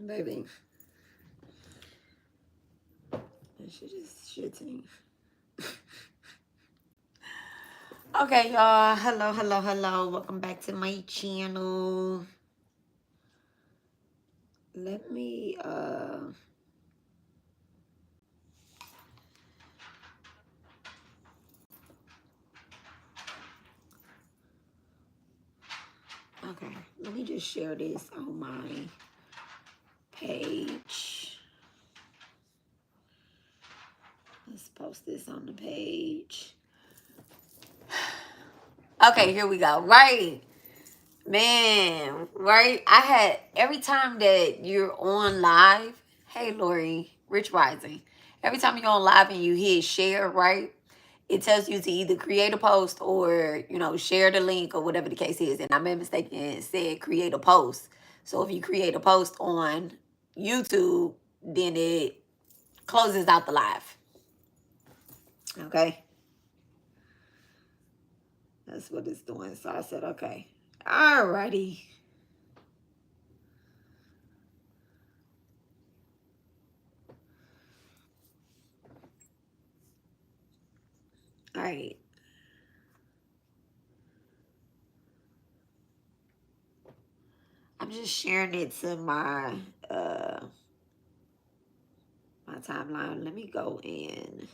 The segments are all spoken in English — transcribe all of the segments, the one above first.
Baby. She just shitting. Okay, y'all. Hello, hello, hello. Welcome back to my channel. Let me, okay. Let me just share this on my page. Let's post this on the page. Okay, here we go. Right. Man, right? I had, every time that you're on live, hey, Lori, Rich Rising. Every time you're on live and you hit share, right? It tells you to either create a post or, you know, share the link or whatever the case is. And I made a mistake and said create a post. So if you create a post on YouTube, then it closes out the live. Okay? That's what it's doing. So I said, okay. Alrighty. All right. I'm just sharing it to my my timeline. Let me go in.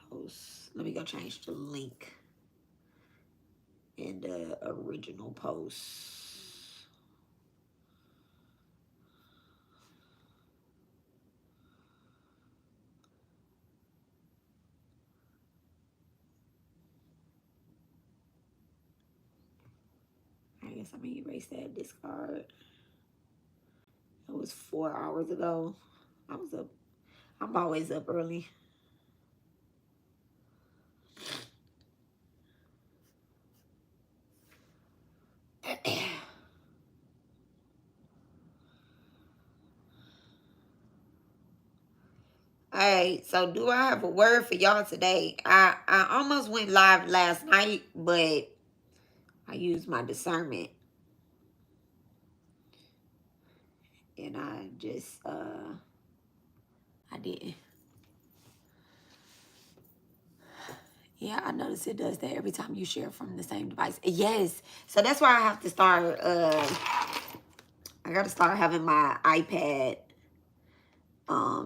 Post. Let me go change the link in the original post. I guess I'm gonna erase that discard. It was 4 hours ago. I was up. I'm always up early. All right, so do I have a word for y'all today? I almost went live last night, but I used my discernment. And I just, I didn't. Yeah, I noticed it does that every time you share from the same device. Yes. So that's why I have to start, I got to start having my iPad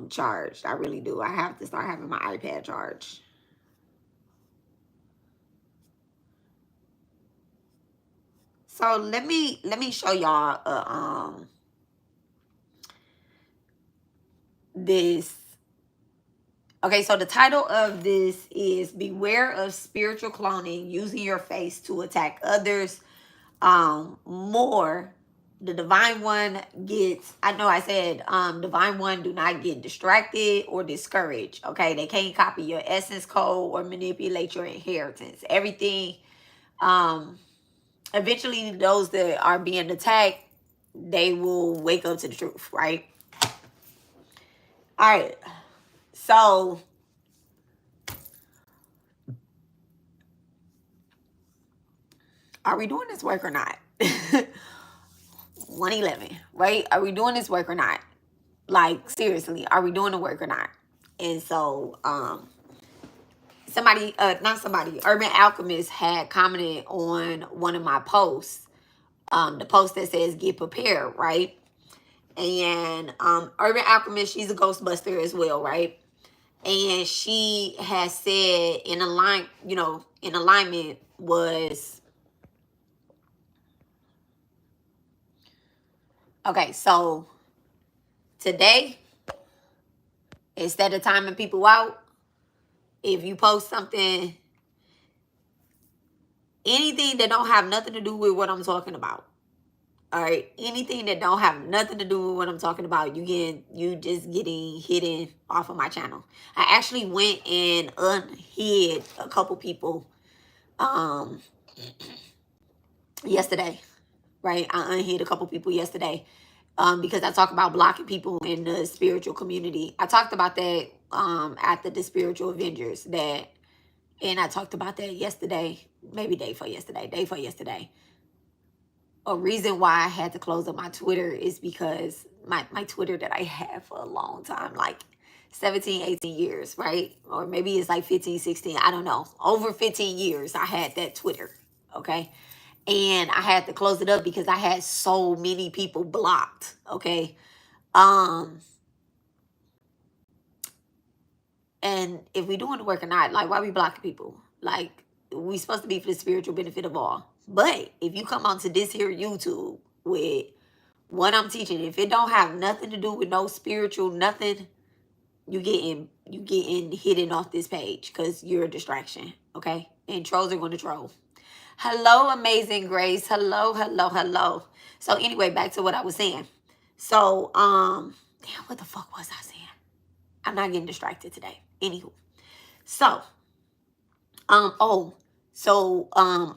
charged. I really do. I have to start having my iPad charged. So let me show y'all this. Okay, so the title of this is Beware of Spiritual Cloning, Using Your Face to Attack Others. More. The Divine One gets, I know I said Divine One do not get distracted or discouraged. Okay, they can't copy your essence code or manipulate your inheritance. Everything, eventually those that are being attacked, they will wake up to the truth, right? All right, so are we doing this work or not? 111, right? Are we doing this work or not? Like, seriously, are we doing the work or not? And so, Urban Alchemist had commented on one of my posts, the post that says get prepared, right? And Urban Alchemist, she's a Ghostbuster as well, right? And she has said in alignment was, okay, so today, instead of timing people out, if you post something, anything that don't have nothing to do with what I'm talking about, all right, anything that don't have nothing to do with what I'm talking about, you just getting hidden off of my channel. I actually went and unhid a couple people yesterday, right? I unhid a couple people yesterday. because I talk about blocking people in the spiritual community. I talked about that after the Spiritual Avengers, and I talked about that yesterday, maybe day for yesterday. A reason why I had to close up my Twitter is because my Twitter that I had for a long time, like 17, 18 years, right? Or maybe it's like 15, 16, I don't know. Over 15 years, I had that Twitter, okay? And I had to close it up because I had so many people blocked, okay? And if we doing the work or not, like, why we blocking people? Like, we supposed to be for the spiritual benefit of all. But if you come onto this here YouTube with what I'm teaching, if it don't have nothing to do with no spiritual, nothing, you getting hidden off this page because you're a distraction, okay? And trolls are going to troll. Hello, amazing Grace. Hello, hello, hello. So anyway, back to what I was saying. So, damn, what the fuck was I saying? I'm not getting distracted today. Anywho. So,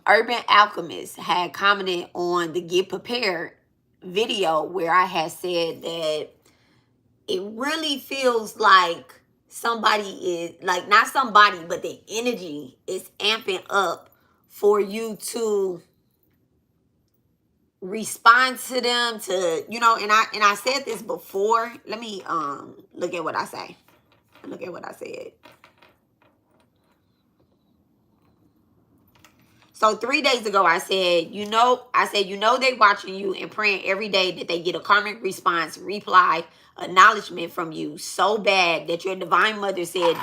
Urban Alchemist had commented on the Get Prepared video where I had said that it really feels like somebody is, like, not somebody, but the energy is amping up for you to respond to them, to, you know, and I said this before. Let me look at what I say. Look at what I said. So 3 days ago, I said, you know they watching you and praying every day that they get a karmic response, reply, acknowledgement from you so bad that your divine mother said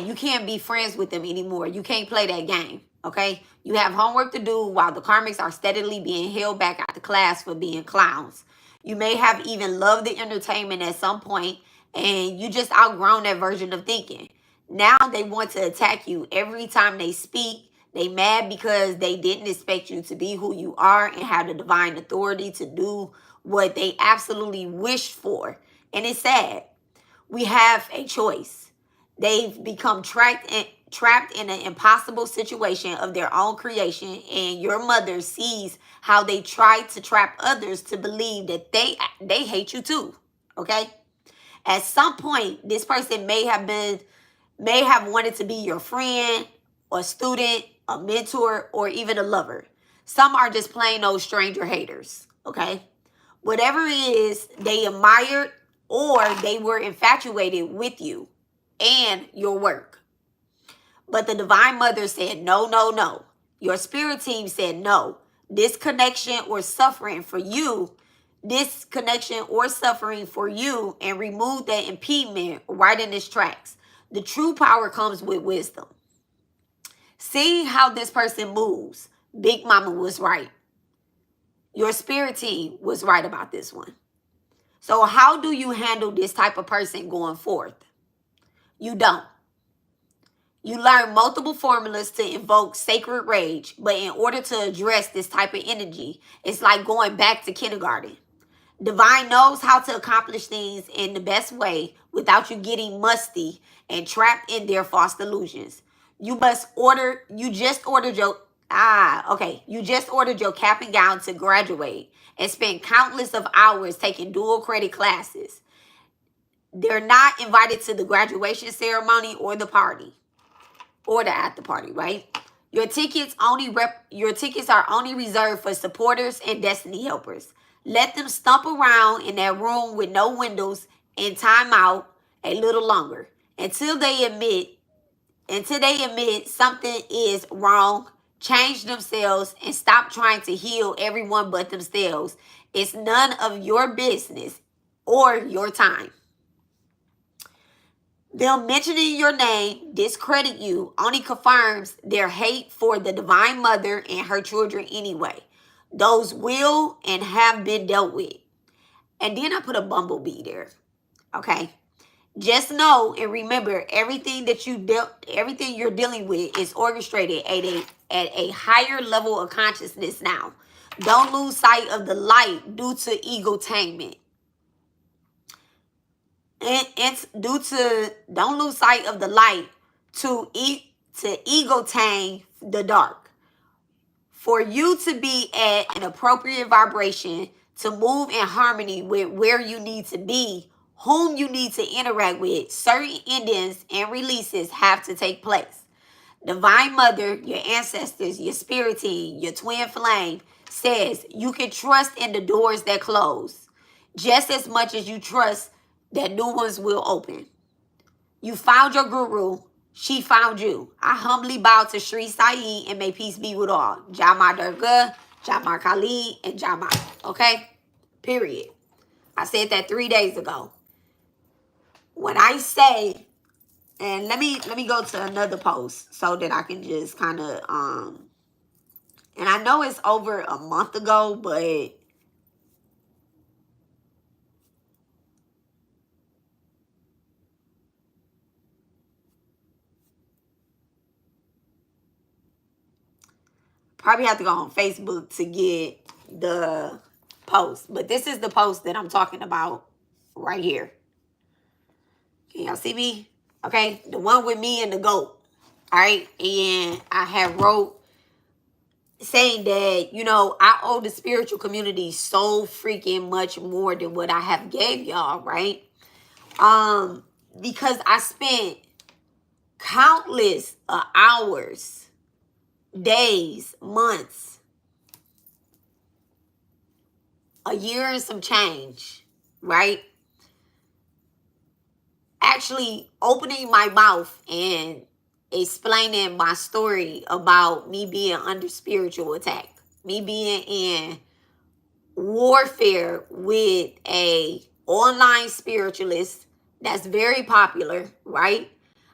you can't be friends with them anymore. You can't play that game, okay? You have homework to do while the karmics are steadily being held back out the class for being clowns. You may have even loved the entertainment at some point, and you just outgrown that version of thinking. Now they want to attack you every time they speak. They mad because they didn't expect you to be who you are and have the divine authority to do what they absolutely wished for. And it's sad. We have a choice. They've become trapped in an impossible situation of their own creation, and your mother sees how they try to trap others to believe that they hate you too. Okay? At some point, this person may have wanted to be your friend, or student, a mentor, or even a lover. Some are just plain old stranger haters, okay? Whatever it is, they admired or they were infatuated with you and your work. But the Divine Mother said, no, no, no. Your spirit team said no. This connection or suffering for you, and remove that impediment right in its tracks. The true power comes with wisdom. Seeing how this person moves, Big Mama was right. Your spirit team was right about this one. So how do you handle this type of person going forth? You don't. You learn multiple formulas to invoke sacred rage, but in order to address this type of energy, it's like going back to kindergarten. Divine knows how to accomplish things in the best way without you getting musty and trapped in their false delusions. You just ordered your cap and gown to graduate and spend countless of hours taking dual credit classes. They're not invited to the graduation ceremony or the party or the after party, right? Your tickets are only reserved for supporters and destiny helpers. Let them stomp around in that room with no windows and time out a little longer until they admit something is wrong, change themselves, and stop trying to heal everyone but themselves. It's none of your business or your time. Them mentioning your name, discredit you, only confirms their hate for the Divine Mother and her children anyway. Those will and have been dealt with. And then I put a bumblebee there. Okay? Just know and remember, everything you're dealing with is orchestrated at a higher level of consciousness now. Don't lose sight of the light due to egotainment. Don't lose sight of the light to egotain the dark. For you to be at an appropriate vibration, to move in harmony with where you need to be, whom you need to interact with, certain endings and releases have to take place. Divine Mother, your ancestors, your spirit team, your twin flame says you can trust in the doors that close just as much as you trust that new ones will open. You found your guru. She found you. I humbly bow to Sri Sai and may peace be with all. Jama Durga, Jama Kali, and Jama. Okay? Period. I said that 3 days ago. When I say, and let me go to another post so that I can just kind of and I know it's over a month ago, but probably have to go on Facebook to get the post. But this is the post that I'm talking about right here. Can y'all see me? Okay, the one with me and the goat. All right, and I have wrote saying that, you know, I owe the spiritual community so freaking much more than what I have gave y'all, right? Because I spent countless hours, days, months, a year and some change, right? Actually opening my mouth and explaining my story about me being under spiritual attack, me being in warfare with a online spiritualist that's very popular, right?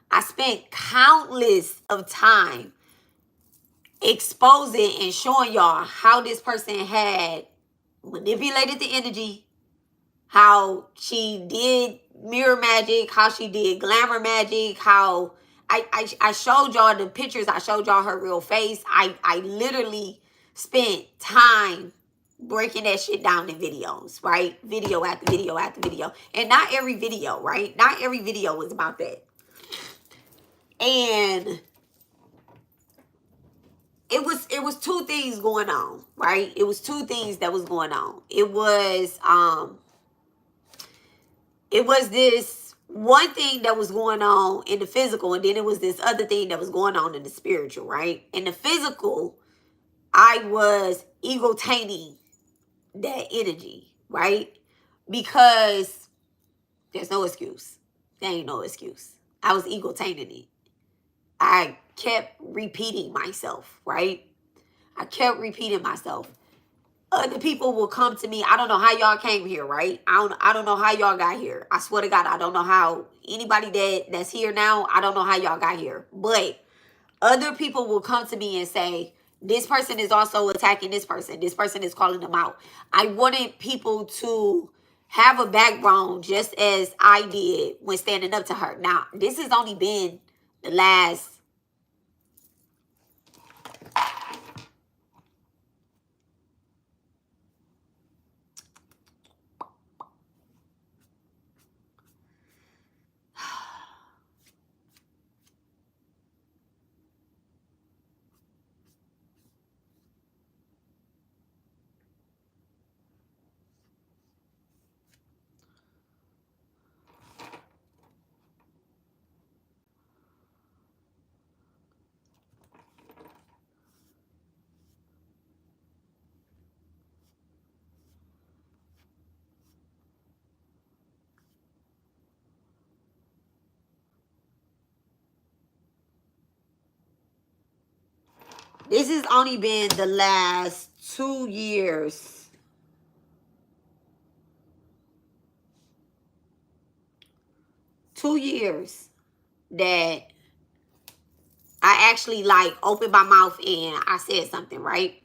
I spent countless of time exposing and showing y'all how this person had manipulated the energy, how she did mirror magic, how she did glamour magic, how I showed y'all the pictures, I showed y'all her real face. I literally spent time breaking that shit down in videos, right? Video after video after video. And not every video, right? Not every video was about that. And it was two things going on, right? It was two things that was going on. It was this one thing that was going on in the physical, and then it was this other thing that was going on in the spiritual, right? In the physical, I was ego-tainting that energy, right? Because there's no excuse. There ain't no excuse. I was ego-tainting it. I kept repeating myself, right? I kept repeating myself. Other people will come to me. I don't know how y'all came here, right? I don't know how y'all got here. I swear to God, I don't know how anybody that's here now, I don't know how y'all got here. But other people will come to me and say, this person is also attacking this person. This person is calling them out. I wanted people to have a backbone just as I did when standing up to her. Now, this has only been the last this has only been the last 2 years. 2 years that I actually like opened my mouth and I said something, right?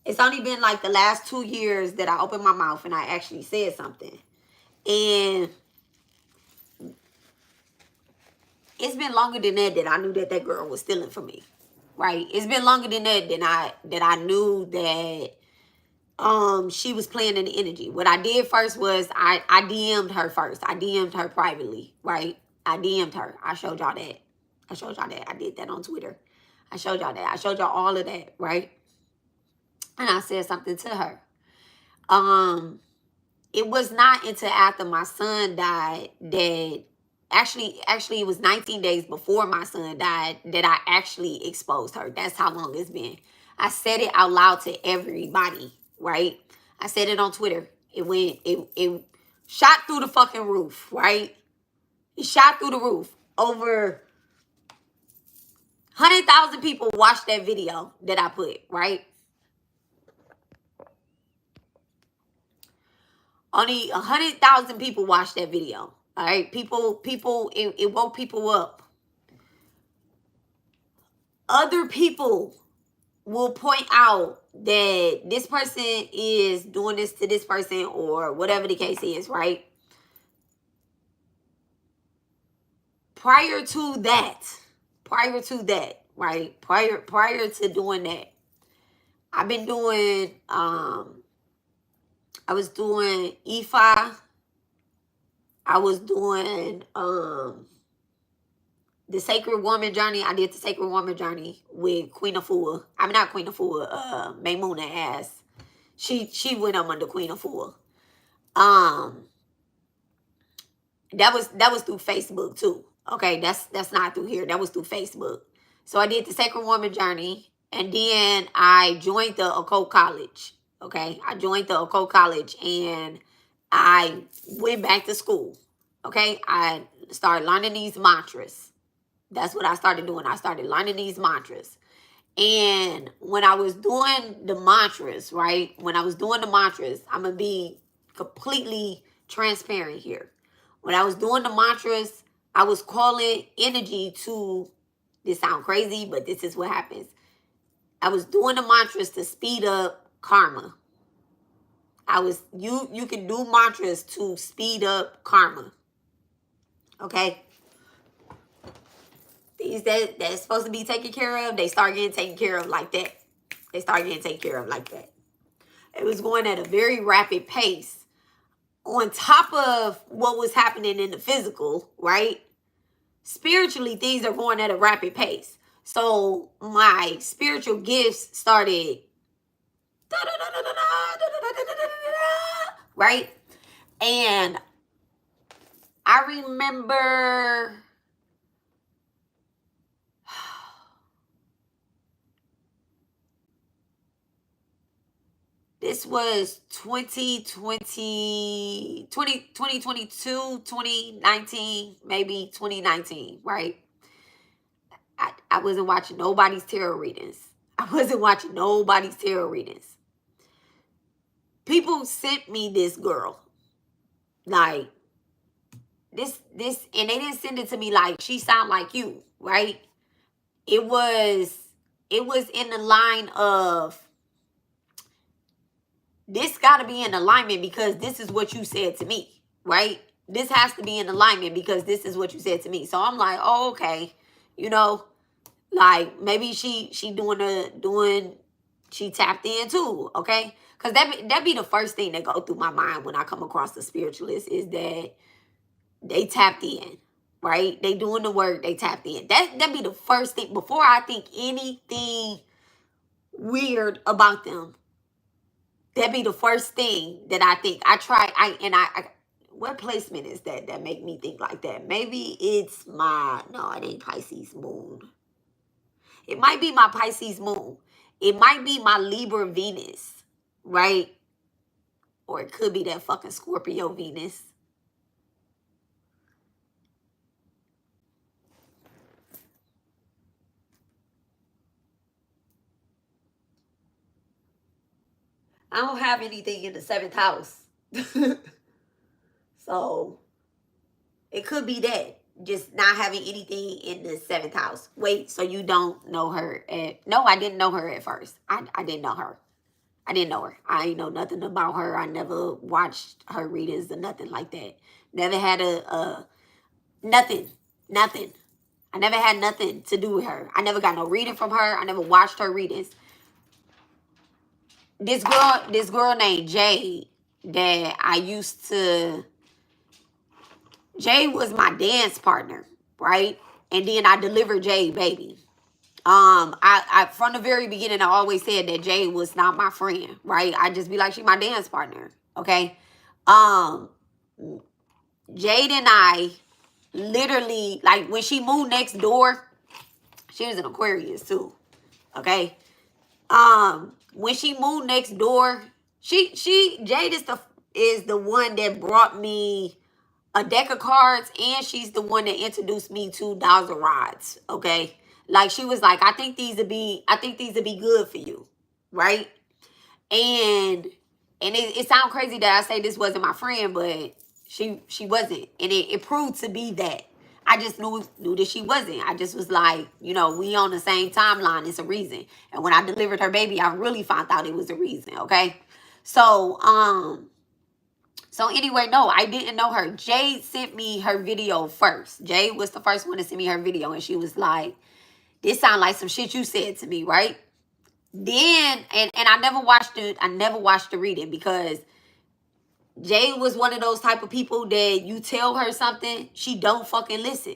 It's only been like the last 2 years that I opened my mouth and I actually said something. And it's been longer than that I knew that girl was stealing from me, right? It's been longer than that I knew that she was playing in the energy. What I did first was I DM'd her first. I DM'd her privately, right? I DM'd her. I showed y'all that. I showed y'all that. I did that on Twitter. I showed y'all that. I showed y'all all of that, right? And I said something to her. It was not until after my son died that actually it was 19 days before my son died that I actually exposed her. That's how long it's been. I said it out loud to everybody, right? I said it on Twitter. It shot through the fucking roof, right? It shot through the roof. Over 100,000 people watched that video that I put, right? Only 100,000 people watched that video. All right, it woke people up. Other people will point out that this person is doing this to this person or whatever the case is, right? Prior to that, right? Prior to doing that, I've been doing, I was doing EFI. I was doing the Sacred Woman Journey. I did the Sacred Woman Journey with Queen Afua. I mean, not Queen Afua, Maymuna Ass. She went up under Queen Afua. That was through Facebook too. Okay, that's not through here. That was through Facebook. So I did the Sacred Woman Journey, and then I joined the Occult College. Okay, I joined the Occult College, and I went back to school. Okay, I started learning these mantras. That's what I started doing. I started learning these mantras. And when I was doing the mantras, right? When I was doing the mantras, I'm going to be completely transparent here. When I was doing the mantras, I was calling energy to, this sounds crazy, but this is what happens. I was doing the mantras to speed up karma. You can do mantras to speed up karma. Okay? Things that's supposed to be taken care of, they start getting taken care of like that. They start getting taken care of like that. It was going at a very rapid pace. On top of what was happening in the physical, right? Spiritually, things are going at a rapid pace. So my spiritual gifts started, right? And I remember this was 2022, 2019, maybe 2019, right? I wasn't watching nobody's tarot readings. People sent me this girl. Like, this, and they didn't send it to me like, she sound like you, right? It was in the line of, this got to be in alignment because this is what you said to me, right? This has to be in alignment because this is what you said to me. So I'm like, oh, okay. You know, like maybe she tapped in too, okay? Because that be the first thing that go through my mind when I come across the spiritualist is that they tapped in, right? They doing the work, they tapped in. That be the first thing before I think anything weird about them. That'd be the first thing that I think. What placement is that make me think like that? Maybe it's no, it ain't Pisces moon. It might be my Pisces moon. It might be my Libra Venus, right? Or it could be that fucking Scorpio Venus. I don't have anything in the 7th house. So, it could be that. Just not having anything in the 7th house. Wait, so you don't know her no, I didn't know her at first. I didn't know her. I didn't know her. I ain't know nothing about her. I never watched her readings or nothing like that. Never had nothing. I never had nothing to do with her. I never got no reading from her. I never watched her readings. this girl named Jade that I used to. Jade was my dance partner, right? And then I delivered Jade baby. I from the very beginning I always said that Jade was not my friend, right? I just be like, she my dance partner, okay? Um, Jade and I literally, like, when she moved next door, she was an Aquarius too, okay? When she moved next door, Jade is the one that brought me a deck of cards, and she's the one that introduced me to Dowser rods, okay? Like, she was like, I think these would be good for you, right? And it sounds crazy that I say this wasn't my friend, but she wasn't, and it proved to be that. I just knew that she wasn't. I just was like, you know, we on the same timeline. It's a reason. And when I delivered her baby, I really found out it was a reason. Okay, so anyway, no, I didn't know her. Jade sent me her video first. Jade was the first one to send me her video, and she was like, "This sound like some shit you said to me, right?" Then and I never watched it. I never watched the reading because Jade was one of those type of people that you tell her something, she don't fucking listen.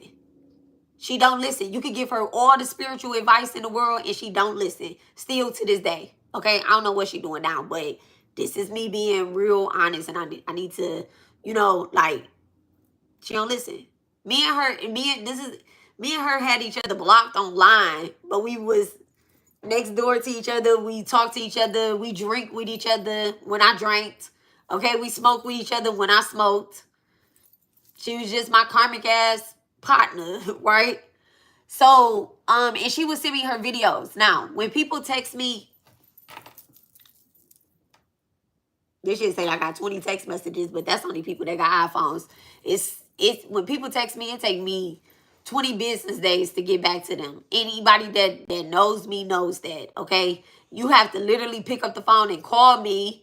She don't listen. You could give her all the spiritual advice in the world and she don't listen. Still to this day. Okay, I don't know what she's doing now, but this is me being real honest, and I need to, you know, like, she don't listen. Me and her had each other blocked online, but we was next door to each other. We talked to each other. We drink with each other when I drank. Okay, we smoked with each other when I smoked. She was just my karmic ass partner, right? So, and she would send me her videos. Now, when people text me, they should say I got 20 text messages, but that's only people that got iPhones. It's when people text me, it take me 20 business days to get back to them. Anybody that knows me knows that, okay? You have to literally pick up the phone and call me,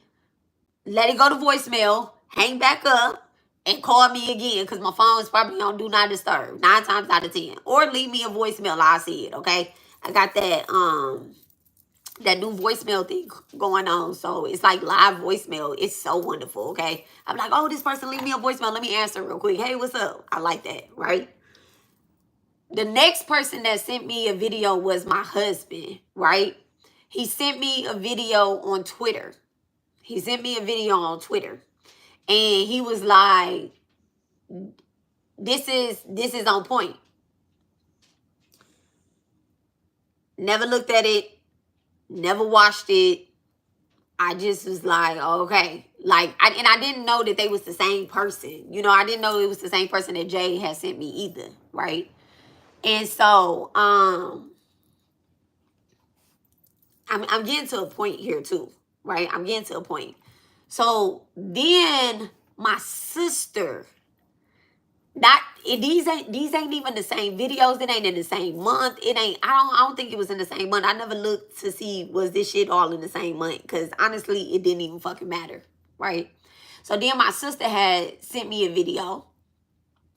let it go to voicemail, hang back up, and call me again, because my phone is probably on Do Not Disturb 9 times out of 10. Or leave me a voicemail, I'll see it, okay? I got that new voicemail thing going on. So it's like live voicemail. It's so wonderful, okay? I'm like, oh, this person leave me a voicemail. Let me answer real quick. Hey, what's up? I like that, right? The next person that sent me a video was my husband, right? He sent me a video on Twitter. And he was like, this is on point. Never looked at it. Never watched it. I just was like, okay. Like, I didn't know that they was the same person. You know, I didn't know it was the same person that Jay had sent me either, right? And so, I'm getting to a point here too, right? I'm getting to a point. So then my sister, these ain't even the same videos. It ain't in the same month. I don't think it was in the same month. I never looked to see was this shit all in the same month, because honestly it didn't even fucking matter, right? So then my sister had sent me a video,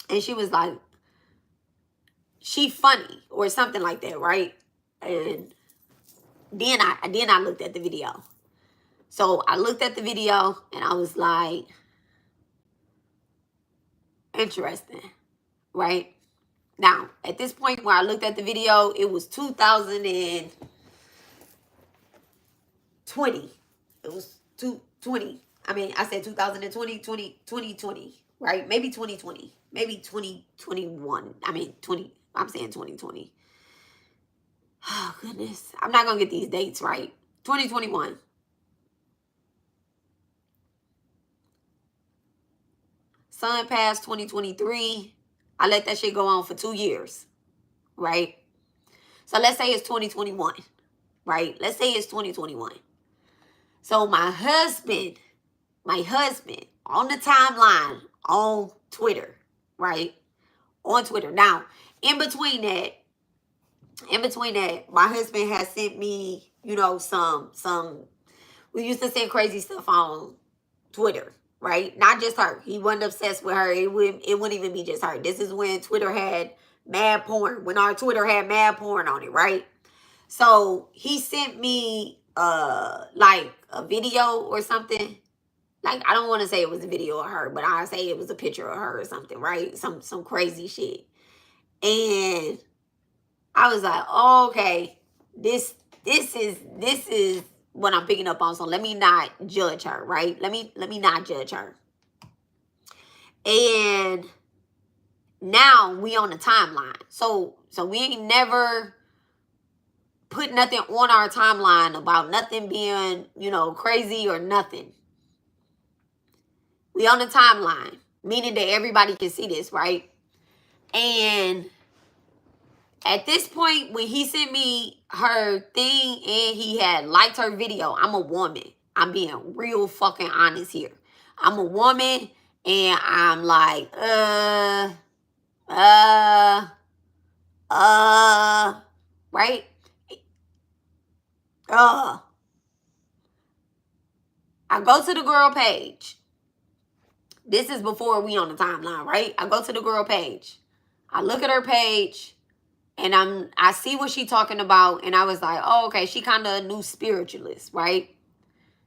and she was like, she funny or something like that, right? And then I looked at the video. So I looked at the video and I was like, interesting, right? Now, at this point where I looked at the video, it was 2020. It was 2020. I mean, I said 2020, 2020, right? Maybe 2020. Maybe 2021. I mean, I'm saying 2020. Oh, goodness. I'm not going to get these dates right. 2021. Sun passed 2023. I let that shit go on for 2 years, right? So let's say it's 2021, right? Let's say it's 2021. So my husband on the timeline on Twitter, right? On Twitter. Now, in between that, my husband has sent me, you know, we used to send crazy stuff on Twitter, right? Not just her. He wasn't obsessed with her. It wouldn't even be just her. This is when Twitter had mad porn. When our Twitter had mad porn on it, right? So he sent me like a video or something. Like, I don't want to say it was a video of her, but I say it was a picture of her or something, right? Some crazy shit. And I was like, oh, okay, this is what I'm picking up on. So let me not judge her, right? Let me not judge her. And now we on the timeline. So we ain't never put nothing on our timeline about nothing being, you know, crazy or nothing. We on the timeline, meaning that everybody can see this, right? And at this point, when he sent me her thing and he had liked her video, I'm a woman. I'm being real fucking honest here. I'm a woman and I'm like, right? I go to the girl page. This is before we on the timeline, right? I go to the girl page. I look at her page and I see what she talking about, and I was like, oh, okay, she kind of a new spiritualist, right?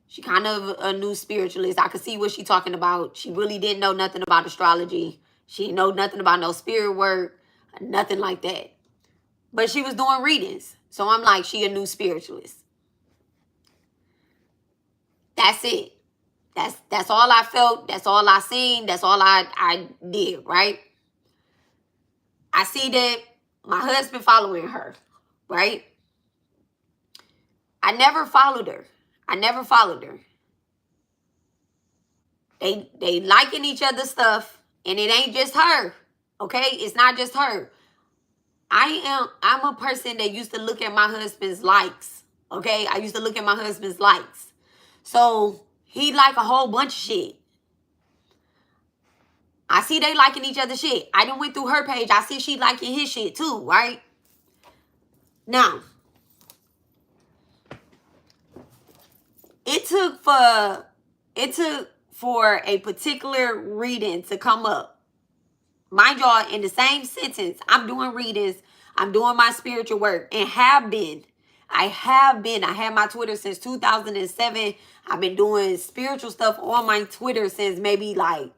She kind of a new spiritualist. I could see what she talking about. She really didn't know nothing about astrology. She didn't know nothing about no spirit work, nothing like that. But she was doing readings. So I'm like, she a new spiritualist. That's it. That's all I felt. That's all I seen. That's all I did, right? I see that my husband following her, right? I never followed her. They liking each other's stuff, and it ain't just her. Okay? It's not just her. I'm a person that used to look at my husband's likes. Okay? I used to look at my husband's likes. So he like a whole bunch of shit. I see they liking each other's shit. I done went through her page. I see she liking his shit too, right? Now, it took for a particular reading to come up. Mind y'all, in the same sentence, I'm doing readings, I'm doing my spiritual work, and I had my Twitter since 2007. I've been doing spiritual stuff on my Twitter since maybe like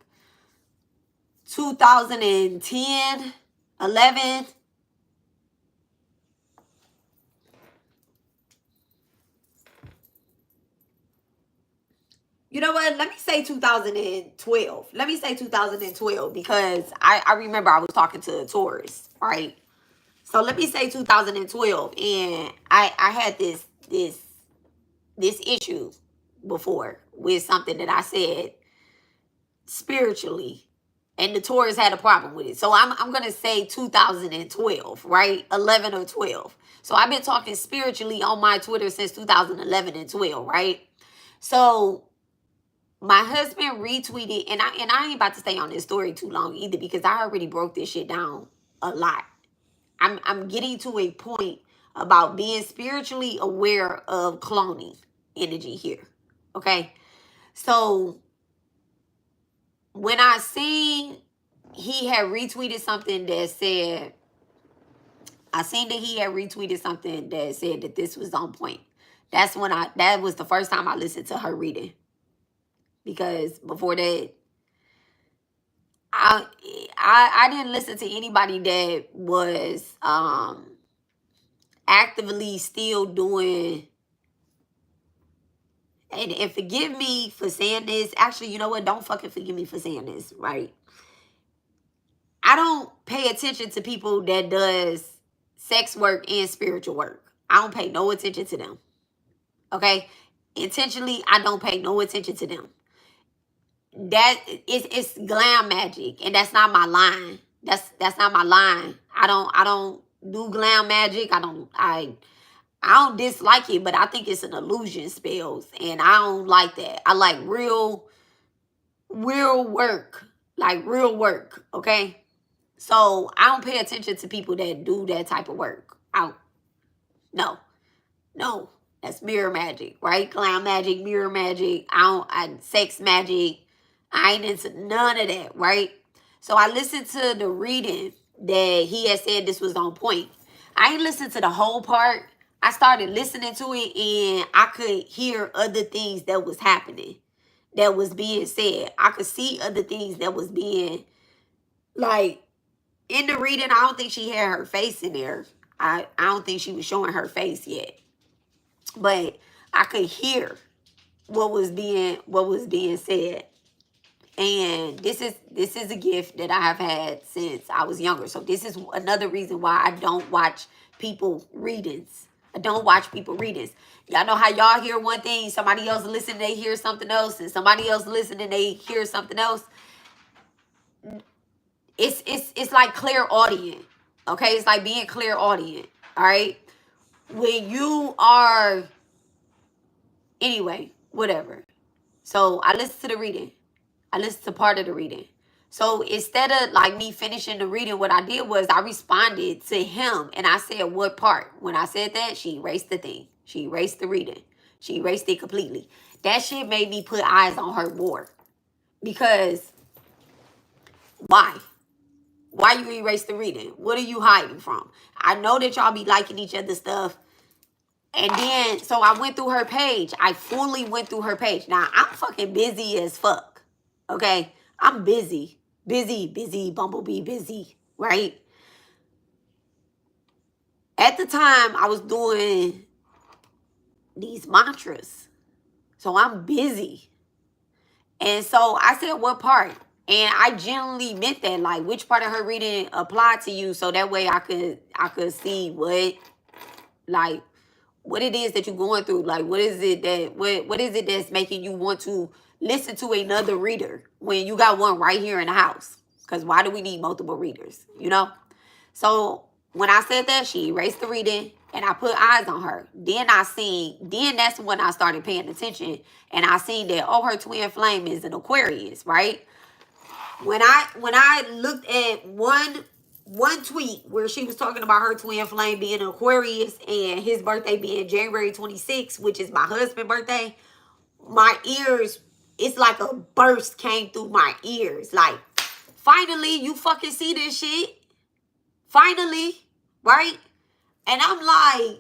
2010, 11. You know what? Let me say 2012. Let me say 2012 because I remember I was talking to a Taurus, right? So let me say 2012, and I had this issue before with something that I said spiritually, and the Taurus had a problem with it. So I'm gonna say 2012, right? 11 or 12. So I've been talking spiritually on my Twitter since 2011 and 12, right? So my husband retweeted, and I ain't about to stay on this story too long either because I already broke this shit down a lot. I'm getting to a point about being spiritually aware of cloning energy here. Okay? So when I seen he had retweeted something that said, that this was on point. That was the first time I listened to her reading. Because before that, I didn't listen to anybody that was actively still doing, and forgive me for saying this. Actually, you know what? Don't fucking forgive me for saying this, right? I don't pay attention to people that does sex work and spiritual work. I don't pay no attention to them. Okay? Intentionally, I don't pay no attention to them. That it's glam magic, and that's not my line. That's not my line. I don't do glam magic. I don't dislike it, but I think it's an illusion spells, and I don't like that. I like real work, like real work. Okay, so I don't pay attention to people that do that type of work. No, that's mirror magic, right? Clown magic, mirror magic. Sex magic. I ain't into none of that, right? So I listened to the reading that he had said this was on point. I ain't listened to the whole part. I started listening to it and I could hear other things that was happening, that was being said. I could see other things that was being, like, in the reading. I don't think she had her face in there. I don't think she was showing her face yet. But I could hear what was being said. And this is a gift that I have had since I was younger. So this is another reason why I don't watch people readings. I don't watch people readings. Y'all know how y'all hear one thing, somebody else listen, they hear something else, and somebody else listen and they hear something else. It's like clairaudient. Okay, it's like being clairaudient. All right, when you are, anyway, whatever. So I listened to the reading. I listened to part of the reading. So instead of like me finishing the reading, what I did was I responded to him and I said, what part? When I said that, she erased the thing. She erased the reading. She erased it completely. That shit made me put eyes on her more. Because why? Why you erase the reading? What are you hiding from? I know that y'all be liking each other's stuff. And then, so I went through her page. I fully went through her page. Now, I'm fucking busy as fuck. Okay? I'm busy. Busy, bumblebee, busy. Right? At the time, I was doing these mantras. So I'm busy. And so I said, what part? And I genuinely meant that. Like, which part of her reading applied to you? So that way I could see what, like, what it is that you're going through. Like, what is it that's making you want to listen to another reader when you got one right here in the house? Because why do we need multiple readers, you know? So when I said that, she erased the reading and I put eyes on her. Then that's when I started paying attention and I seen that, oh, her twin flame is an Aquarius, right? When I looked at one tweet where she was talking about her twin flame being an Aquarius and his birthday being January 26th, which is my husband's birthday, my ears, it's like a burst came through my ears. Like, finally, you fucking see this shit? Finally, right? And I'm like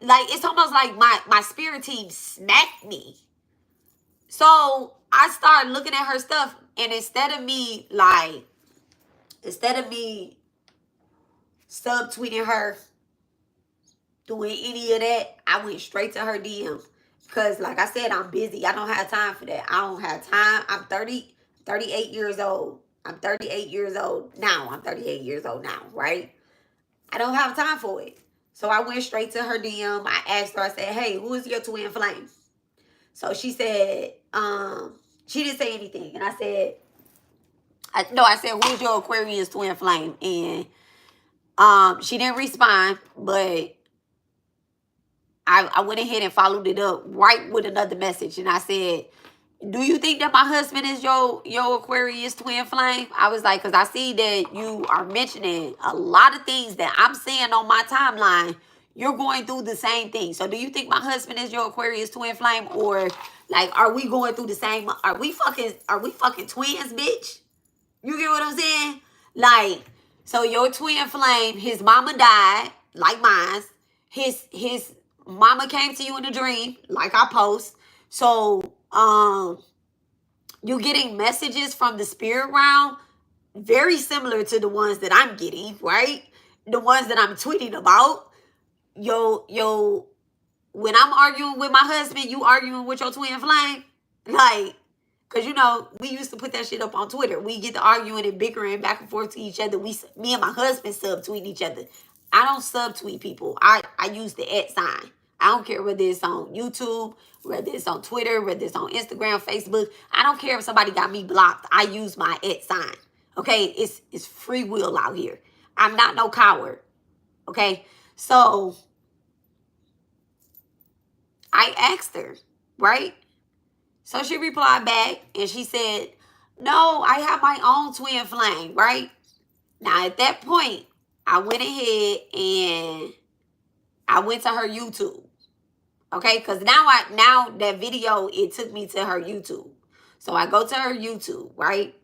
it's almost like my spirit team smacked me. So I started looking at her stuff, and instead of me subtweeting her, doing any of that, I went straight to her DM. Because like I said, I'm busy. I don't have time for that. I don't have time. I'm 38 years old. I'm 38 years old now. I'm 38 years old now, right? I don't have time for it. So I went straight to her DM. I asked her, I said, hey, who is your twin flame? So she said, she didn't say anything. And I said, I said, who's your Aquarius twin flame? And she didn't respond, but I went ahead and followed it up right with another message. And I said, do you think that my husband is your Aquarius twin flame? I was like, because I see that you are mentioning a lot of things that I'm seeing on my timeline. You're going through the same thing. So do you think my husband is your Aquarius twin flame? Or like, are we going through the same? Are we fucking twins, bitch? You get what I'm saying? Like, so your twin flame, his mama died, like mine. His mama came to you in a dream, like I post. So you're getting messages from the spirit realm very similar to the ones that I'm getting, right? The ones that I'm tweeting about. When I'm arguing with my husband, you arguing with your twin flame? Like, because, you know, we used to put that shit up on Twitter. We get to arguing and bickering back and forth to each other. Me and my husband subtweet each other. I don't subtweet people. I use the @ sign. I don't care whether it's on YouTube, whether it's on Twitter, whether it's on Instagram, Facebook. I don't care if somebody got me blocked. I use my @ sign. Okay? It's free will out here. I'm not no coward. Okay? So I asked her, right? So she replied back and she said, no, I have my own twin flame, right? Now at that point, I went ahead and I went to her YouTube. Okay, because now that video, it took me to her YouTube. So I go to her YouTube, right?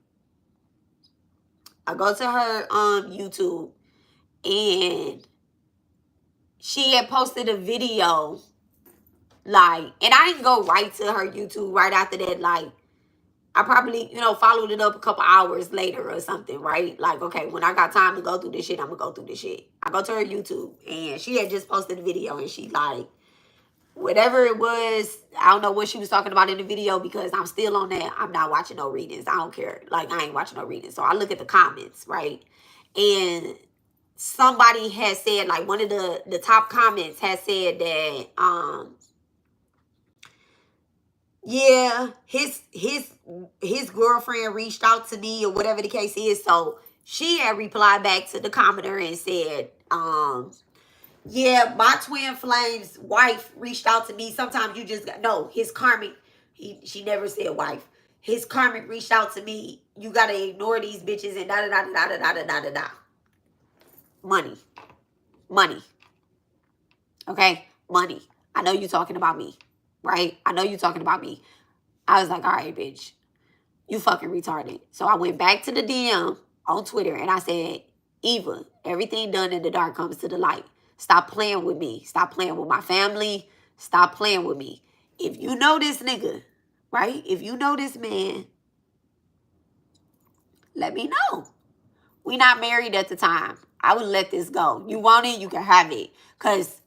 I go to her YouTube and she had posted a video, like, and I didn't go right to her YouTube right after that. Like, I probably, you know, followed it up a couple hours later or something, right? Like, okay, when I got time to go through this shit, I'm gonna go through this shit. I go to her YouTube, and she had just posted a video, and she like, whatever it was, I don't know what she was talking about in the video, because I'm still on that. I'm not watching no readings. I don't care. Like, I ain't watching no readings. So I look at the comments, right? And somebody has said, like, one of the top comments has said that, yeah, his girlfriend reached out to me, or whatever the case is. So she had replied back to the commenter and said, yeah, my twin flame's wife reached out to me. Sometimes you just got, no, his karmic, she never said wife. His karmic reached out to me. You gotta ignore these bitches and da da da da da da da da da. Money. Money. Okay? Money. I know you talking about me. Right? I know you talking about me. I was like, all right, bitch. You fucking retarded. So I went back to the DM on Twitter and I said, Eva, everything done in the dark comes to the light. Stop playing with me. Stop playing with my family. Stop playing with me. If you know this nigga, right? If you know this man, let me know. We not married at the time. I would let this go. You want it, you can have it. Because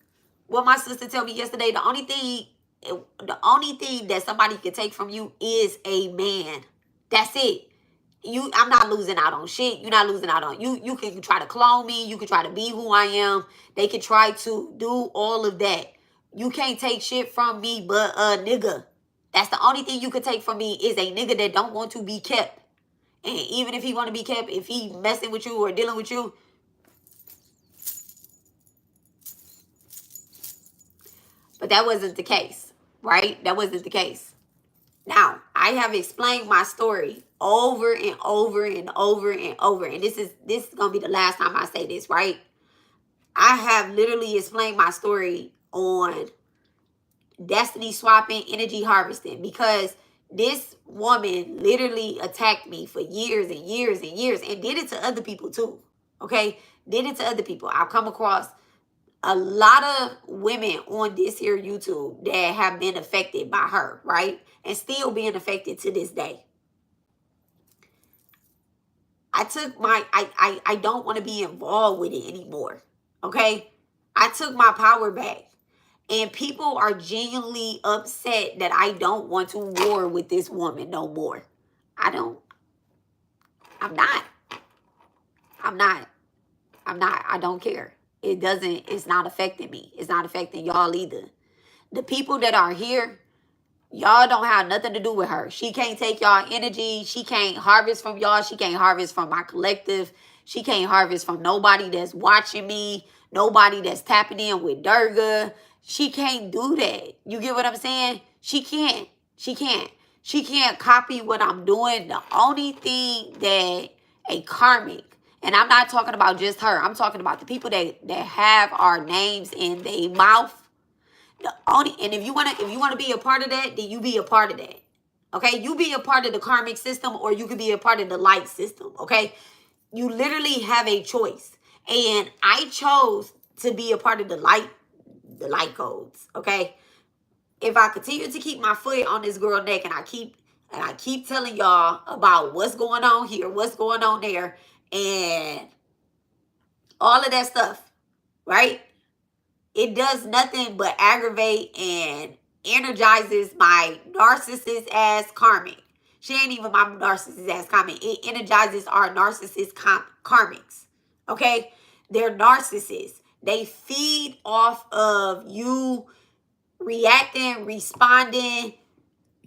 what my sister told me yesterday, the only thing that somebody can take from you is a man. That's it. I'm not losing out on shit. You're not losing out on you. You can try to clone me. You can try to be who I am. They can try to do all of that. You can't take shit from me but a nigga. That's the only thing you can take from me, is a nigga that don't want to be kept. And even if he want to be kept, if he messing with you or dealing with you, but that wasn't the case, right? That wasn't the case. Now, I have explained my story over and over and over and over. And this is going to be the last time I say this, right? I have literally explained my story on destiny swapping, energy harvesting, because this woman literally attacked me for years and years and years, and did it to other people too, okay? Did it to other people. I've come across a lot of women on this here YouTube that have been affected by her, right? And still being affected to this day. I took my, I don't want to be involved with it anymore, okay? I took my power back. And people are genuinely upset that I don't want to war with this woman no more. I'm not. I don't care. It's not affecting me. It's not affecting y'all either. The people that are here, y'all don't have nothing to do with her. She can't take y'all energy. She can't harvest from y'all. She can't harvest from my collective. She can't harvest from nobody that's watching me. Nobody that's tapping in with Durga. She can't do that. You get what I'm saying? She can't. She can't. She can't copy what I'm doing. The only thing that a karmic, and I'm not talking about just her, I'm talking about the people that have our names in their mouth. And if you wanna be a part of that, then you be a part of that. Okay? You be a part of the karmic system, or you could be a part of the light system. Okay? You literally have a choice. And I chose to be a part of the light codes. Okay? If I continue to keep my foot on this girl neck, and I keep telling y'all about what's going on here, what's going on there, and all of that stuff, right? It does nothing but aggravate and energizes my narcissist ass karmic. She ain't even my narcissist ass karmic. It energizes our narcissist karmics. Okay? They're narcissists. They feed off of you reacting, responding,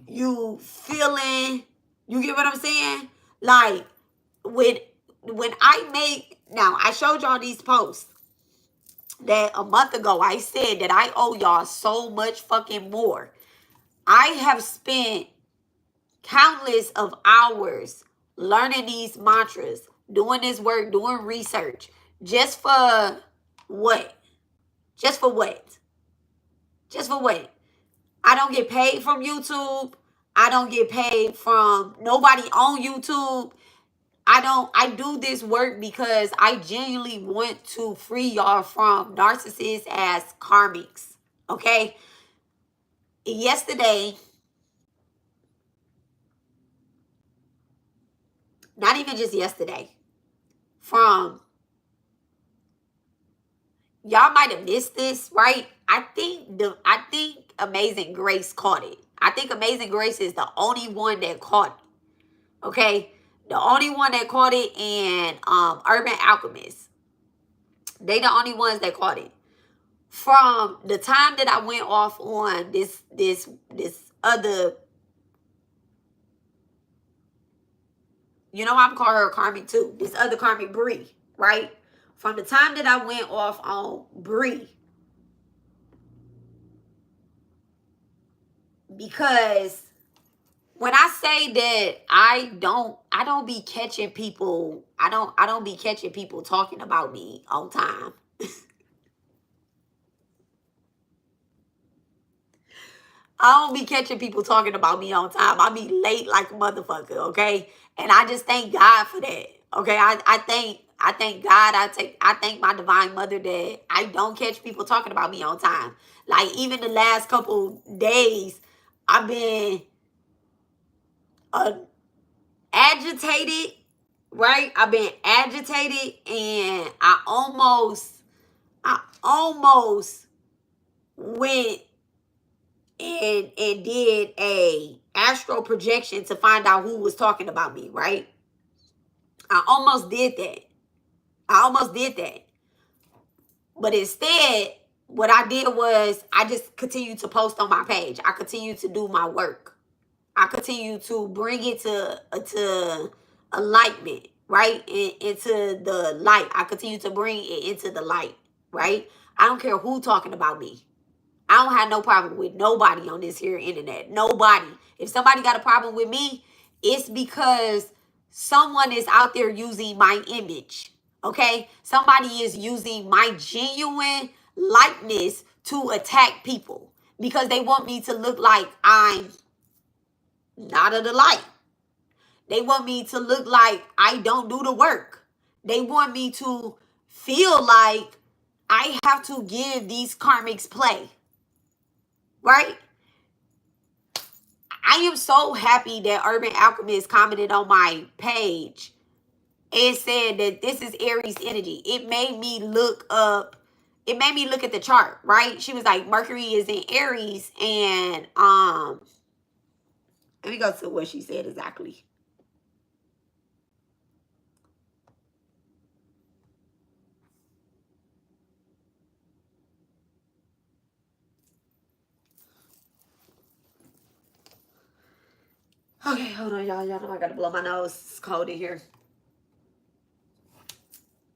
you feeling. You get what I'm saying? Like, when I showed y'all these posts that a month ago I said that I owe y'all so much fucking more. I have spent countless of hours learning these mantras, doing this work, doing research, just for what? Just for what? Just for what? I don't get paid from YouTube. I don't get paid from nobody on YouTube. I do this work because I genuinely want to free y'all from narcissists as karmics. Okay? Yesterday, not even just yesterday, from, y'all might have missed this, right? I think Amazing Grace caught it. I think Amazing Grace is the only one that caught it. Okay? The only one that caught it, and Urban Alchemist. They the only ones that caught it. From the time that I went off on this other, you know, I'm calling her karmic too. This other karmic Bree, right? From the time that I went off on Bree, because when I say that I don't be catching people, I don't be catching people talking about me on time. I don't be catching people talking about me on time. I be late like a motherfucker, okay? And I just thank God for that. Okay, I thank God. I thank my divine mother that I don't catch people talking about me on time. Like, even the last couple days, I've been agitated, right? I've been agitated, and I almost went and did a astral projection to find out who was talking about me, right? I almost did that. But instead, what I did was I just continued to post on my page. I continued to do my work. I continue to bring it to enlightenment, right? Into the light. I continue to bring it into the light, right? I don't care who talking about me. I don't have no problem with nobody on this here internet. Nobody. If somebody got a problem with me, it's because someone is out there using my image. Okay? Somebody is using my genuine likeness to attack people because they want me to look like I'm not of the light. They want me to look like I don't do the work. They want me to feel like I have to give these karmics play. Right? I am so happy that Urban Alchemist commented on my page and said that this is Aries energy. It made me look at the chart, right? She was like, Mercury is in Aries, and let me go to what she said exactly. Okay, hold on, y'all. Y'all know I gotta blow my nose. It's cold in here.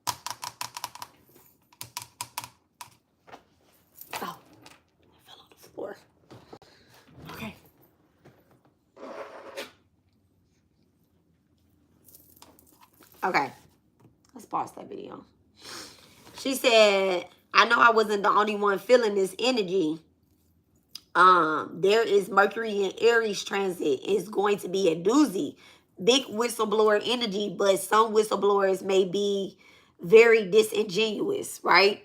Oh, I fell on the floor. Okay. Okay. Let's pause that video. She said, I know I wasn't the only one feeling this energy. There is Mercury in Aries transit. Is going to be a doozy. Big whistleblower energy, but some whistleblowers may be very disingenuous, right?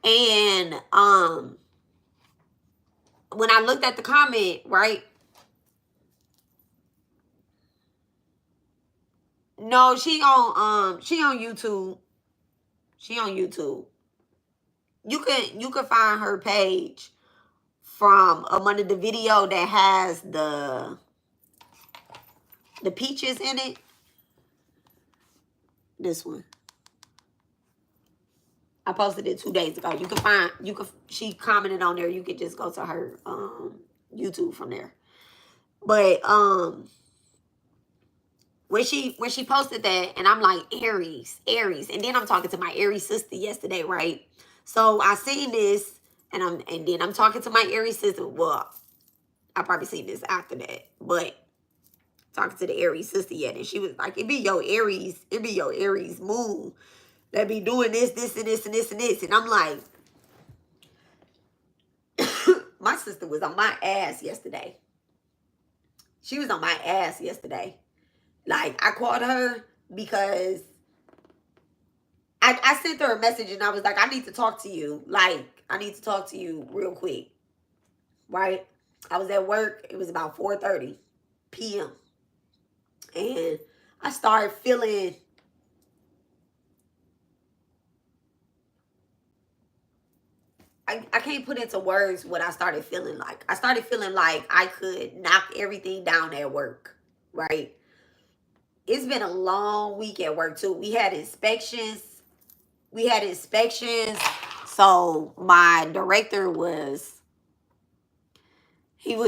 And when I looked at the comment, right? No, she on YouTube. She on YouTube. You can find her page from under the video that has the peaches in it. This one. I posted it 2 days ago. She commented on there. You could just go to her YouTube from there. But when she posted that, and I'm like, Aries. And then I'm talking to my Aries sister yesterday, right? So I seen this, and then I'm talking to my Aries sister. Well, I probably seen this after that, but talking to the Aries sister yet, and she was like, it be your Aries moon that be doing this, and this, and this, and this. And I'm like, my sister was on my ass yesterday. She was on my ass yesterday. Like, I called her because I sent her a message and I was like, I need to talk to you. Like, I need to talk to you real quick. Right? I was at work. It was about 4:30 p.m. And I started feeling, I can't put into words what I started feeling like. I started feeling like I could knock everything down at work. Right? It's been a long week at work too. We had inspections. So my director was, I don't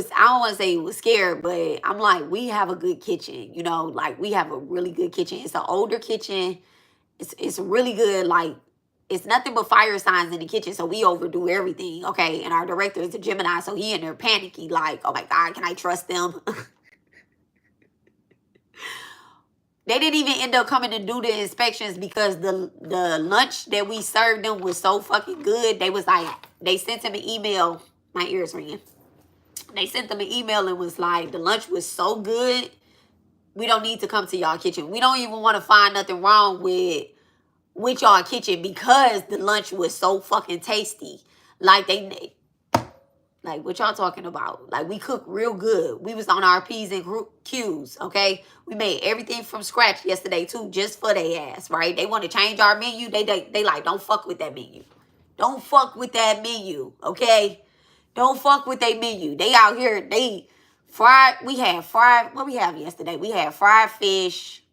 want to say he was scared, but I'm like, we have a good kitchen, you know, like we have a really good kitchen. It's an older kitchen. It's really good. Like, it's nothing but fire signs in the kitchen, so we overdo everything, okay? And our director is a Gemini, so he in there panicky, like, oh my God, can I trust them? They didn't even end up coming to do the inspections because the lunch that we served them was so fucking good. They was like, they sent him an email. My ears ringing. They sent them an email and was like, the lunch was so good, we don't need to come to y'all kitchen. We don't even want to find nothing wrong with y'all kitchen because the lunch was so fucking tasty. Like, like, what y'all talking about? Like, we cook real good. We was on our P's and Q's, okay? We made everything from scratch yesterday, too, just for their ass, right? They want to change our menu. They like, don't fuck with that menu. Don't fuck with that menu, okay? Don't fuck with their menu. They out here, we had fried, what we have yesterday? We had fried fish.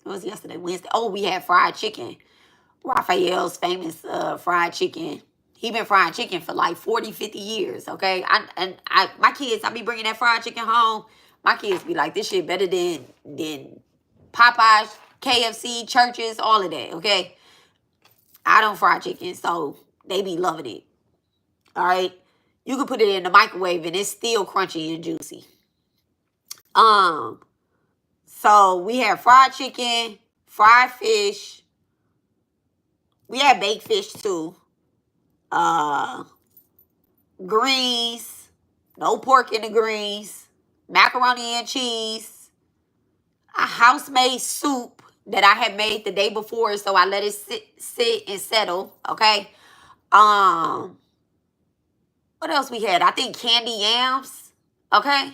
It was yesterday, Wednesday. Oh, we had fried chicken. Raphael's famous fried chicken. He been frying chicken for like 40, 50 years, okay? My kids, I be bringing that fried chicken home. My kids be like, this shit better than Popeyes, KFC, churches, all of that, okay? I don't fry chicken, so they be loving it, all right? You can put it in the microwave and it's still crunchy and juicy. So we had fried chicken, fried fish. We had baked fish too. Greens, no pork in the greens, macaroni and cheese, a house-made soup that I had made the day before, so I let it sit and settle, okay? What else we had? I think candy yams, okay?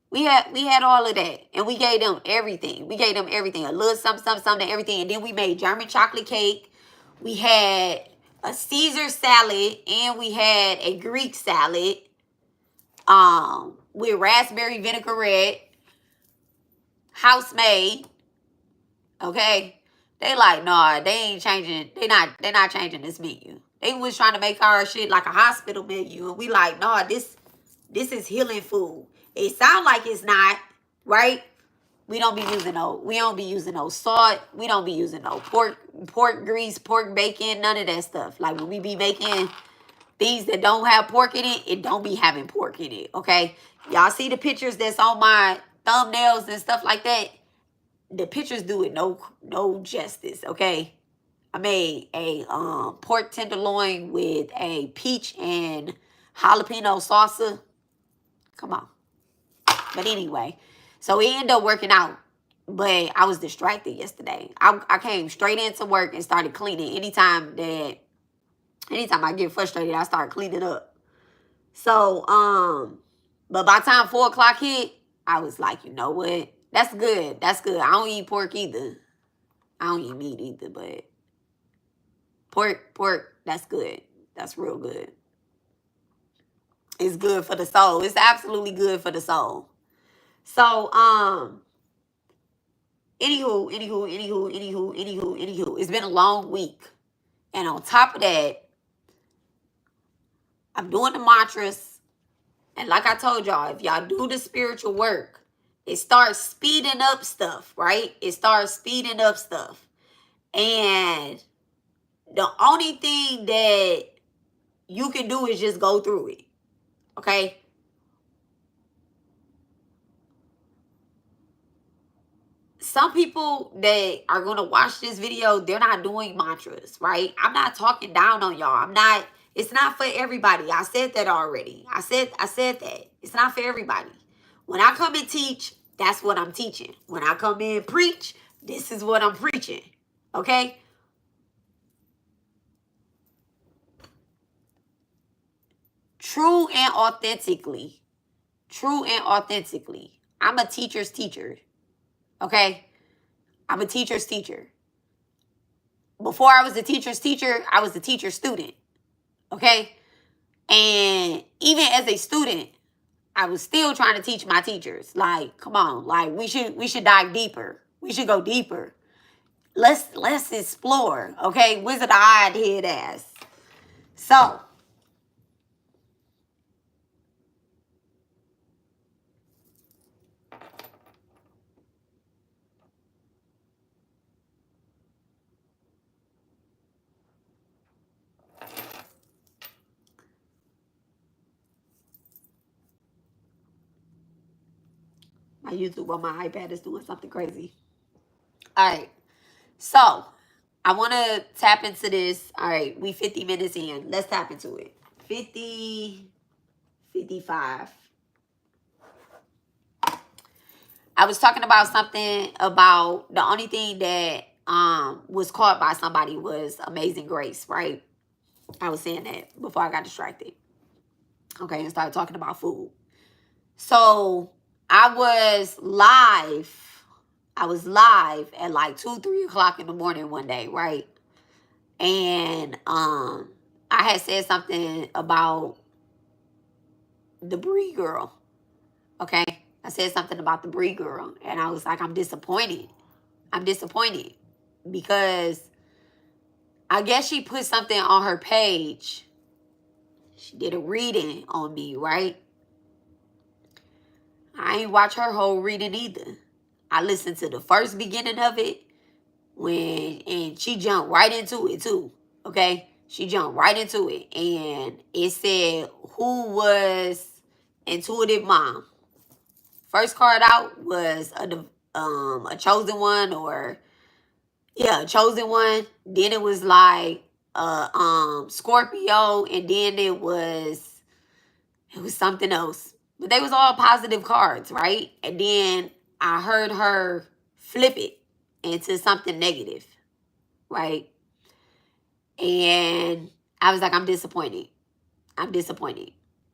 We had all of that, and we gave them everything. We gave them everything, a little something, everything. And then we made German chocolate cake. We had a Caesar salad, and we had a Greek salad with raspberry vinaigrette, house made. Okay, they like, nah, they ain't changing. They not changing this menu. They was trying to make our shit like a hospital menu, and we like, nah, this is healing food. It sound like it's not, right? We don't be using no salt. We don't be using no pork grease, pork bacon, none of that stuff. Like, when we be making things that don't have pork in it, it don't be having pork in it, okay? Y'all see the pictures that's on my thumbnails and stuff like that? The pictures do it no justice, okay? I made a pork tenderloin with a peach and jalapeno salsa. Come on. But anyway, so it ended up working out. But I was distracted yesterday. I came straight into work and started cleaning. Anytime I get frustrated, I start cleaning up. So, but by the time 4 o'clock hit, I was like, you know what? That's good. That's good. I don't eat pork either. I don't eat meat either, but pork, that's good. That's real good. It's good for the soul. It's absolutely good for the soul. So, anywho. It's been a long week. And on top of that, I'm doing the mantras. And like I told y'all, if y'all do the spiritual work, it starts speeding up stuff, right? It starts speeding up stuff. And the only thing that you can do is just go through it, okay? Some people that are going to watch this video, they're not doing mantras, right? I'm not talking down on y'all. It's not for everybody. I said that already. I said that. It's not for everybody. When I come and teach, that's what I'm teaching. When I come in and preach, this is what I'm preaching. Okay? True and authentically. True and authentically. I'm a teacher's teacher. Okay? I'm a teacher's teacher. Before I was a teacher's teacher, I was a teacher's student. Okay? And even as a student, I was still trying to teach my teachers. Like, come on, like we should dive deeper. We should go deeper. Let's explore. Okay? Wizard eyed head ass. So my YouTube on my iPad is doing something crazy. All right. So I want to tap into this. All right. We 50 minutes in. Let's tap into it. 50, 55. I was talking about something about the only thing that was caught by somebody was Amazing Grace, right? I was saying that before I got distracted. Okay, and started talking about food. So I was live at like 2, 3 o'clock in the morning one day, right? And I had said something about the Bree girl. Okay? I said something about the Bree girl. And I was like, I'm disappointed. I'm disappointed. Because I guess she put something on her page. She did a reading on me, right? I ain't watch her whole reading either. I listened to the first beginning of it and she jumped right into it too. Okay? She jumped right into it. And it said, who was Intuitive Mom? First card out was a chosen one, or a chosen one. Then it was like Scorpio, and then it was something else. But they was all positive cards, right? And then I heard her flip it into something negative, right? And I was like, I'm disappointed. I'm disappointed,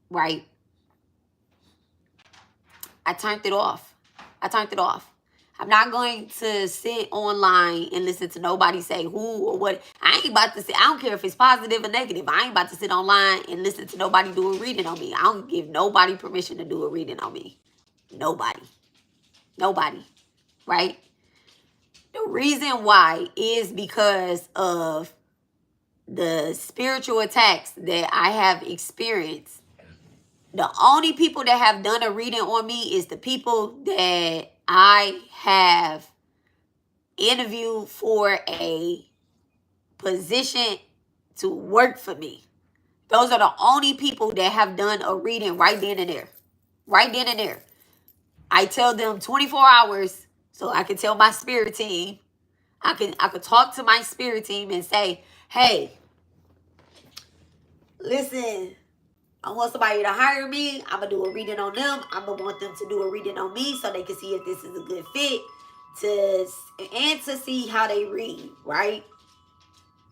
right? I turned it off. I turned it off. I'm not going to sit online and listen to nobody say who or what. I ain't about to sit. I don't care if it's positive or negative. I ain't about to sit online and listen to nobody do a reading on me. I don't give nobody permission to do a reading on me. Nobody. Nobody. Right? The reason why is because of the spiritual attacks that I have experienced. The only people that have done a reading on me is the people that I have interviewed for a position to work for me. Those are the only people that have done a reading right then and there. Right then and there. I tell them 24 hours so I can tell my spirit team. I could talk to my spirit team and say, hey, listen, I want somebody to hire me. I'm going to do a reading on them. I'm going to want them to do a reading on me so they can see if this is a good fit to see how they read, right?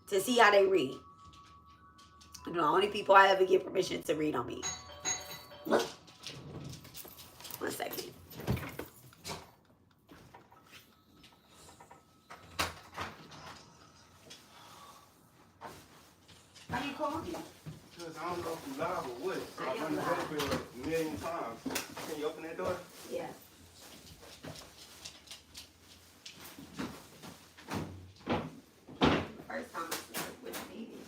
To see how they read. And the only people I ever get permission to read on me. Look. 1 second. Why you calling me? Because I don't know if you live or what. I've run the doorbell a million times. Can you open that door? Yeah. First time I slept with a meeting.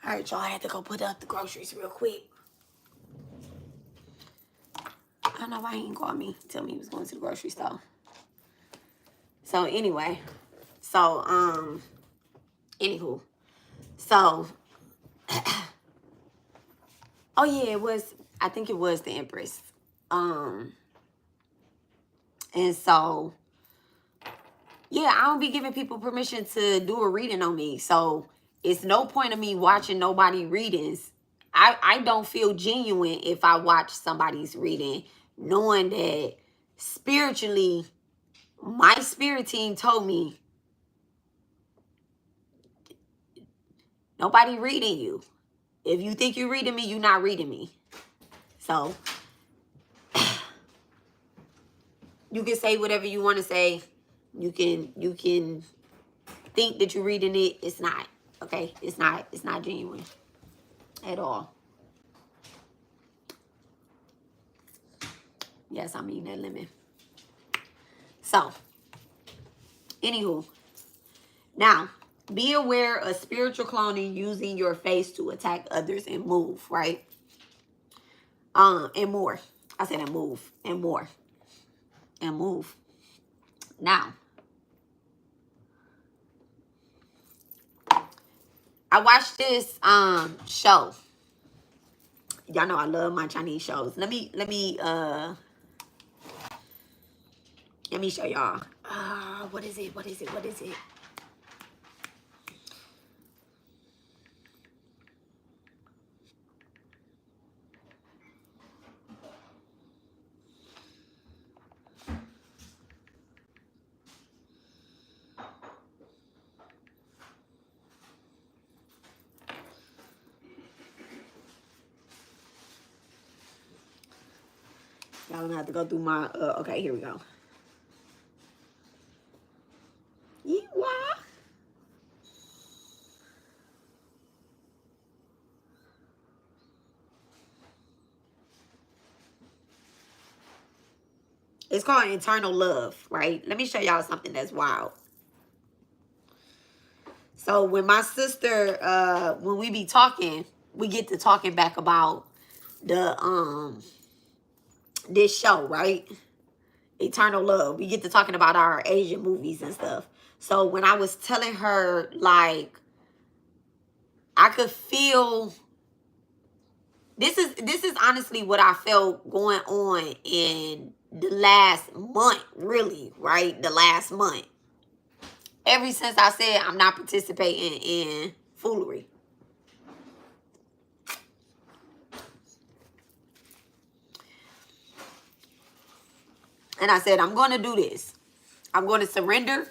All right, y'all. I had to go put up the groceries real quick. I don't know why he didn't call me. Tell me he was going to the grocery store. So anyway, anywho, so, oh yeah, I think it was the Empress. And so, yeah, I don't be giving people permission to do a reading on me. So it's no point of me watching nobody readings. I don't feel genuine if I watch somebody's reading, knowing that spiritually, my spirit team told me, nobody reading you. If you think you're reading me, you're not reading me. So you can say whatever you want to say. You can think that you're reading it. It's not. Okay? It's not genuine at all. Yes, I'm eating that lemon. So, anywho, now be aware of spiritual cloning using your face to attack others and move, right? And more. I said and move and more. And move. Now, I watched this show. Y'all know I love my Chinese shows. Let me show y'all. What is it? Y'all gonna have to go through my okay, here we go. Yeehaw. It's called Eternal Love, right? Let me show y'all something that's wild. So when my sister, when we be talking, we get to talking back about the this show, right? Eternal Love. We get to talking about our Asian movies and stuff. So when I was telling her, like, I could feel this is honestly what I felt going on in the last month, really, right? The last month. Ever since I said I'm not participating in foolery. And I said, I'm going to do this. I'm going to surrender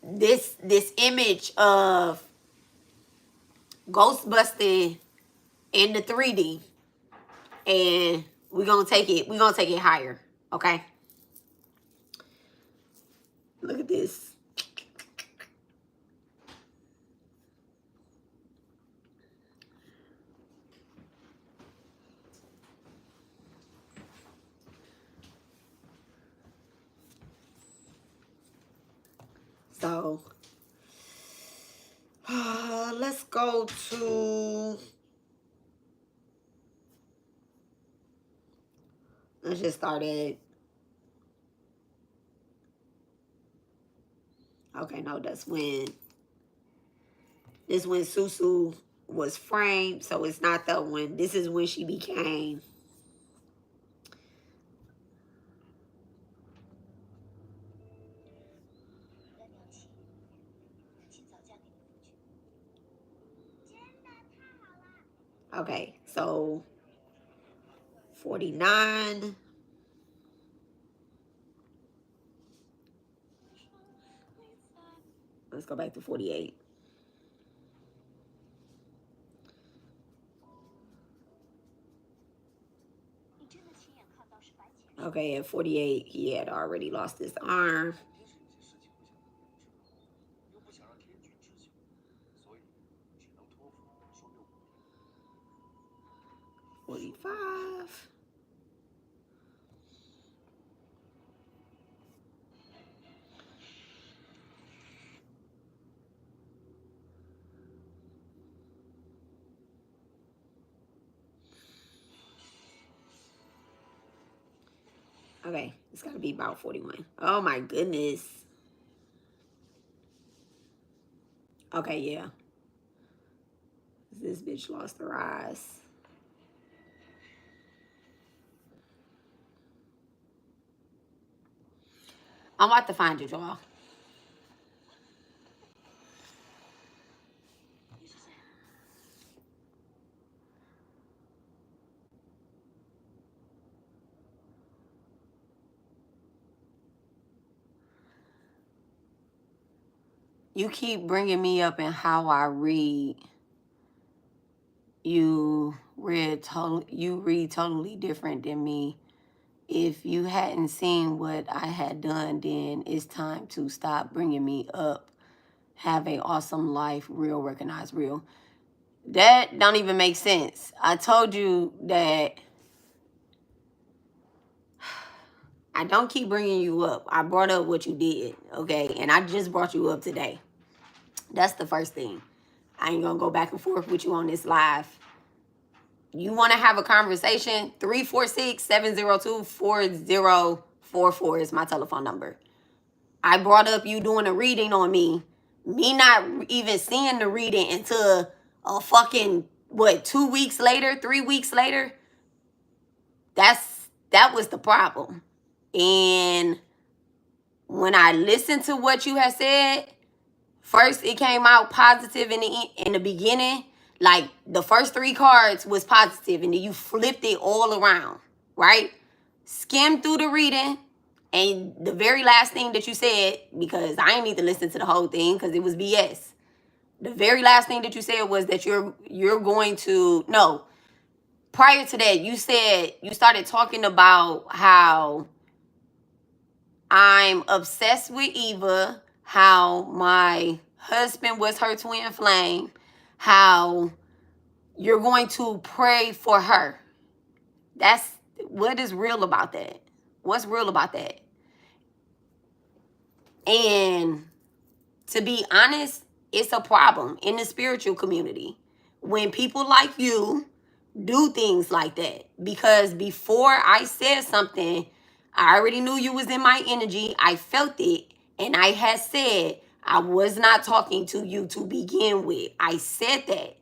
this image of ghost busting in the 3D. And we're going to take it higher. Okay? Look at this. So, let's go to, let's just start at, okay, no, this is when Susu was framed, so it's not that one. This is when she became, okay, so 49. Let's go back to 48. Okay, at 48, he had already lost his arm. 45. Okay, it's got to be about 41. Oh, my goodness. Okay, yeah. This bitch lost her eyes. I'm about to find you, y'all. You keep bringing me up in how I read. You read totally different than me. If you hadn't seen what I had done, then it's time to stop bringing me up. Have an awesome life. Real, recognize real. That don't even make sense. I told you that I don't keep bringing you up. I brought up what you did, okay? And I just brought you up today. That's the first thing. I ain't gonna go back and forth with you on this live. You want to have a conversation? 346-702-4044 is my telephone number. I brought up you doing a reading on me. Me not even seeing the reading until a fucking, 2 weeks later, 3 weeks later? That was the problem. And when I listened to what you had said, first it came out positive in the beginning. Like the first 3 cards was positive, and then you flipped it all around, right? Skimmed through the reading, and the very last thing that you said, because I didn't need to listen to the whole thing because it was BS. The very last thing that you said was that you're going to, no, prior to that, you said, you started talking about how I'm obsessed with Eva, how my husband was her twin flame, how you're going to pray for her. That's what is real about that. What's real about that? And to be honest, it's a problem in the spiritual community when people like you do things like that. Because before I said something, I already knew you was in my energy. I felt it. And I had said I was not talking to you to begin with. I said that.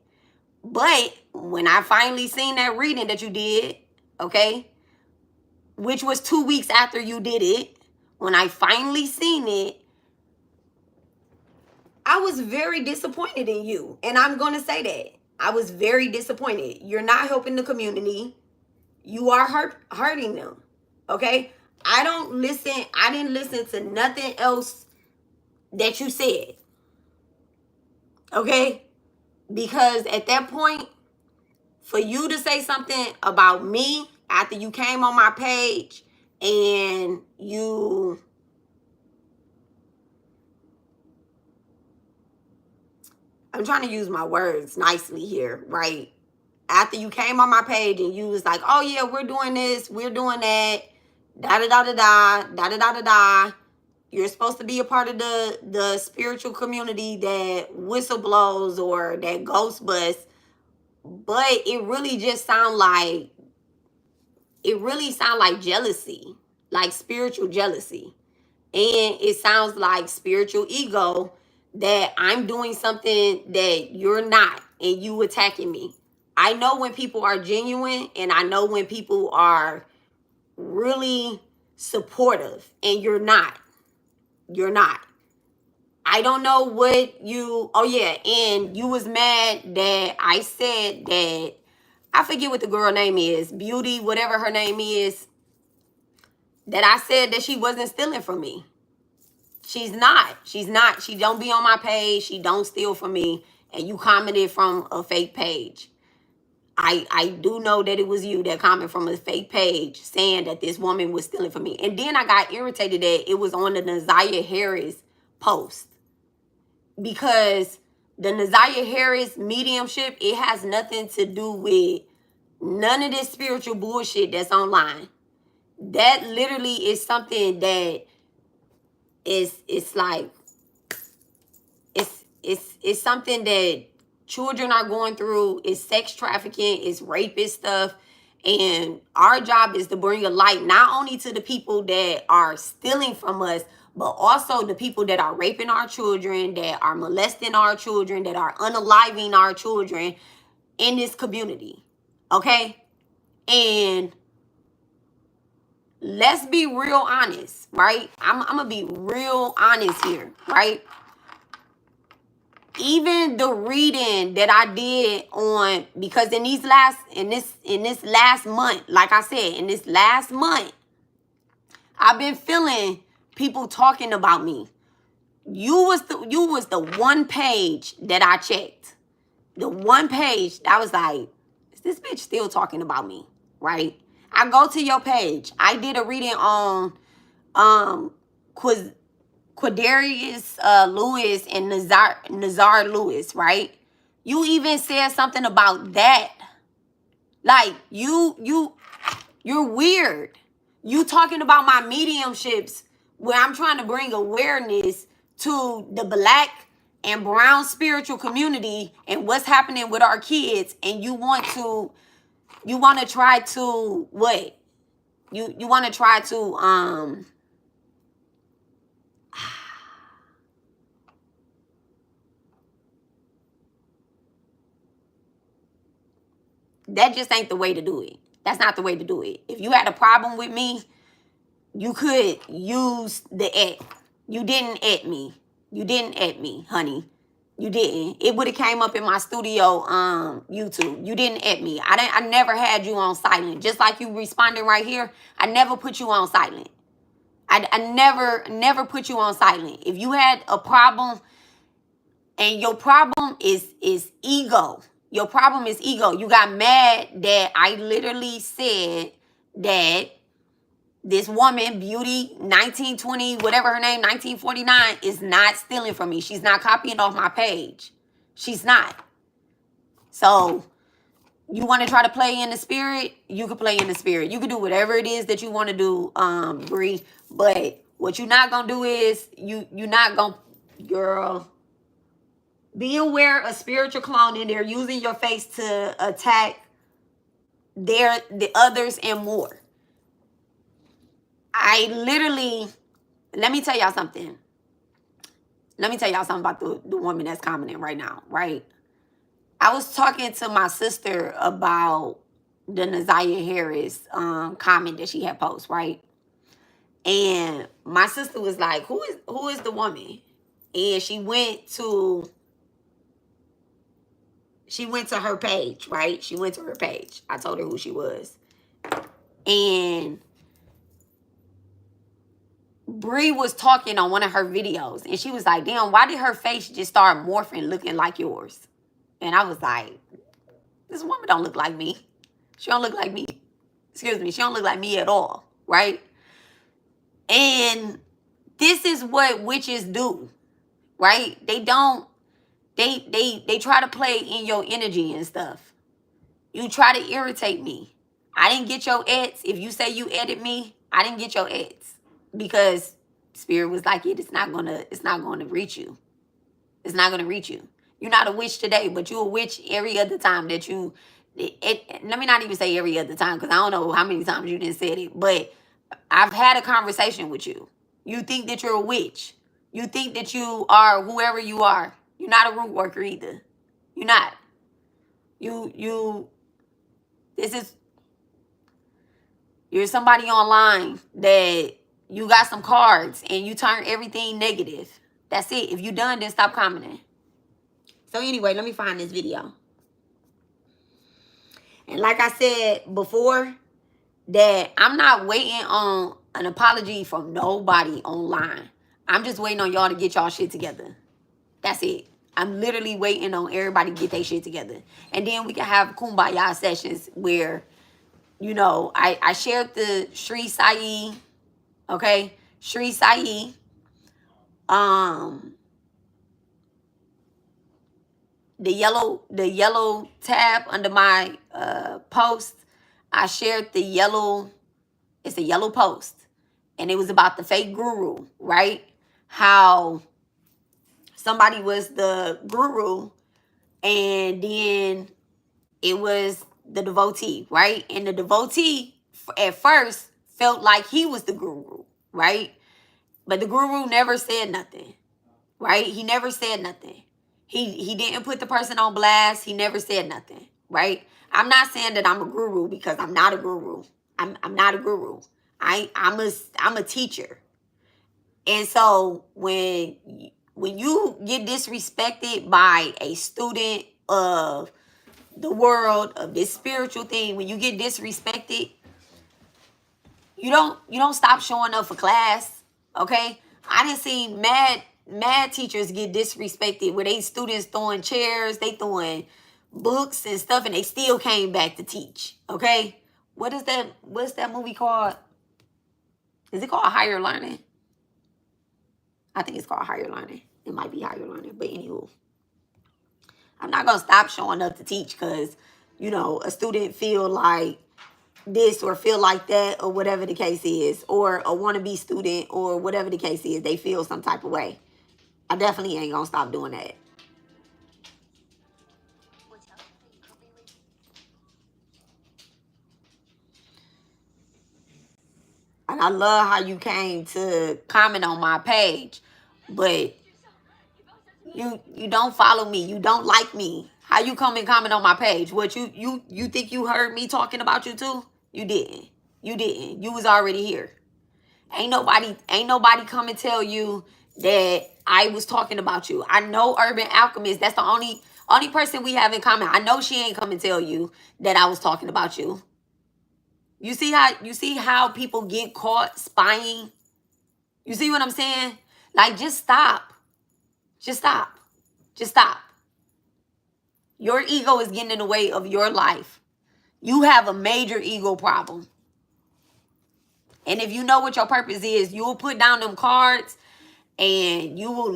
But when I finally seen that reading that you did, okay, which was 2 weeks after you did it, when I finally seen it, I was very disappointed in you. And I'm going to say that. I was very disappointed. You're not helping the community. You are hurting them. Okay? I didn't listen to nothing else that you said. Okay? Because at that point, for you to say something about me after you came on my page and I'm trying to use my words nicely here, right? After you came on my page and you was like, oh yeah, we're doing this, we're doing that, da-da-da-da-da, da-da-da-da-da. You're supposed to be a part of the spiritual community that whistleblows or that ghost busts. But it really just sound like jealousy, like spiritual jealousy. And it sounds like spiritual ego, that I'm doing something that you're not and you attacking me. I know when people are genuine, and I know when people are really supportive, and you're not. You're not. I don't know what you, oh yeah, and you was mad that I said that, I forget what the girl name is, Beauty, whatever her name is, that I said that she wasn't stealing from me. She's not. She's not. She don't be on my page. She don't steal from me. And you commented from a fake page. I do know that it was you that commented from a fake page saying that this woman was stealing from me. And then I got irritated that it was on the Naziah Harris post. Because the Naziah Harris mediumship, it has nothing to do with none of this spiritual bullshit that's online. That literally is something that it's like it's something that children are going through. It's sex trafficking, it's rapist stuff, And our job is to bring a light not only to the people that are stealing from us, but also the people that are raping our children, that are molesting our children, that are unaliving our children in this community. Okay? And let's be real honest, right? I'm gonna be real honest here, right? Even the reading that I did on, because in this last month, like I said, in this last month, I've been feeling people talking about me. You was the one page that I checked. The one page that I was like, is this bitch still talking about me? Right? I go to your page. I did a reading on Quadarius Lewis and Nazar Lewis, right? You even said something about that. Like, you're weird. You talking about my mediumships where I'm trying to bring awareness to the Black and brown spiritual community and what's happening with our kids, and you want to try to what? You want to try to that just ain't the way to do it. That's not the way to do it. If you had a problem with me, you could use the at. You didn't at me. You didn't at me, honey. You didn't. It would have came up in my studio YouTube. You didn't at me. I never had you on silent. Just like you responding right here, I never put you on silent. I never put you on silent. If you had a problem, and your problem is ego. Your problem is ego. You got mad that I literally said that this woman, Beauty 1920, whatever her name, 1949, is not stealing from me. She's not copying off my page. She's not. So you want to try to play in the spirit? You can play in the spirit. You can do whatever it is that you want to do, Bree. But what you're not going to do is, you're not going to, girl, be aware of spiritual cloning. They're using your face to attack the others and more. I literally, let me tell y'all something. Let me tell y'all something about the woman that's commenting right now, right? I was talking to my sister about the Naziah Harris comment that she had posted, right? And my sister was like, who is the woman? And she went to her page, right? She went to her page. I told her who she was. And Bree was talking on one of her videos, and she was like, damn, why did her face just start morphing looking like yours? And I was like, this woman don't look like me. She don't look like me. Excuse me. She don't look like me at all, right? And this is what witches do, right? They don't, they try to play in your energy and stuff. You try to irritate me. I didn't get your ads. If you say you edit me, I didn't get your ads. Because Spirit was like, it's not gonna reach you. It's not gonna reach you. You're not a witch today, but you're a witch every other time that you. Let me not even say every other time, because I don't know how many times you didn't say it. But I've had a conversation with you. You think that you're a witch. You think that you are whoever you are. You're not a root worker either. You're not. You're somebody online that you got some cards and you turn everything negative. That's it. If you done, then stop commenting. So anyway, let me find this video. And like I said before, that I'm not waiting on an apology from nobody online. I'm just waiting on y'all to get y'all shit together. That's it. I'm literally waiting on everybody to get their shit together. And then we can have kumbaya sessions where, you know, I shared the Sri Sai, okay? Sri Sai. The yellow tab under my post, I shared the yellow, it's a yellow post. And it was about the fake guru, right? How somebody was the guru, and then it was the devotee, right? And the devotee at first felt like he was the guru, right? But the guru never said nothing, right? He never said nothing. He didn't put the person on blast. He never said nothing, right? I'm not saying that I'm a guru because I'm not a guru. I'm not a guru. I'm a teacher. And so when you get disrespected by a student of the world, of this spiritual thing, when you get disrespected, you don't stop showing up for class, okay? I done seen mad teachers get disrespected where they students throwing chairs, they throwing books and stuff, and they still came back to teach, okay? What's that movie called? Is it called Higher Learning? I think it's called Higher Learning. It might be Higher Learning, but anywho. I'm not going to stop showing up to teach because, a student feel like this or feel like that or whatever the case is, or a wannabe student or whatever the case is, they feel some type of way. I definitely ain't going to stop doing that. And I love how you came to comment on my page, but you don't follow me. You don't like me. How you come and comment on my page? What, you think you heard me talking about you too? You didn't. You didn't. You was already here. Ain't nobody come and tell you that I was talking about you. I know Urban Alchemist. That's the only person we have in common. I know she ain't come and tell you that I was talking about you. You see how people get caught spying? You see what I'm saying? Like, just stop. Just stop. Just stop. Your ego is getting in the way of your life. You have a major ego problem. And if you know what your purpose is, you will put down them cards and you will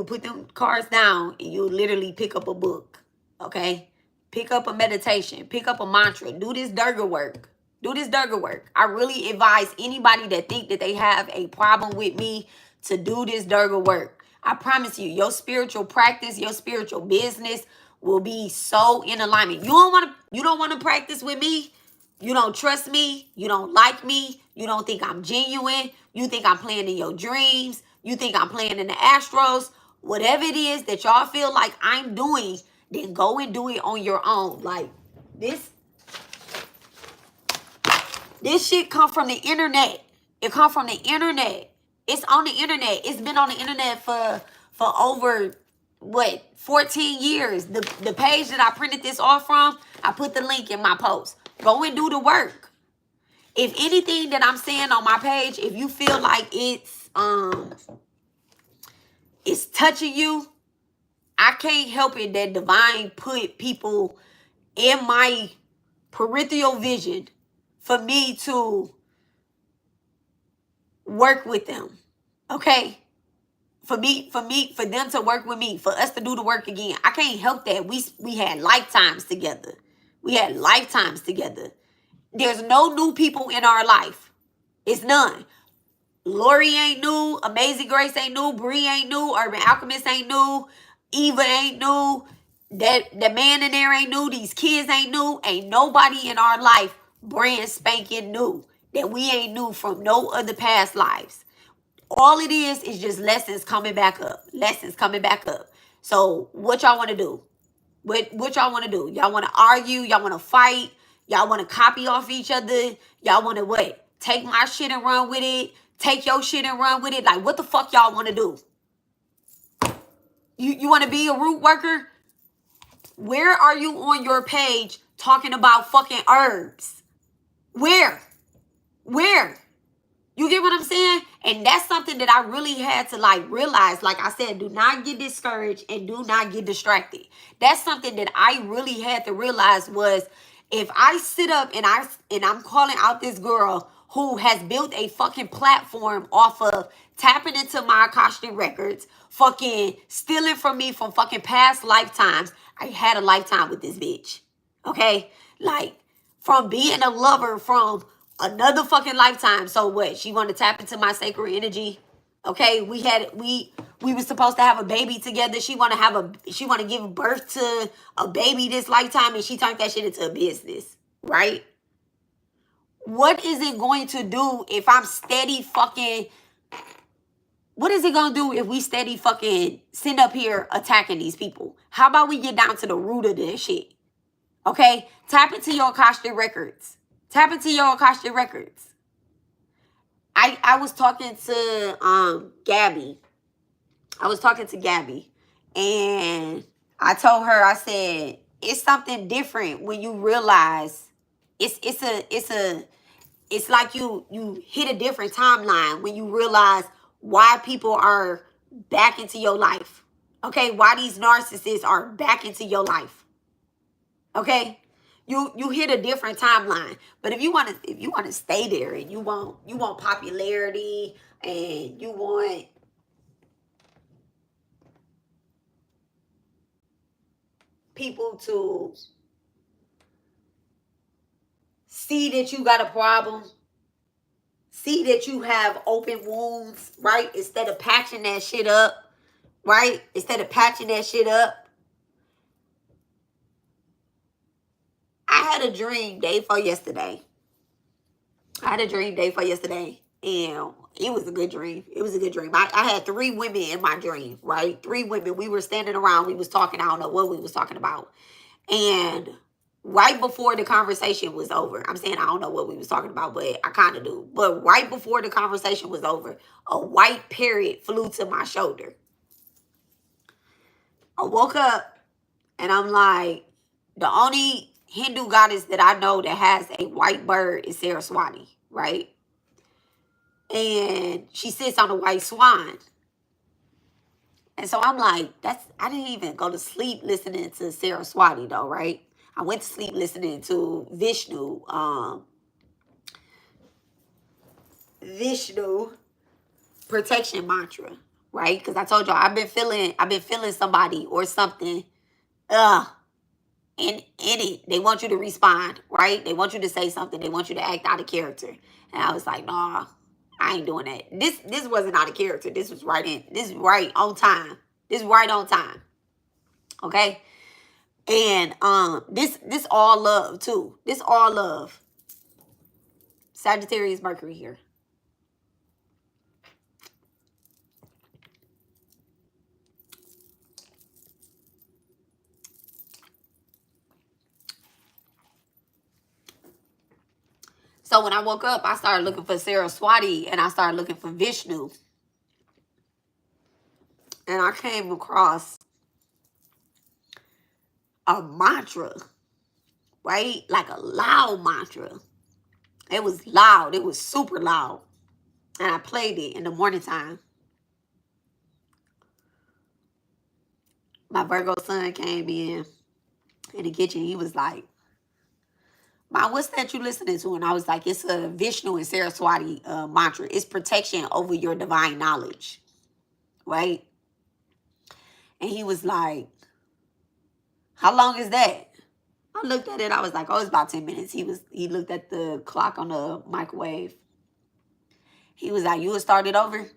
put them cards down and you'll literally pick up a book. Okay? Pick up a meditation. Pick up a mantra. Do this Durga work. Do this Durga work. I really advise anybody that think that they have a problem with me to do this Durga work. I promise you, your spiritual practice, your spiritual business will be so in alignment. You don't want to practice with me. You don't trust me. You don't like me. You don't think I'm genuine. You think I'm playing in your dreams. You think I'm playing in the Astros. Whatever it is that y'all feel like I'm doing, then go and do it on your own. Like, this shit come from the internet. It come from the internet. It's on the internet. It's been on the internet for over, 14 years. The page that I printed this off from, I put the link in my post. Go and do the work. If anything that I'm saying on my page, if you feel like it's touching you, I can't help it that Divine put people in my peripheral vision for me to work with them. Okay? For them to work with me, for us to do the work again. I can't help that. We had lifetimes together. We had lifetimes together. There's no new people in our life. It's none. Lori ain't new. Amazing Grace ain't new. Bree ain't new. Urban Alchemist ain't new. Eva ain't new. That man in there ain't new. These kids ain't new. Ain't nobody in our life brand spanking new that we ain't new from no other past lives. All it is just lessons coming back up. Lessons coming back up. So what y'all want to do? What y'all want to do? Y'all want to argue? Y'all want to fight? Y'all want to copy off each other? Y'all want to what? Take my shit and run with it? Take your shit and run with it? Like, what the fuck y'all want to do? You want to be a root worker? Where are you on your page talking about fucking herbs? Where? You get what I'm saying? And that's something that I really had to realize. Like I said, do not get discouraged and do not get distracted. That's something that I really had to realize was, if I sit up and I'm calling out this girl who has built a fucking platform off of tapping into my Akashic records, fucking stealing from me from fucking past lifetimes. I had a lifetime with this bitch. Okay? Like, from being a lover from another fucking lifetime. So what? She want to tap into my sacred energy? Okay? We We were supposed to have a baby together. She want to give birth to a baby this lifetime, and she turned that shit into a business, right? What is it going to do if I'm steady fucking... What is it going to do if we steady fucking sitting up here attacking these people? How about we get down to the root of this shit? Okay? Tap into your Akashic records. Tap into your Akashic records. I was talking to Gabby. I was talking to Gabby. And I told her, I said, it's something different when you realize it's like you hit a different timeline when you realize why people are back into your life. Okay? Why these narcissists are back into your life. Okay? You hit a different timeline. But if you want to stay there and you want popularity and you want people to see that you got a problem, see that you have open wounds, right? Instead of patching that shit up, right? Instead of patching that shit up. I had a dream day for yesterday. And it was a good dream. It was a good dream. I had 3 women in my dream, right? 3 women. We were standing around. We was talking. I don't know what we was talking about. And right before the conversation was over, I'm saying I don't know what we was talking about, but I kind of do. But right before the conversation was over, a white parrot flew to my shoulder. I woke up and I'm like, the only Hindu goddess that I know that has a white bird is Saraswati, right? And she sits on a white swan. And so I'm like, I didn't even go to sleep listening to Saraswati though, right? I went to sleep listening to Vishnu protection mantra, right? Because I told y'all I've been feeling somebody or something in it. They want you to respond, right? They want you to say something. They want you to act out of character. And I was like, nah, I ain't doing that. This wasn't out of character. This is right on time. This is right on time. Okay? And this all love too. This all love. Sagittarius Mercury here. So when I woke up, I started looking for Saraswati and I started looking for Vishnu. And I came across a mantra, right? Like a loud mantra. It was loud. It was super loud. And I played it in the morning time. My Virgo son came in the kitchen. He was like, "Ma, what's that you listening to?" And I was like, it's a Vishnu and Saraswati mantra. It's protection over your divine knowledge, right? And he was like, "How long is that?" I looked at it. I was like, "Oh, it's about 10 minutes." He looked at the clock on the microwave. He was like, "You will start it over?"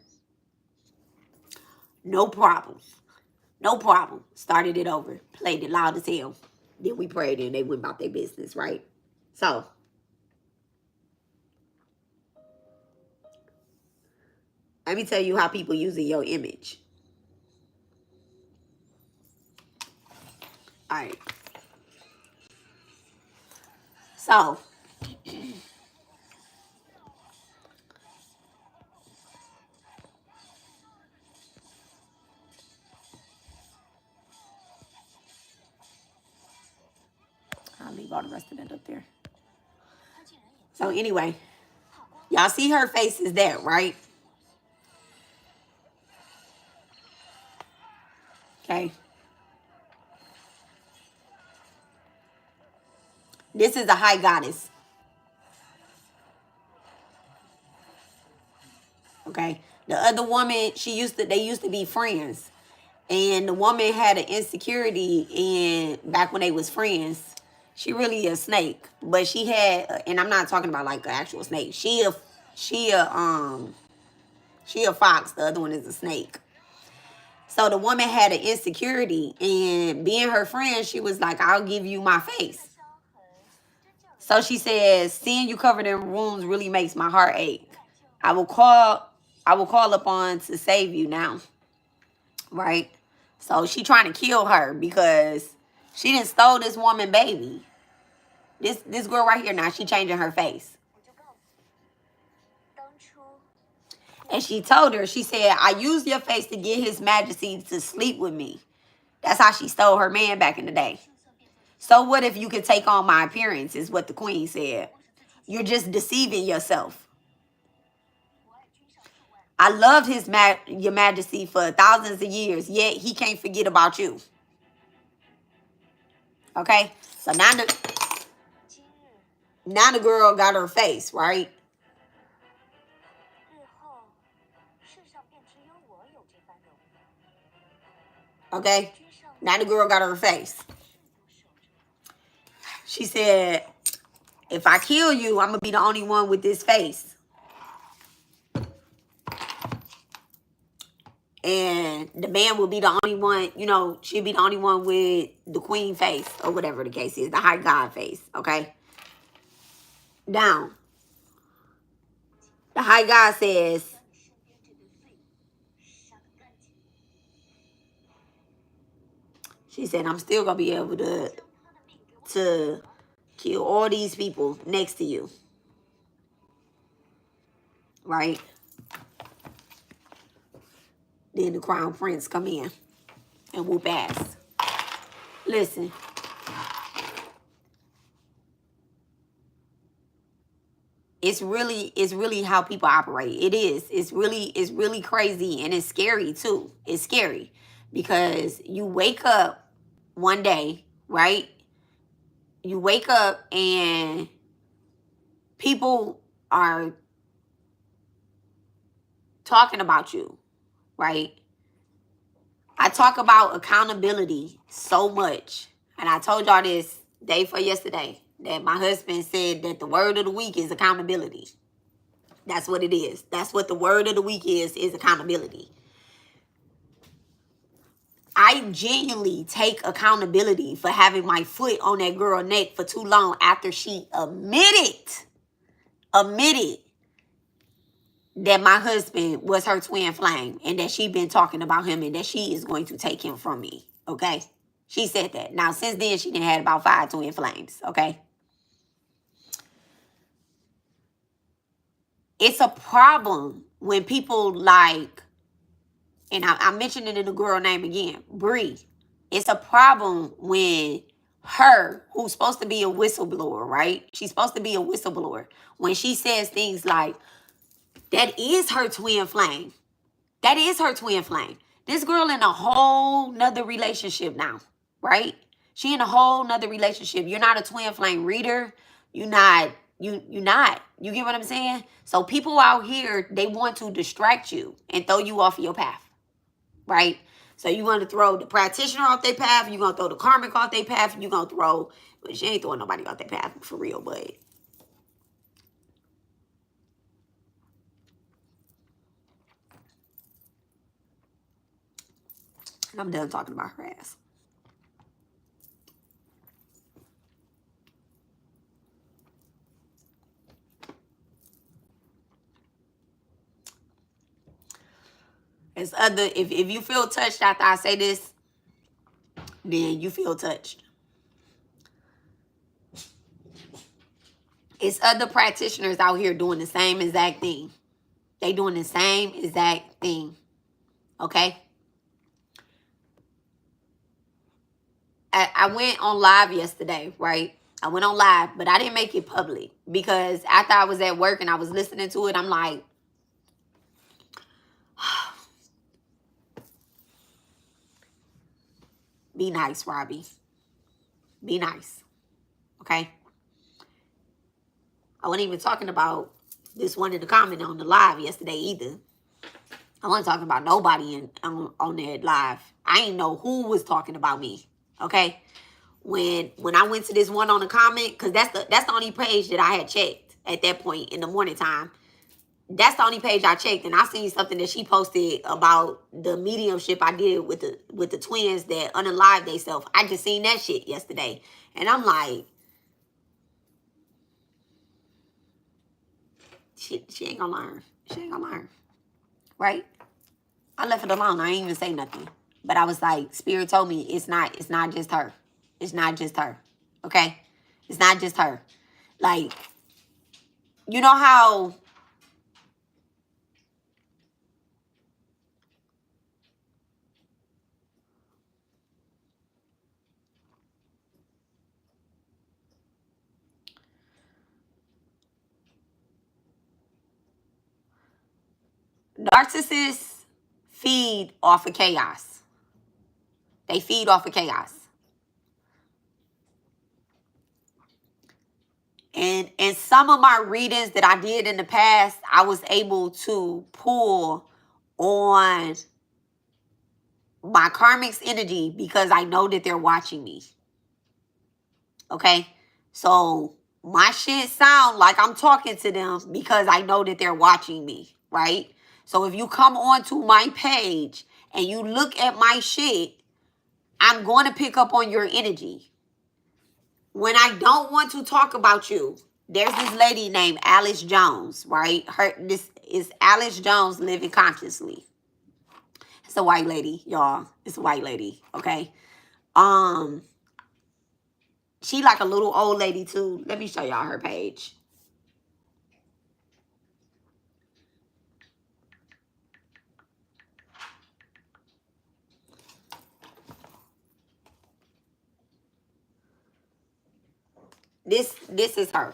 No problem. No problem. Started it over. Played it loud as hell. Then we prayed and they went about their business, right? So, let me tell you how people using your image. All right. So, I'll leave all the rest of that up there. So anyway, y'all see her face is there, right? Okay. This is a high goddess. Okay. The other woman, they used to be friends. And the woman had an insecurity back when they was friends. She really a snake. But she had, and I'm not talking about like an actual snake. She a fox. The other one is a snake. So the woman had an insecurity, and being her friend, she was like, I'll give you my face. So she says, seeing you covered in wounds really makes my heart ache. I will call upon to save you now. Right? So she trying to kill her because she done stole this woman baby. This girl right here now, she changing her face. And she told her, she said, I used your face to get his majesty to sleep with me. That's how she stole her man back in the day. So what if you could take on my appearance, is what the queen said. You're just deceiving yourself. I loved your majesty for thousands of years, yet he can't forget about you. Okay? So now the girl got her face, right? Okay? Now the girl got her face. She said, if I kill you, I'm going to be the only one with this face. And the man will be the only one, you know, she'll be the only one with the queen face, or whatever the case is, the high god face, okay? Now, the high god says, she said, I'm still going to be able to kill all these people next to you. Right? Then the crown prince come in and whoop ass. Listen. It's really how people operate. It is. It's really crazy, and it's scary too. It's scary because you wake up one day, right? You wake up and people are talking about you, right? I talk about accountability so much, and I told y'all this day for yesterday, that my husband said that the word of the week is accountability. That's what it is. That's what the word of the week is accountability. I genuinely take accountability for having my foot on that girl's neck for too long after she admitted that my husband was her twin flame and that she been talking about him and that she is going to take him from me, okay? She said that. Now, since then, she done had about 5 twin flames, okay? It's a problem when people like, and I'm mentioning the girl name again, Bree. It's a problem when her, who's supposed to be a whistleblower, right? She's supposed to be a whistleblower. When she says things like, that is her twin flame. That is her twin flame. This girl in a whole nother relationship now, right? She in a whole nother relationship. You're not a twin flame reader. You're not. You get what I'm saying? So people out here, they want to distract you and throw you off your path. Right? So you want to throw the practitioner off their path. You're going to throw the karmic off their path. You're going to throw, but she ain't throwing nobody off their path for real, but. I'm done talking about her ass. It's other, if you feel touched after I say this, then you feel touched. It's other practitioners out here doing the same exact thing. They doing the same exact thing. Okay? I went on live yesterday, right? I went on live, but I didn't make it public because after I was at work and I was listening to it, I'm like, be nice, Robbie. Be nice. Okay? I wasn't even talking about this one in the comment on the live yesterday either. I wasn't talking about nobody on that live. I ain't know who was talking about me. Okay? When I went to this one on the comment, because that's the only page that I had checked at that point in the morning time. That's the only page I checked, and I seen something that she posted about the mediumship I did with the twins that unalived themselves. I just seen that shit yesterday, and I'm like, she ain't gonna learn. She ain't gonna learn, right? I left it alone. I ain't even say nothing, but I was like, Spirit told me it's not just her. It's not just her. Okay, it's not just her. Like, you know how narcissists feed off of chaos. They feed off of chaos. And in some of my readings that I did in the past, I was able to pull on my karmic's energy because I know that they're watching me. Okay? So my shit sound like I'm talking to them because I know that they're watching me, right? So if you come onto my page and you look at my shit, I'm going to pick up on your energy. When I don't want to talk about you, there's this lady named Alice Jones, right? This is Alice Jones living consciously. It's a white lady, y'all. It's a white lady, okay? She like a little old lady too. Let me show y'all her page. This is her.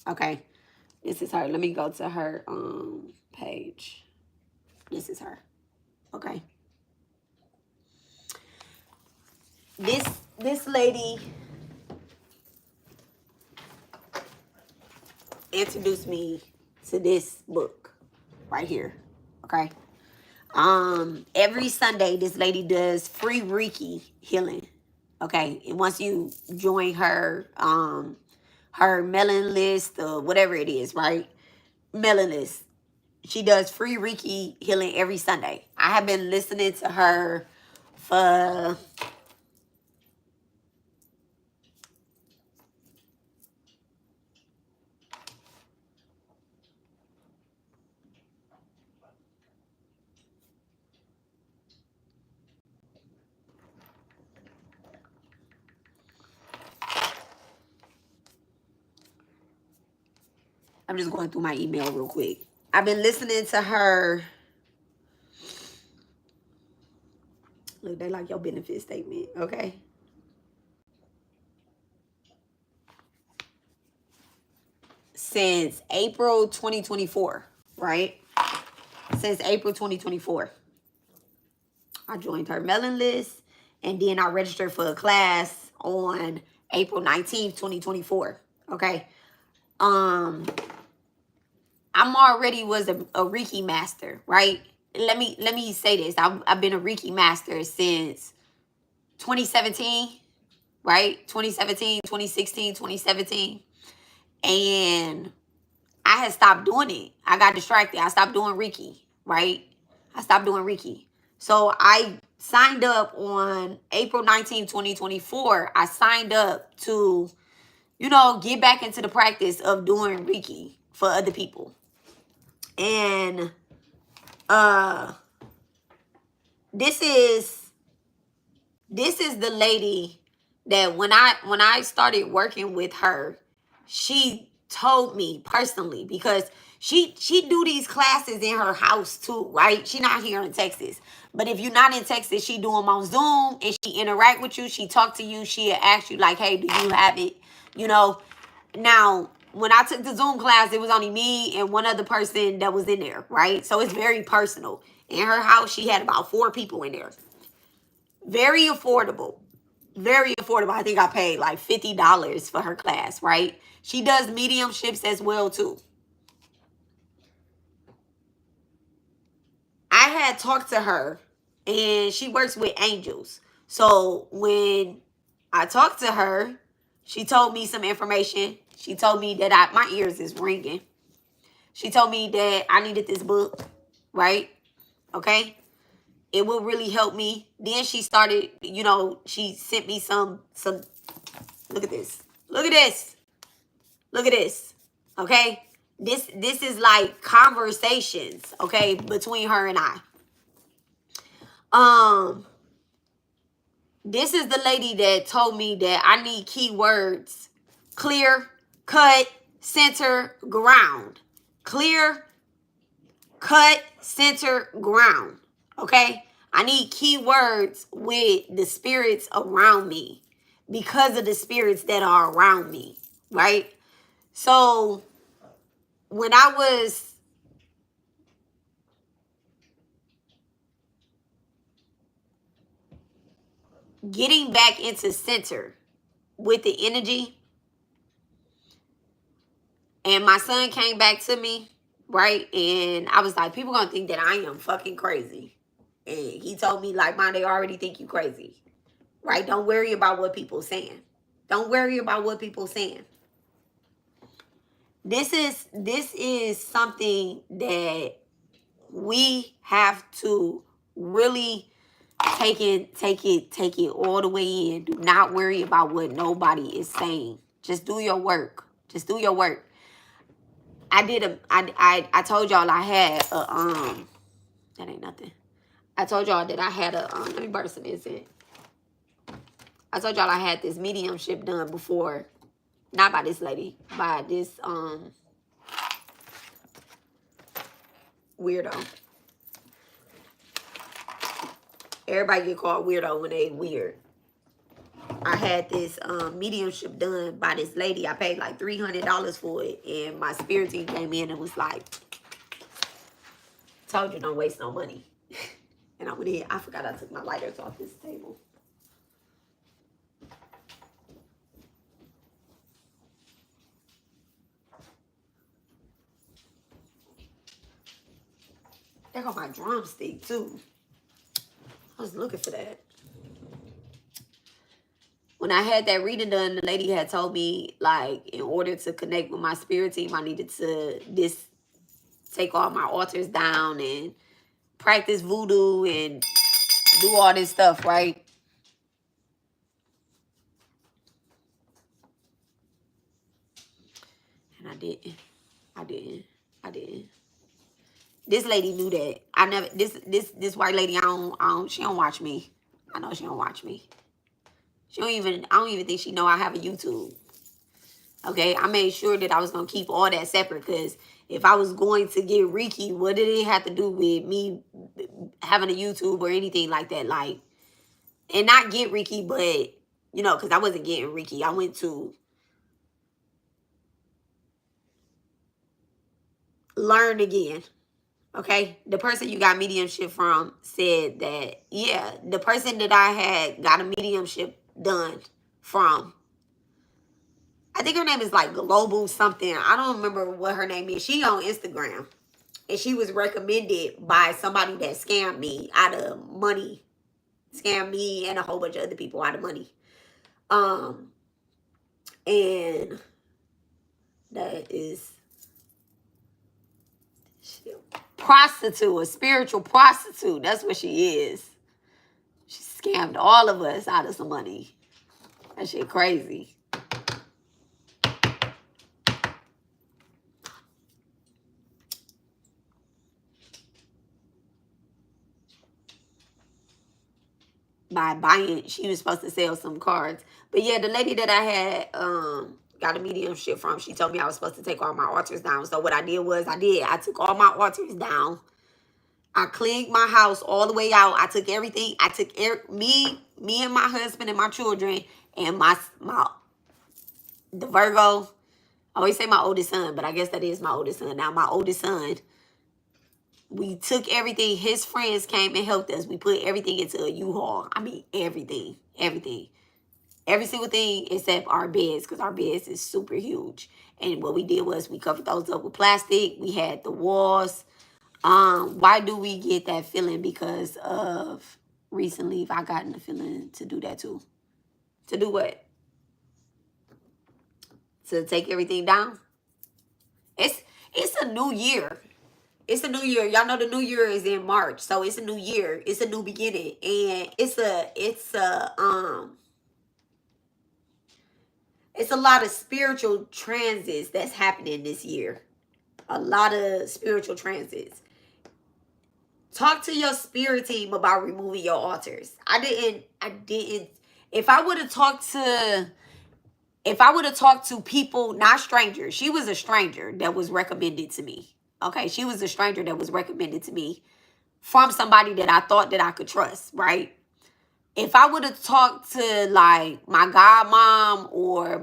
Okay. This is her. Let me go to her page. This is her. Okay. This lady introduced me to this book right here. Okay. Every Sunday this lady does free Reiki healing. Okay. And once you join her mailing list or whatever it is, right? Mailing list. She does free Reiki healing every Sunday. I have been listening to her for I'm just going through my email real quick. I've been listening to her. Look, they like your benefit statement, okay? Since April 2024, right? Since April 2024. I joined her mailing list, and then I registered for a class on April 19th, 2024, okay? I'm already was a Reiki master, right? Let me say this. I've been a Reiki master since 2017, right? 2017, 2016, 2017. And I had stopped doing it. I got distracted. I stopped doing Reiki, right? I stopped doing Reiki. So I signed up on April 19th, 2024. I signed up to, get back into the practice of doing Reiki for other people. And this is the lady that when I started working with her, she told me personally, because she do these classes in her house too, right? She not here in Texas. But if you're not in Texas, she do them on Zoom, and she interact with you. She talk to you. She ask you like, hey, do you have it? Now, when I took the Zoom class, it was only me and one other person that was in there, right? So it's very personal. In her house, she had about 4 people in there. Very affordable. Very affordable. I think I paid like $50 for her class, right? She does mediumships as well too. I had talked to her, and she works with angels. So when I talked to her, she told me some information. She told me that my ears is ringing. She told me that I needed this book, right? Okay. It will really help me. Then she started, you know, she sent me some, look at this. Look at this. Look at this. Okay. This is like conversations, okay, between her and I. This is the lady that told me that I need keywords: clear, cut, center, ground. Clear, cut, center, ground. Okay? I need keywords with the spirits around me because of the spirits that are around me, right? So when I was getting back into center with the energy, and my son came back to me, right? And I was like, people gonna think that I am fucking crazy. And he told me, like, Mom, they already think you crazy. Right? Don't worry about what people saying. Don't worry about what people saying. This is something that we have to really take it all the way in. Do not worry about what nobody is saying. Just do your work. Just do your work. I told y'all I had a that ain't nothing. I told y'all that I had a let me burn some this in. I told y'all I had this mediumship done before. Not by this lady, by this weirdo. Everybody get called weirdo when they weird. I had this mediumship done by this lady. I paid like $300 for it, and my spirit team came in and was like, "Told you don't waste no money." And I went in. I forgot I took my lighters off this table. There go my drumstick too. I was looking for that. When I had that reading done, the lady had told me, like, in order to connect with my spirit team, I needed to take all my altars down and practice voodoo and do all this stuff, right? And I didn't. This lady knew that. I never, this white lady, she don't watch me. I know she don't watch me. I don't even think she know I have a YouTube. Okay, I made sure that I was going to keep all that separate, because if I was going to get Reiki, what did it have to do with me having a YouTube or anything like that? Like, and not get Reiki, but, you know, because I wasn't getting Reiki. I went to learn again. Okay, the person you got mediumship from said that, yeah, the person that I had got a mediumship done from, I think her name is like Global something. I don't remember what her name is. She on Instagram. And she was recommended by somebody that scammed me out of money. Scammed me and a whole bunch of other people out of money. And that is prostitute, a spiritual prostitute. That's what she is. She scammed all of us out of some money. That shit crazy. By buying, she was supposed to sell some cards. But yeah, the lady that I had got a mediumship from, she told me I was supposed to take all my altars down. So what I did was, I took all my altars down. I cleaned my house all the way out. I took everything. I took me and my husband and my children and the Virgo. I always say my oldest son, but I guess that is my oldest son. Now my oldest son, we took everything. His friends came and helped us. We put everything into a U-Haul. I mean, everything. Everything. Every single thing except our beds, because our beds is super huge. And what we did was we covered those up with plastic. We had the walls. Why do we get that feeling? Because of recently I've gotten the feeling to do that too. To do what? To take everything down? It's a new year. It's a new year. Y'all know the new year is in March, so it's a new year. It's a new beginning, and it's a lot of spiritual transits that's happening this year. A lot of spiritual transits. Talk to your spirit team about removing your altars. I didn't. If I would have talked to people, not strangers, she was a stranger that was recommended to me. Okay, she was a stranger that was recommended to me from somebody that I thought that I could trust, right? If I would have talked to like my godmom or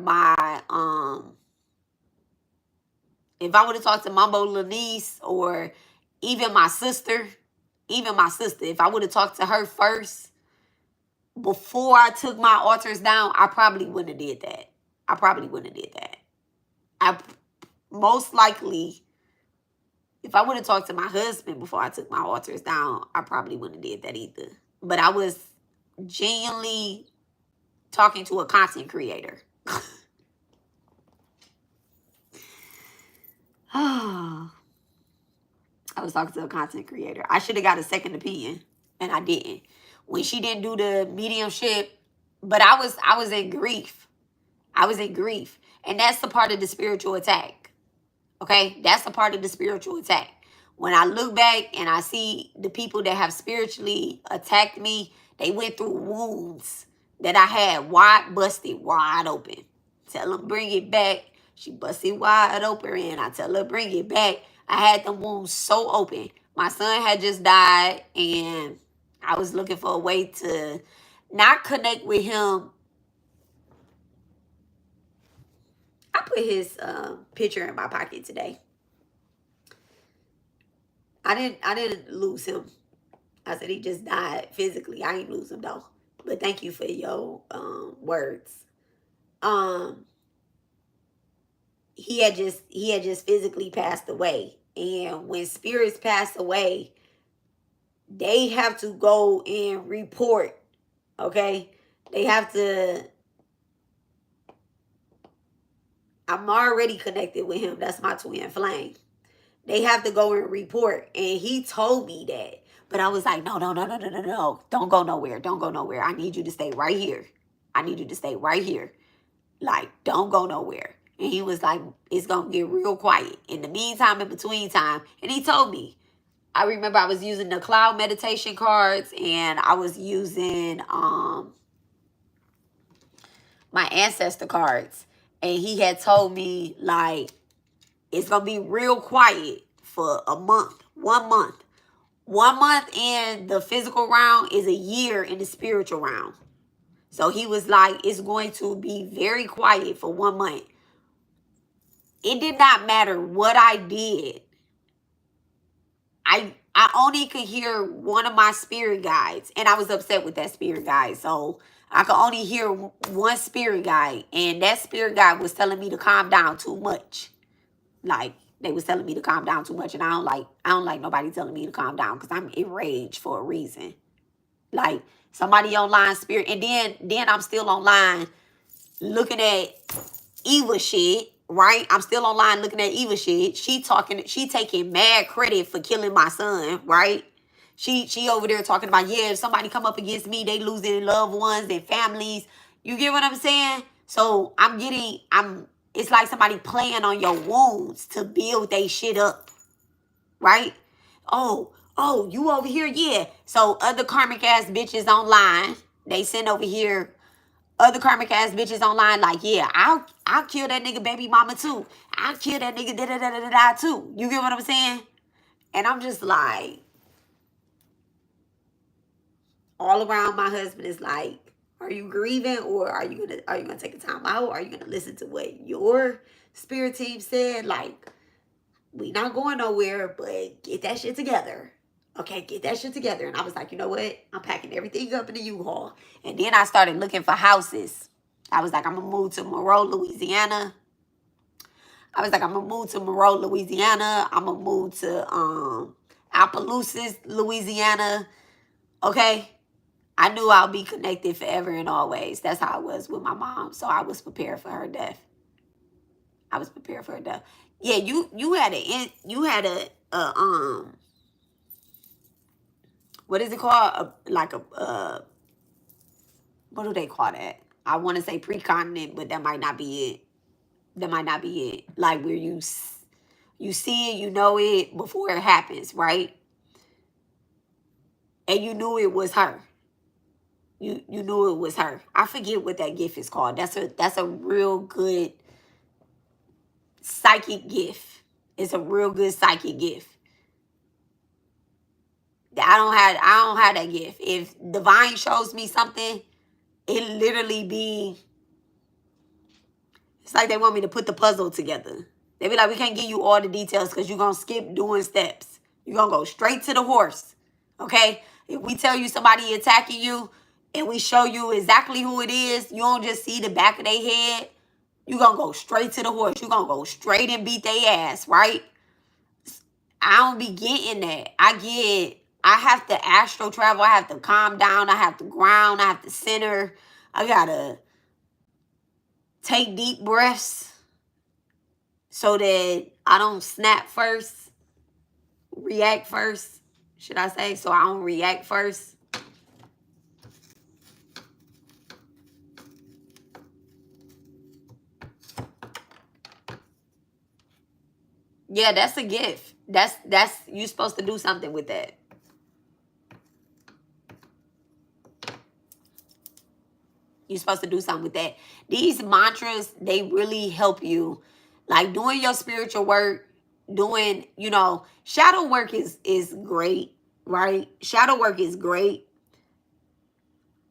if I would have talked to Mambo Lanice or even my sister, if I would have talked to her first before I took my altars down, I probably wouldn't have did that. I most likely, if I would have talked to my husband before I took my altars down, I probably wouldn't have did that either. But I was genuinely talking to a content creator. I was talking to a content creator. I should have got a second opinion, and I didn't. When she didn't do the mediumship, but I was in grief. I was in grief. And that's the part of the spiritual attack. Okay? That's the part of the spiritual attack. When I look back and I see the people that have spiritually attacked me, they went through wounds that I had busted wide open. Tell them bring it back. She busted wide open and I tell her bring it back. I had the wounds so open. My son had just died and I was looking for a way to not connect with him. I put his picture in my pocket today. I didn't lose him. I said he just died physically. I ain't lose him though. But thank you for your words. He had just physically passed away. And when spirits pass away, they have to go and report. Okay? They have to. I'm already connected with him. That's my twin flame. They have to go and report. And he told me that. But I was like, no. Don't go nowhere. I need you to stay right here. Like, don't go nowhere. And he was like, it's going to get real quiet. In the meantime, in between time. And he told me. I remember I was using the cloud meditation cards. And I was using my ancestor cards. And he had told me, like, it's going to be real quiet for a month. 1 month. 1 month in the physical realm is a year in the spiritual realm. So he was like, it's going to be very quiet for 1 month. It did not matter what I did. I only could hear one of my spirit guides. And I was upset with that spirit guide. So I could only hear one spirit guide. And that spirit guide was telling me to calm down too much. Like, they was telling me to calm down too much. And I don't like nobody telling me to calm down. Because I'm enraged for a reason. Like, somebody online spirit. And then I'm still online looking at evil shit. Right? I'm still online looking at evil shit. She taking mad credit for killing my son, right? She over there talking about, yeah, if somebody come up against me, they losing loved ones and families. You get what I'm saying? So it's like somebody playing on your wounds to build they shit up. Right? Oh, you over here, yeah. So other karmic ass bitches online, they send over here other karmic ass bitches online like, yeah, I'll kill that nigga baby mama too. I'll kill that nigga da-da-da-da-da too. You get what I'm saying? And I'm just like, all around my husband is like, are you grieving or are you gonna take a time out? Are you gonna listen to what your spirit team said? Like, we not going nowhere, but get that shit together. Okay, get that shit together. And I was like, you know what? I'm packing everything up in the U-Haul. And then I started looking for houses. I was like, I'm going to move to Monroe, Louisiana. I'm going to move to Opelousas, Louisiana. Okay? I knew I'll be connected forever and always. That's how I was with my mom. So I was prepared for her death. Yeah, you had what is it called? What do they call that? I want to say precontinent, but that might not be it. That might not be it. Like where you see it, you know it before it happens, right? And you knew it was her. You knew it was her. I forget what that gift is called. That's a real good psychic gift. It's a real good psychic gift. I don't have that gift. If divine shows me something, it literally be, it's like they want me to put the puzzle together. They be like, we can't give you all the details because you're going to skip doing steps. You're going to go straight to the horse. Okay? If we tell you somebody attacking you and we show you exactly who it is, you don't just see the back of their head. You're going to go straight to the horse. You're going to go straight and beat their ass, right? I don't be getting that. I have to astral travel. I have to calm down. I have to ground. I have to center. I got to take deep breaths so that I don't snap first, react first, should I say? So I don't react first. Yeah, that's a gift. That's you're supposed to do something with that. You're supposed to do something with that. These mantras, they really help you. Like doing your spiritual work, doing, shadow work is great, right? Shadow work is great.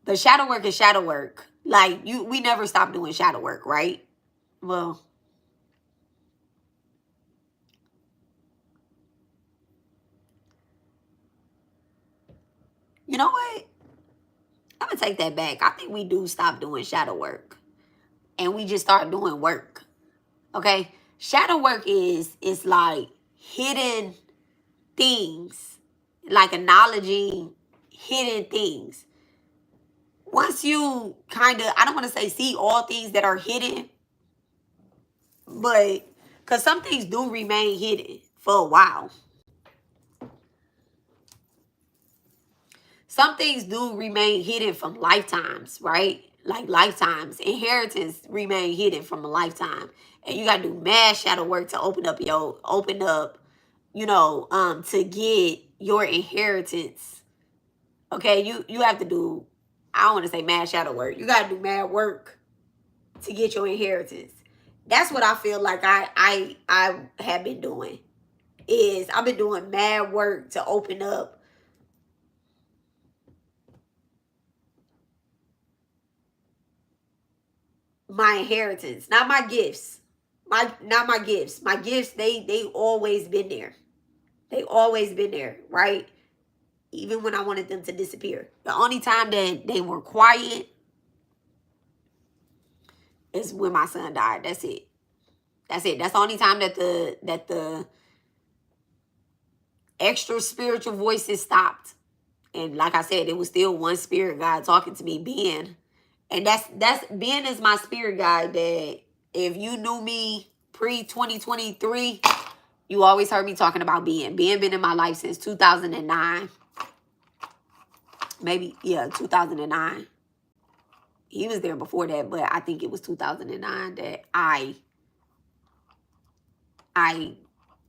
But shadow work is shadow work. Like we never stop doing shadow work, right? Well, you know what? I'm going to take that back. I think we do stop doing shadow work. And we just start doing work. Okay? Shadow work is like hidden things. Like acknowledging hidden things. Once you kind of, I don't want to say see all things that are hidden. But, because some things do remain hidden for a while. Some things do remain hidden from lifetimes, right? Like lifetimes. Inheritance remain hidden from a lifetime. And you got to do mad shadow work to open up, to get your inheritance. Okay, you have to do, I don't want to say mad shadow work. You got to do mad work to get your inheritance. That's what I feel like I have been doing. Is I've been doing mad work to open up my inheritance, not my gifts. Not my gifts. My gifts, they always been there. They always been there, right? Even when I wanted them to disappear. The only time that they were quiet is when my son died. That's it. That's it. That's the only time that the extra spiritual voices stopped. And like I said, it was still one spirit guide talking to me, Ben. And that's Ben is my spirit guide that if you knew me pre-2023, you always heard me talking about Ben. Ben been in my life since 2009. Maybe, yeah, 2009. He was there before that, but I think it was 2009 that I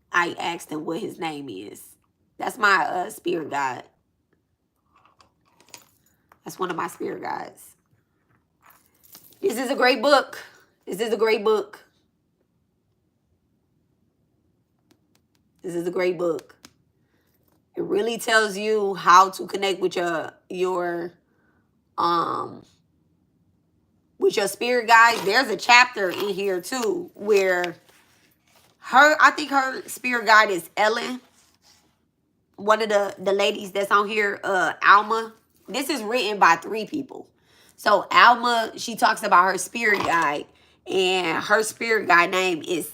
asked him what his name is. That's my spirit guide. That's one of my spirit guides. This is a great book. This is a great book. This is a great book. It really tells you how to connect with your spirit guides. There's a chapter in here too where I think her spirit guide is Ellen. One of the ladies that's on here, Alma. This is written by 3 people. So Alma, she talks about her spirit guide, and her spirit guide name is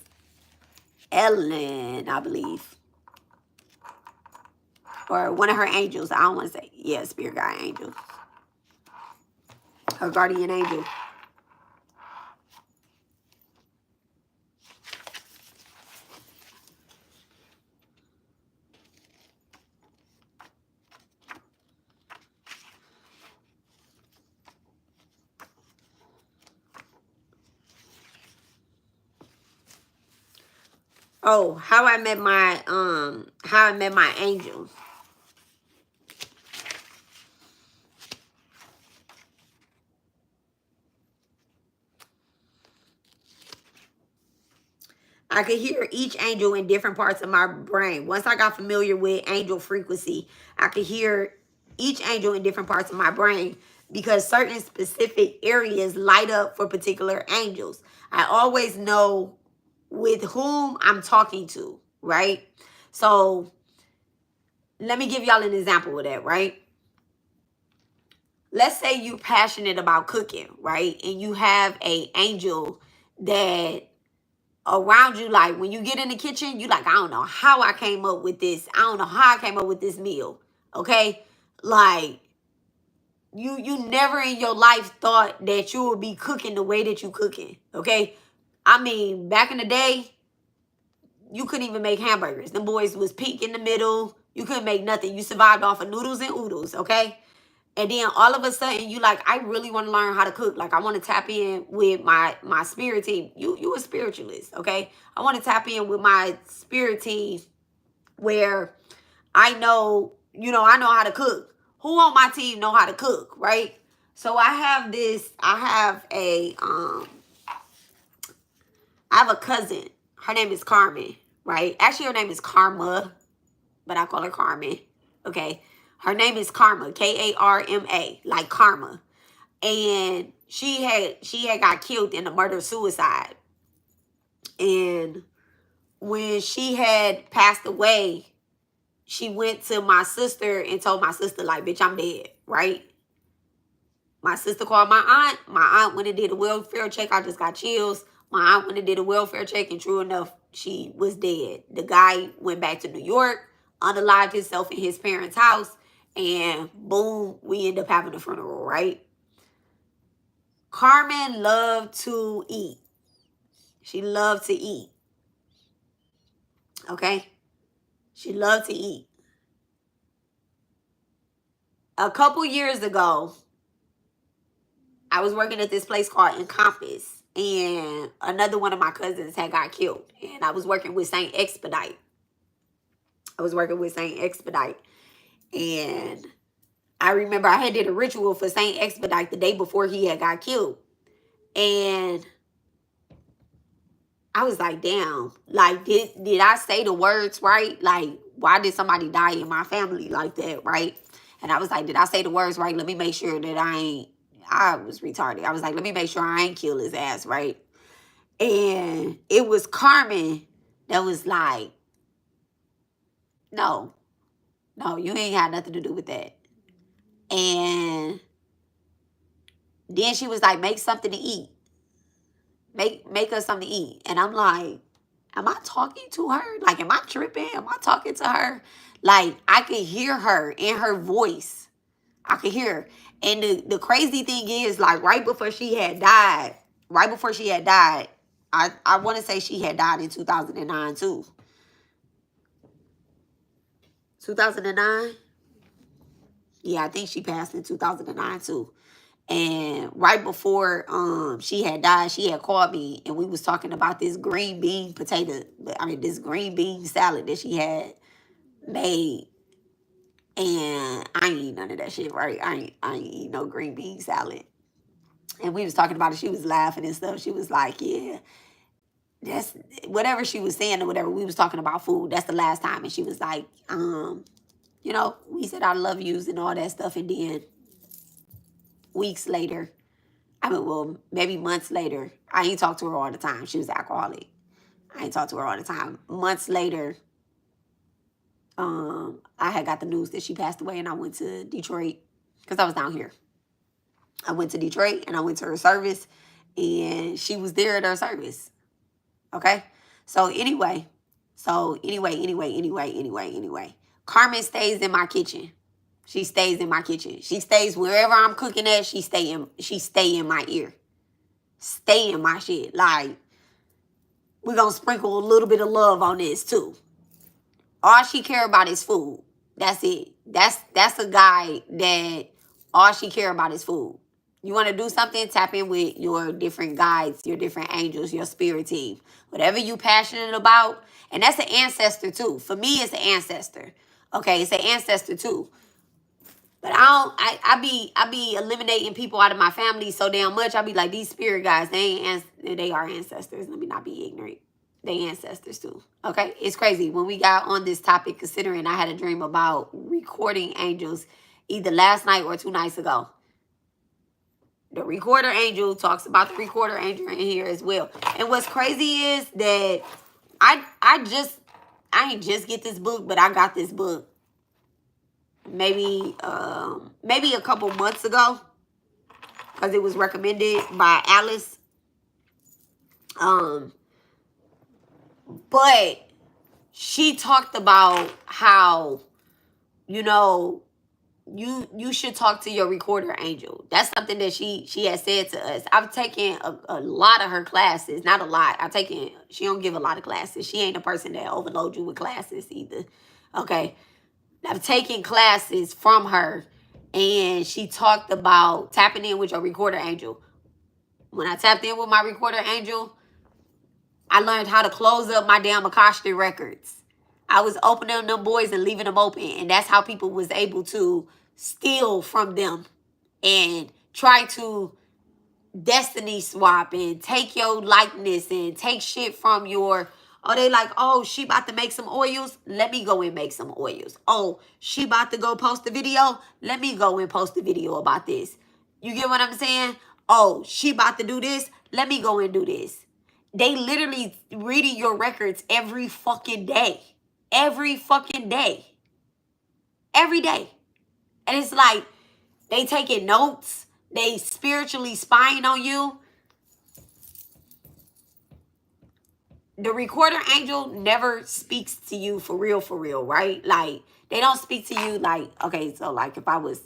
Ellen, I believe. Or one of her angels. I don't want to say, yeah, spirit guide angel. Her guardian angel. Oh, how I met my angels. I could hear each angel in different parts of my brain. Once I got familiar with angel frequency, I could hear each angel in different parts of my brain because certain specific areas light up for particular angels. I always know with whom I'm talking to, right? So let me give y'all an example of that, right? Let's say you're passionate about cooking, right? And you have a angel that around you, like when you get in the kitchen, you like, I don't know how I came up with this. I don't know how I came up with this meal. Okay? Like you never in your life thought that you would be cooking the way that you cooking. Okay? I mean, back in the day, you couldn't even make hamburgers. Them boys was pink in the middle. You couldn't make nothing. You survived off of noodles and oodles, okay? And then all of a sudden, you like, I really want to learn how to cook. Like, I want to tap in with my spirit team. You a spiritualist, okay? I want to tap in with my spirit team where I know, I know how to cook. Who on my team know how to cook, right? So I have a cousin. Her name is Carmen, right? Actually, her name is Karma, but I call her Carmen, okay? Her name is Karma, Karma, like karma. And she had got killed in a murder-suicide. And when she had passed away, she went to my sister and told my sister, like, bitch, I'm dead, right? My sister called my aunt. My aunt went and did a welfare check. I just got chills. My aunt went and did a welfare check, and true enough, she was dead. The guy went back to New York, unalived himself in his parents' house, and boom, we end up having a funeral, right? Carmen loved to eat. She loved to eat. Okay? She loved to eat. A couple years ago, I was working at this place called Encompass, and another one of my cousins had got killed, and I was working with Saint Expedite. And I remember I had did a ritual for Saint Expedite the day before he had got killed, and I was like, damn, like, did I say the words right? Like, why did somebody die in my family like that, right? And I was like, did I say the words right? Let me make sure that I was retarded. I was like, let me make sure I ain't kill his ass, right? And it was Carmen that was like, no, you ain't had nothing to do with that. And then she was like, make something to eat. Make us something to eat. And I'm like, am I talking to her? Like, am I tripping? Am I talking to her? Like, I could hear her in her voice. I could hear her. And the crazy thing is, like, right before she had died, I want to say she had died in 2009 too. 2009? Yeah, I think she passed in 2009 too. And right before she had died, she had called me, and we was talking about this green bean this green bean salad that she had made. And I ain't eat none of that shit, right? I ain't eat no green bean salad. And we was talking about it. She was laughing and stuff. She was like, yeah, that's whatever she was saying or whatever. We was talking about food. That's the last time. And she was like, we said I love yous and all that stuff. And then weeks later, maybe months later, I ain't talked to her all the time. She was alcoholic. I ain't talked to her all the time. Months later, I had got the news that she passed away, and I went to Detroit because I was down here. I went to Detroit, and I went to her service, and she was there at her service. Okay? So anyway. Carmen stays in my kitchen. She stays in my kitchen. She stays wherever I'm cooking at. She stay in my ear. Stay in my shit. Like, we're going to sprinkle a little bit of love on this too. All she care about is food. That's it. That's a guy that all she care about is food. You want to do something, tap in with your different guides, your different angels, your spirit team. Whatever you passionate about. And that's an ancestor too. For me, it's an ancestor. Okay, it's an ancestor too. But I be eliminating people out of my family so damn much. I be like, these spirit guys, they are ancestors. Let me not be ignorant. They ancestors too. Okay, it's crazy. When we got on this topic, considering I had a dream about recording angels either last night or 2 nights ago. The recorder angel talks about the recorder angel in here as well. And what's crazy is that I ain't just get this book, but I got this book maybe a couple months ago because it was recommended by Alice. But she talked about how, you know, you should talk to your recorder angel. That's something that she has said to us. I've taken a lot of her classes. Not a lot. She don't give a lot of classes. She ain't a person that overload you with classes either. Okay. I've taken classes from her, and she talked about tapping in with your recorder angel. When I tapped in with my recorder angel, I learned how to close up my damn Akashic records. I was opening them boys and leaving them open. And that's how people was able to steal from them and try to destiny swap and take your likeness and take shit from your... Oh, they like, oh, she about to make some oils? Let me go and make some oils. Oh, she about to go post a video? Let me go and post a video about this. You get what I'm saying? Oh, she about to do this? Let me go and do this. They literally reading your records every fucking day. Every fucking day. Every day. And it's like they taking notes. They spiritually spying on you. The recorder angel never speaks to you for real, right? Like, they don't speak to you like, okay, so like if I was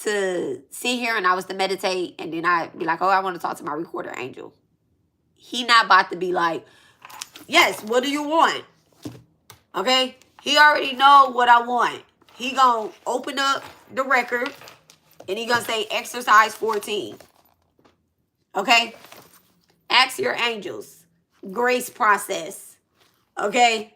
to sit here and I was to meditate and then I'd be like, oh, I want to talk to my recorder angel. He not about to be like, yes, what do you want? Okay? He already know what I want. He gonna open up the record and he gonna say exercise 14. Okay? Ask your angels. Grace process. Okay?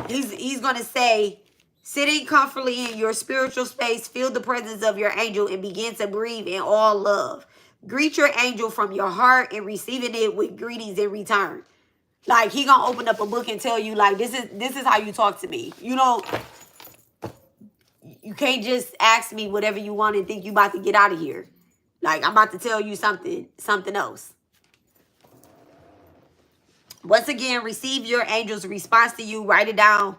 He's gonna say, sitting comfortably in your spiritual space, feel the presence of your angel and begin to breathe in all love. Greet your angel from your heart and receiving it with greetings in return. Like, he gonna open up a book and tell you, like, this is how you talk to me. You know, you can't just ask me whatever you want and think you about to get out of here. Like, I'm about to tell you something else. Once again, receive your angel's response to you. Write it down.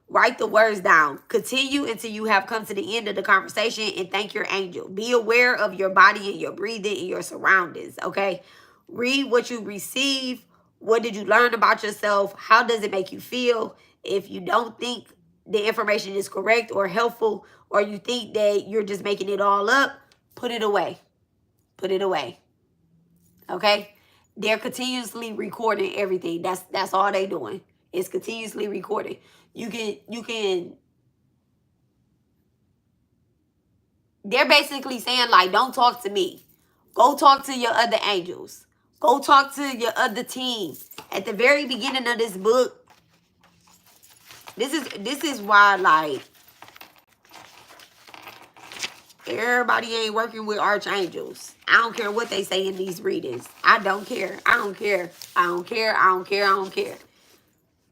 Write the words down. Continue until you have come to the end of the conversation and thank your angel. Be aware of your body and your breathing and your surroundings, okay? Read what you receive. What did you learn about yourself? How does it make you feel? If you don't think the information is correct or helpful, or you think that you're just making it all up, put it away. Put it away. Okay? They're continuously recording everything. That's all they doing. It's continuously recording. You can they're basically saying, like, don't talk to me. Go talk to your other angels. Go talk to your other team. At the very beginning of this book, this is why, like, everybody ain't working with archangels. I don't care what they say in these readings. I don't care. I don't care. I don't care. I don't care. I don't care.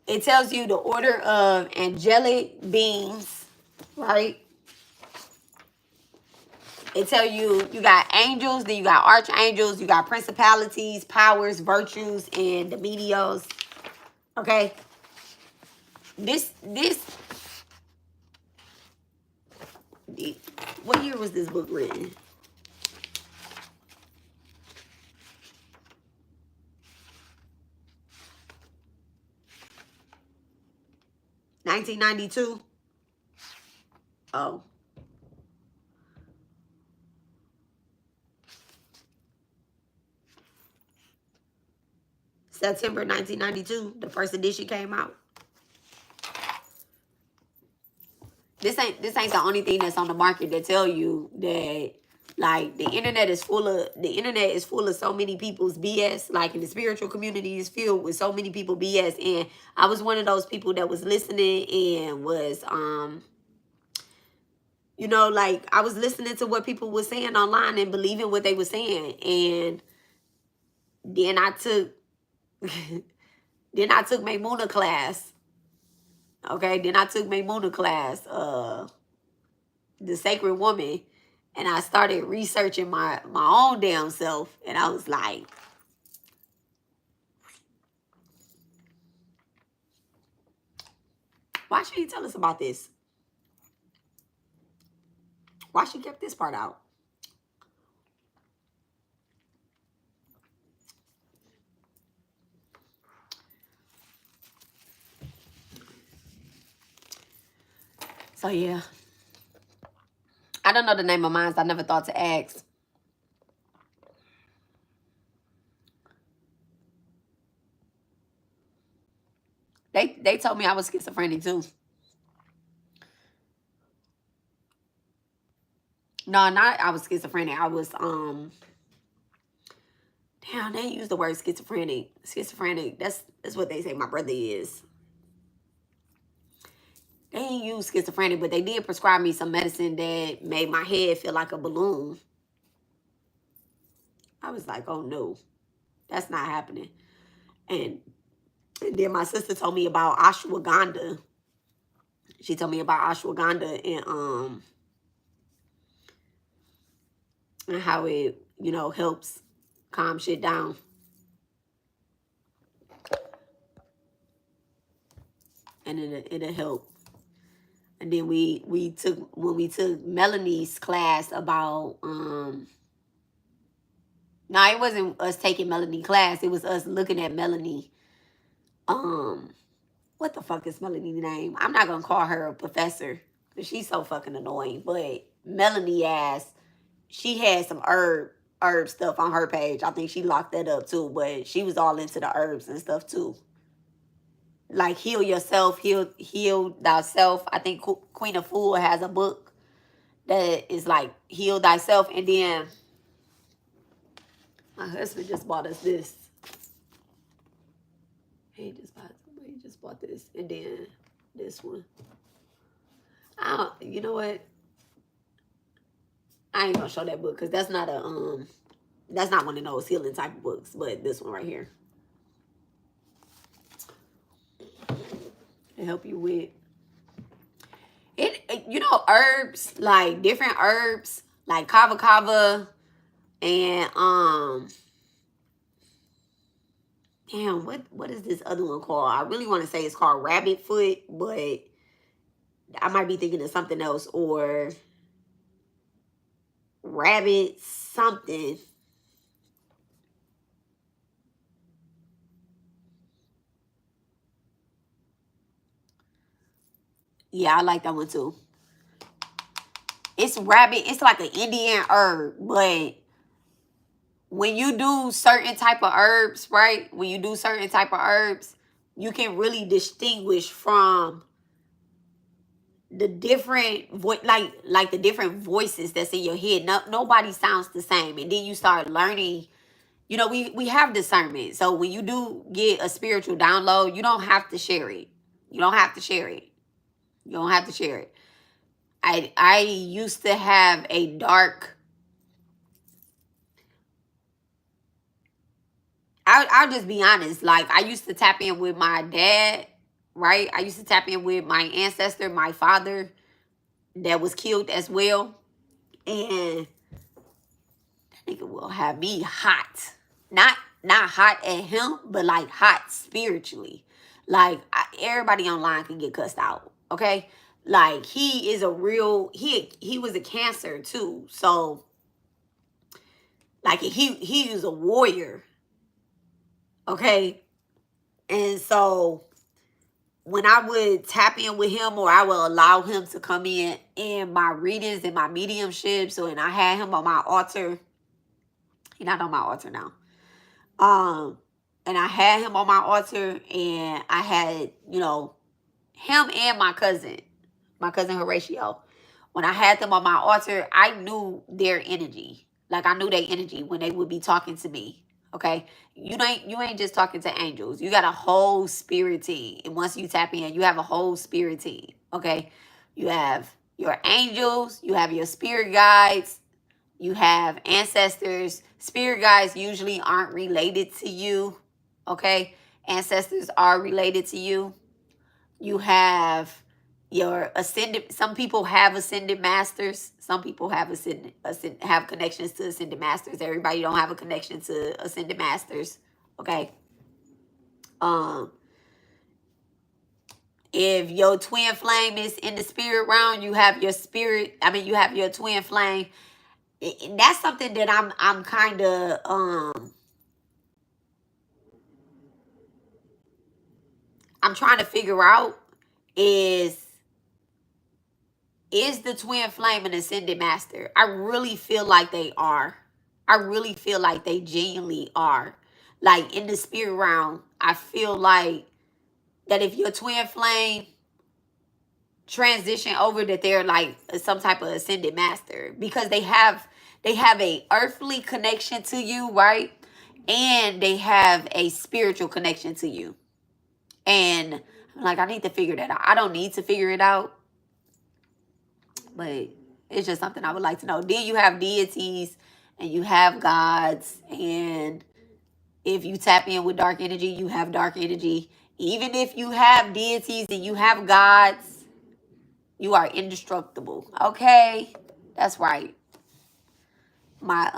It tells you the order of angelic beings, right? It tells you got angels, then you got archangels, you got principalities, powers, virtues, and the medios. Okay? What year was this book written? $1992? Oh. September 1992, the first edition came out. This ain't the only thing that's on the market that tell you that Like the internet is full of so many people's BS. Like in the spiritual community is filled with so many people BS. And I was one of those people that was listening and was you know, like I was listening to what people were saying online and believing what they were saying. And then I took then I took Maymuna class. Okay, then I took Maymuna class, the Sacred Woman, and I started researching my own damn self, and I was like, why should he tell us about this? Why she kept this part out? So yeah, I don't know the name of mine. So I never thought to ask. They told me I was schizophrenic too. No, not I was schizophrenic. I was damn, they use the word schizophrenic. Schizophrenic. That's what they say my brother is. They didn't use schizophrenic, but they did prescribe me some medicine that made my head feel like a balloon. I was like, oh no, that's not happening. And then my sister told me about ashwagandha. She told me about ashwagandha and how it, you know, helps calm shit down. And it'll help. And then when we took Melanie's class about no, it wasn't us taking Melanie class, it was us looking at Melanie. What the fuck is Melanie's name? I'm not gonna call her a professor because she's so fucking annoying. But Melanie asked, she had some herb stuff on her page. I think she locked that up too, but she was all into the herbs and stuff too. Like heal yourself, heal thyself. I think Queen of Fool has a book that is like heal thyself. And then my husband just bought us this. He just bought this, and then this one. You know what? I ain't gonna show that book because that's not one of those healing type of books. But this one right here, to help you with it. You know, herbs, like different herbs, like kava and damn, what is this other one called? I really want to say it's called rabbit foot, but I might be thinking of something else, or rabbit something. Yeah, I like that one too. It's rabbit. It's like an Indian herb, but when you do certain type of herbs, right? When you do certain type of herbs, you can really distinguish from the different like the different voices that's in your head. Nobody sounds the same, and then you start learning. You know, we have discernment. So when you do get a spiritual download, you don't have to share it. You don't have to share it. You don't have to share it. I used to have a dark. I'll just be honest. Like I used to tap in with my dad, right? I used to tap in with my ancestor, my father, that was killed as well, and that nigga will have me hot. Not hot at him, but like hot spiritually. Like everybody online can get cussed out, okay? Like he is a real he was a Cancer too, so like he is a warrior, okay? And so when I would tap in with him, or I would allow him to come in my readings and my mediumships, and I had him on my altar. He's not on my altar now. And I had him on my altar, and I had, you know, him and my cousin Horatio When I had them on my altar, I knew their energy. Like, I knew their energy when they would be talking to me. Okay? You ain't just talking to angels. You got a whole spirit team. And once you tap in, you have a whole spirit team. Okay? You have your angels, you have your spirit guides, you have ancestors. Spirit guides usually aren't related to you. Okay? Ancestors are related to you. You have your ascended. Some people have ascended masters. Some people have have connections to ascended masters. Everybody don't have a connection to ascended masters. Okay. If your twin flame is in the spirit realm, you have your spirit. I mean, you have your twin flame. That's something that I'm kind of I'm trying to figure out is the twin flame an ascended master? I really feel like they are. I really feel like they genuinely are. Like, in the spirit realm, I feel like that if your twin flame transition over, that they're like some type of ascended master, because they have a earthly connection to you, right? And they have a spiritual connection to you. And I'm like, I need to figure that out. I don't need to figure it out, but it's just something I would like to know. Then you have deities and you have gods. And if you tap in with dark energy, you have dark energy. Even if you have deities and you have gods, you are indestructible. Okay? That's right. My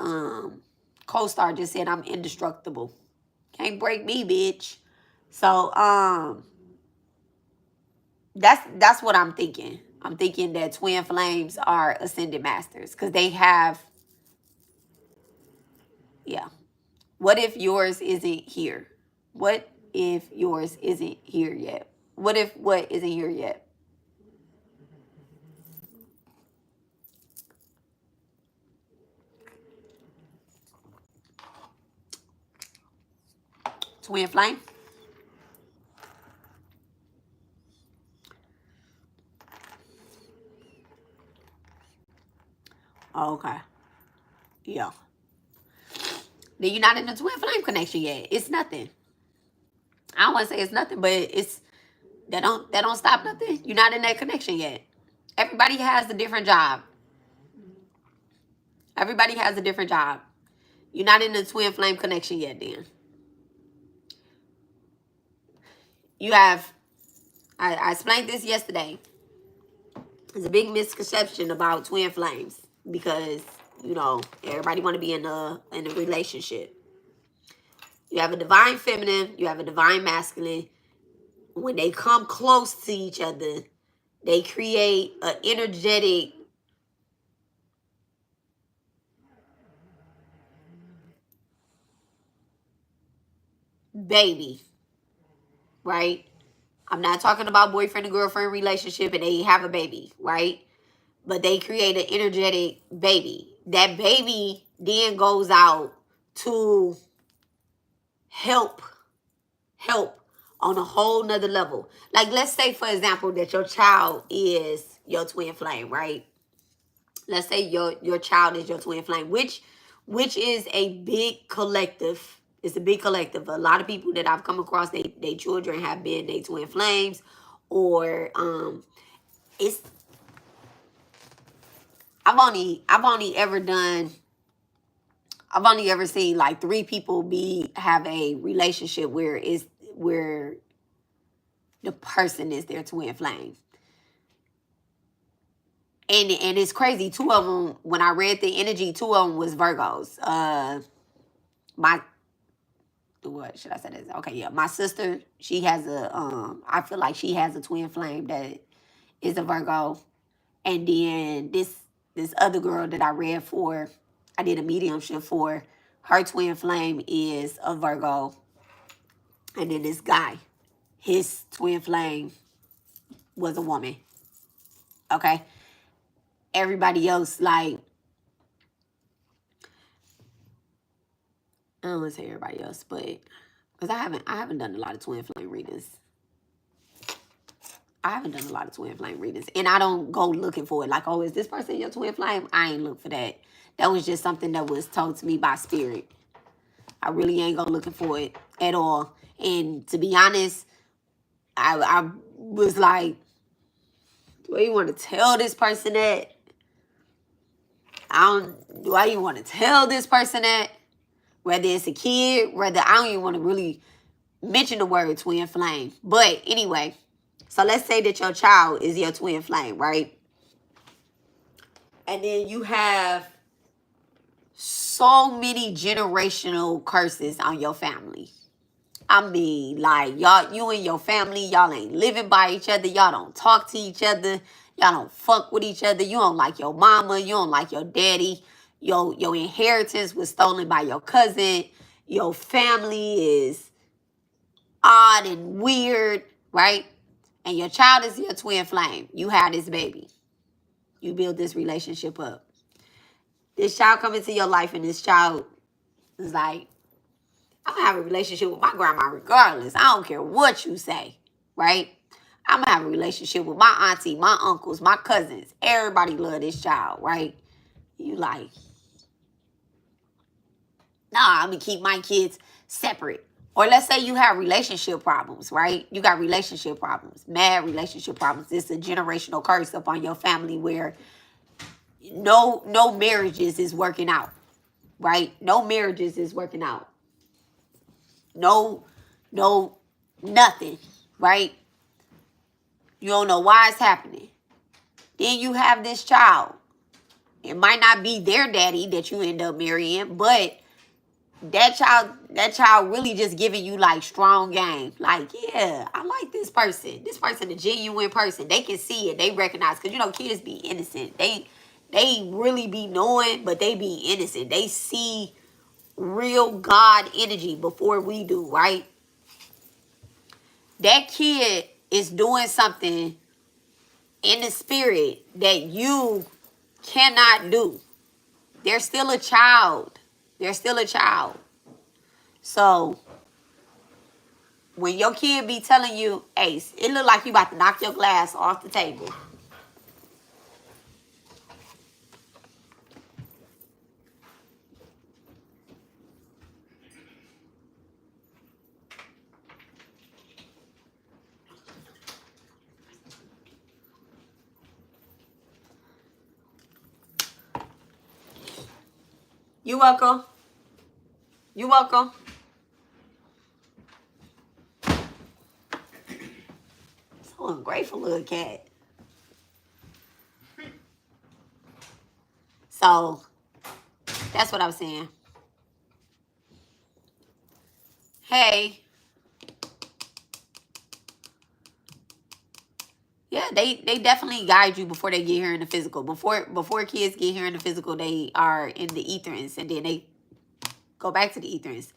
co-star just said I'm indestructible. Can't break me, bitch. So that's what I'm thinking. I'm thinking that twin flames are ascended masters because they have, yeah. What if yours isn't here? What if yours isn't here yet? What if what isn't here yet? Twin flame? Okay. Yeah. Then you're not in the twin flame connection yet. It's nothing. I don't want to say it's nothing, but it's that don't stop nothing. You're not in that connection yet. Everybody has a different job. Everybody has a different job. You're not in the twin flame connection yet, then. You have, I explained this yesterday. There's a big misconception about twin flames because, everybody want to be in a relationship. You have a divine feminine, you have a divine masculine. When they come close to each other, they create an energetic baby, right? I'm not talking about boyfriend and girlfriend relationship and they have a baby, right? But they create an energetic baby. That baby then goes out to help on a whole nother level. Like, let's say, for example, that your child is your twin flame, right? Let's say your child is your twin flame, which is a big collective. It's a big collective. A lot of people that I've come across, they children have been their twin flames, or it's I've only ever seen like 3 people have a relationship where the person is their twin flame. And it's crazy. 2 of them, when I read the energy, 2 of them was Virgos. What should I say this? Okay, yeah. My sister, she has I feel like she has a twin flame that is a Virgo. And then this other girl that I read for, I did a mediumship for, her twin flame is a Virgo. And then this guy, his twin flame was a woman. Okay? Everybody else, like, I don't want to say everybody else, but because I haven't done a lot of twin flame readings. I haven't done a lot of twin flame readings. And I don't go looking for it. Like, oh, is this person your twin flame? I ain't look for that. That was just something that was told to me by spirit. I really ain't go looking for it at all. And to be honest, I was like, do you want to tell this person that? Do I even want to tell this person that? Whether it's a kid, whether I don't even want to really mention the word twin flame. But anyway, so let's say that your child is your twin flame, right? And then you have so many generational curses on your family. I mean, like, y'all, you and your family, y'all ain't living by each other. Y'all don't talk to each other. Y'all don't fuck with each other. You don't like your mama. You don't like your daddy. Your inheritance was stolen by your cousin. Your family is odd and weird, right? And your child is your twin flame. You have this baby. You build this relationship up. This child come into your life and this child is like, I'm going to have a relationship with my grandma regardless. I don't care what you say, right? I'm going to have a relationship with my auntie, my uncles, my cousins. Everybody love this child, right? You like, nah, I'm going to keep my kids separate. Or let's say you have relationship problems, right? You got relationship problems, mad relationship problems. It's a generational curse upon your family where no marriages is working out, right? No marriages is working out. No, nothing, right? You don't know why it's happening. Then you have this child. It might not be their daddy that you end up marrying, but that child really just giving you like strong game. Like, yeah, I like this person. This person, a genuine person. They can see it. They recognize. Because, you know, kids be innocent. They really be knowing, but they be innocent. They see real God energy before we do, right? That kid is doing something in the spirit that you cannot do. They're still a child. They're still a child. So when your kid be telling you, Ace, it look like you about to knock your glass off the table. You welcome. You welcome. So ungrateful little cat. So that's what I was saying. Hey. Yeah, they definitely guide you before they get here in the physical. Before kids get here in the physical, they are in the etherance, and then they go back to the etherance.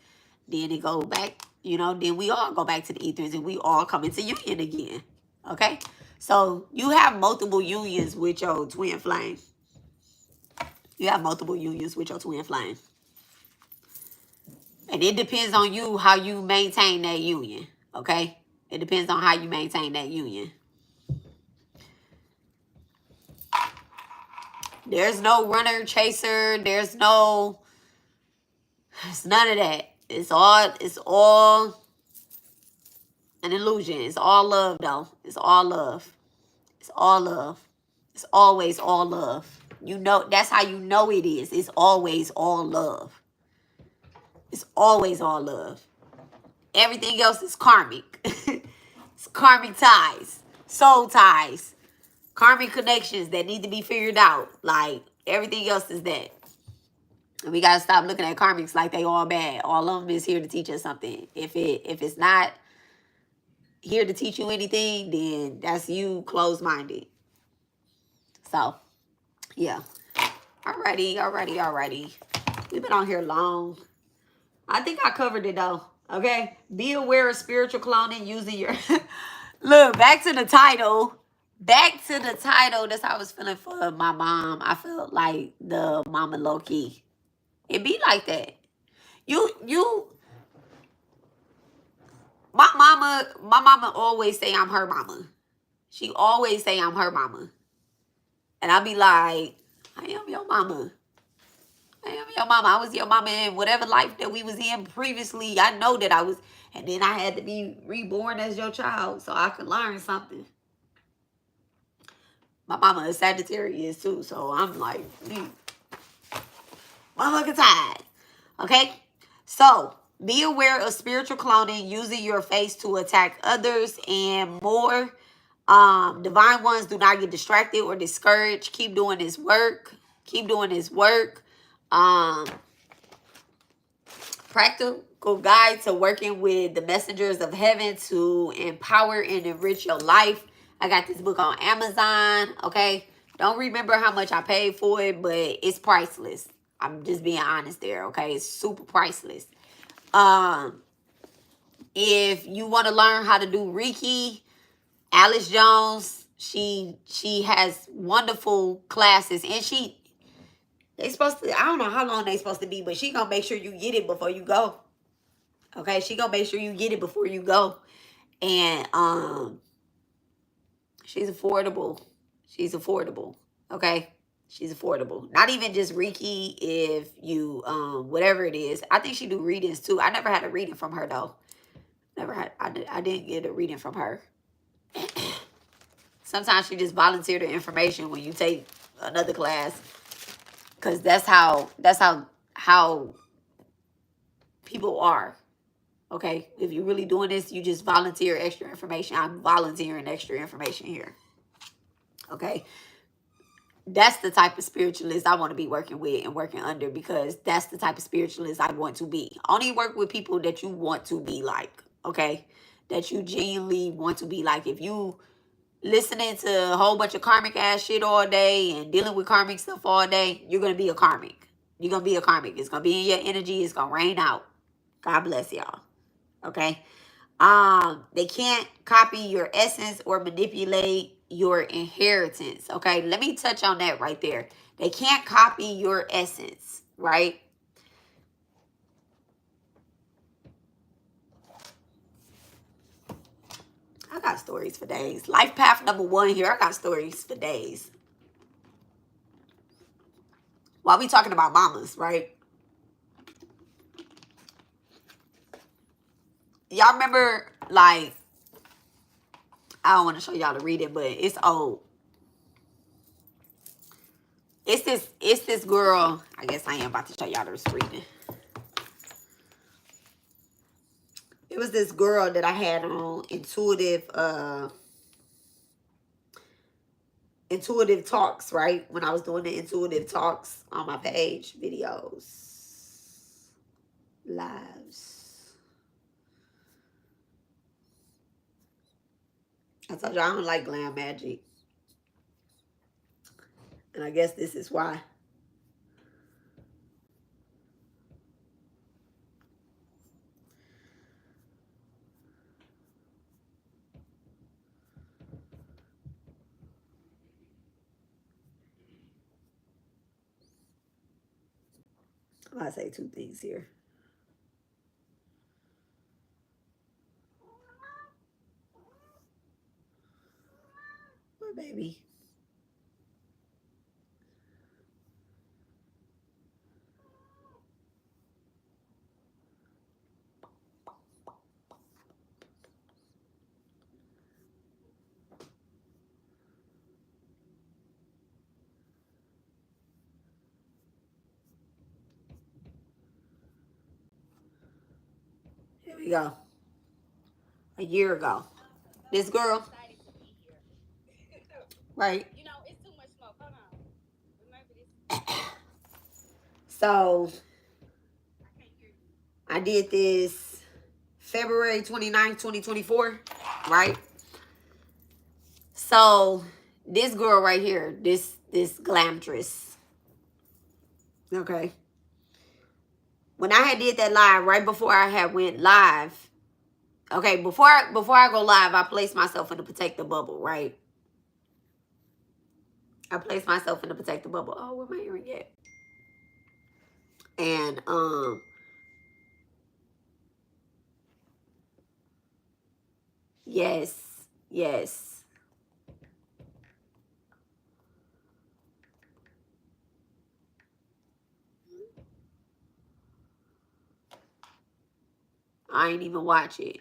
Then they go back, you know, then we all go back to the etherance, and we all come into union again. Okay? So you have multiple unions with your twin flame. You have multiple unions with your twin flame. And it depends on you how you maintain that union. Okay? It depends on how you maintain that union. There's no runner, chaser. There's no... It's none of that. It's all an illusion. It's all love, though. It's all love. It's all love. It's always all love. You know, that's how you know it is. It's always all love. It's always all love. Everything else is karmic. It's karmic ties, soul ties, karmic connections that need to be figured out. Like, everything else is that. And we got to stop looking at karmics like they all bad. All of them is here to teach us something. If it's not here to teach you anything, then that's you closed-minded. So, yeah. Alrighty. We've been on here long. I think I covered it, though. Okay? Be aware of spiritual cloning using your... Look, back to the title. That's how I was feeling for my mom. I felt like the mama low-key. It be like that. My mama always say I'm her mama. She always say I'm her mama. And I be like, I am your mama. I am your mama. I was your mama in whatever life that we was in previously. I know that I was. And then I had to be reborn as your child so I could learn something. My mama is Sagittarius too. So I'm like, motherfucking tired. Okay? So, be aware of spiritual cloning, using your face to attack others and more. Divine ones, do not get distracted or discouraged. Keep doing this work. Keep doing this work. Practical guide to working with the messengers of heaven to empower and enrich your life. I got this book on Amazon. Okay. Don't remember how much I paid for it, but it's priceless. I'm just being honest there. Okay. It's super priceless. If you want to learn how to do Reiki, Alice Jones, she has wonderful classes, and they supposed to, I don't know how long they supposed to be, but she gonna make sure you get it before you go. Okay, she gonna make sure you get it before you go. And she's affordable. She's affordable. Okay. She's affordable. Not even just Reiki, if you whatever it is. I think she do readings too. I never had a reading from her though. I didn't get a reading from her. Sometimes she just volunteered the information when you take another class. Cause that's how people are. Okay, if you're really doing this, you just volunteer extra information. I'm volunteering extra information here. Okay, that's the type of spiritualist I want to be working with and working under, because that's the type of spiritualist I want to be. Only work with people that you want to be like. Okay, that you genuinely want to be like. If you listening to a whole bunch of karmic ass shit all day and dealing with karmic stuff all day, you're gonna be a karmic. You're gonna be a karmic. It's gonna be in your energy. It's gonna rain out. God bless y'all. Okay. They can't copy your essence or manipulate your inheritance. Okay. Let me touch on that right there. They can't copy your essence, right? I got stories for days. Life path number 1 here. I got stories for days. While we talking about mamas, right? Y'all remember, like, I don't want to show y'all the reading, but it's old. It's this girl. I guess I am about to show y'all this reading. It was this girl that I had on intuitive talks, right? When I was doing the intuitive talks on my page, videos, lives. I told you I don't like glam magic. And I guess this is why. I'm going to say 2 things here. My baby. Here we go. A year ago. This girl. Right. You know, it's too much smoke. Hold on. So, I did this February 29th, 2024. Right? So, this girl right here, this glamtress. Okay. When I had did that live, right before I had went live, okay, before I go live, I placed myself in the protective bubble, right? I placed myself in the protective bubble. Oh, where my earring at? And yes. I ain't even watch it.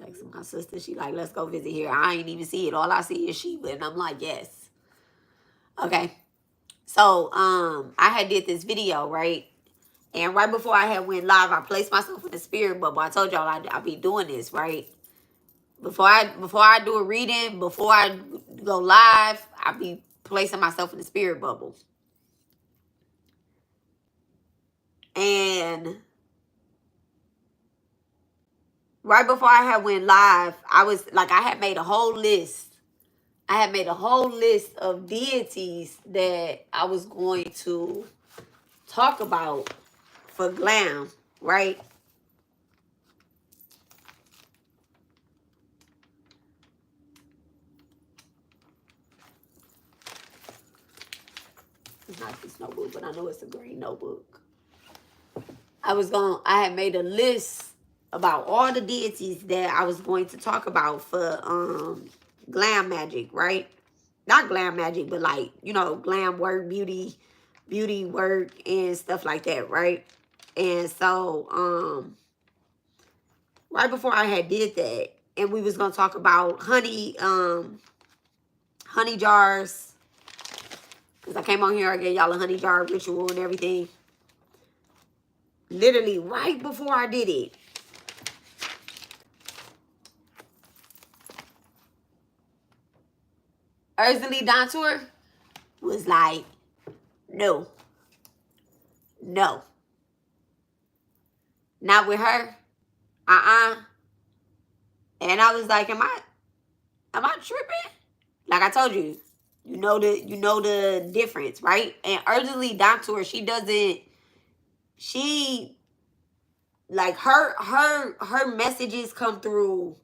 Texting my sister, she like, let's go visit here. I ain't even see it. All I see is Sheba, and I'm like, yes. Okay. So, I had did this video, right? And right before I had went live, I placed myself in the spirit bubble. I told y'all I be doing this, right? Before I do a reading, before I go live, I be placing myself in the spirit bubble. And right before I had went live, I was like, I had made a whole list. I had made a whole list of deities that I was going to talk about for glam, right? It's not this notebook, but I know it's a green notebook. I had made a list about all the deities that I was going to talk about for glam magic, right? Not glam magic, but like, you know, glam work, beauty work and stuff like that, right? And so right before I had did that, and we was gonna talk about honey jars, because I came on here, I gave y'all a honey jar ritual and everything. Literally right before I did it, Ursula Dontour was like, no, not with her, and I was like, am I tripping? Like I told you, you know the difference, right? And Ursula Dontour, she like her messages come through.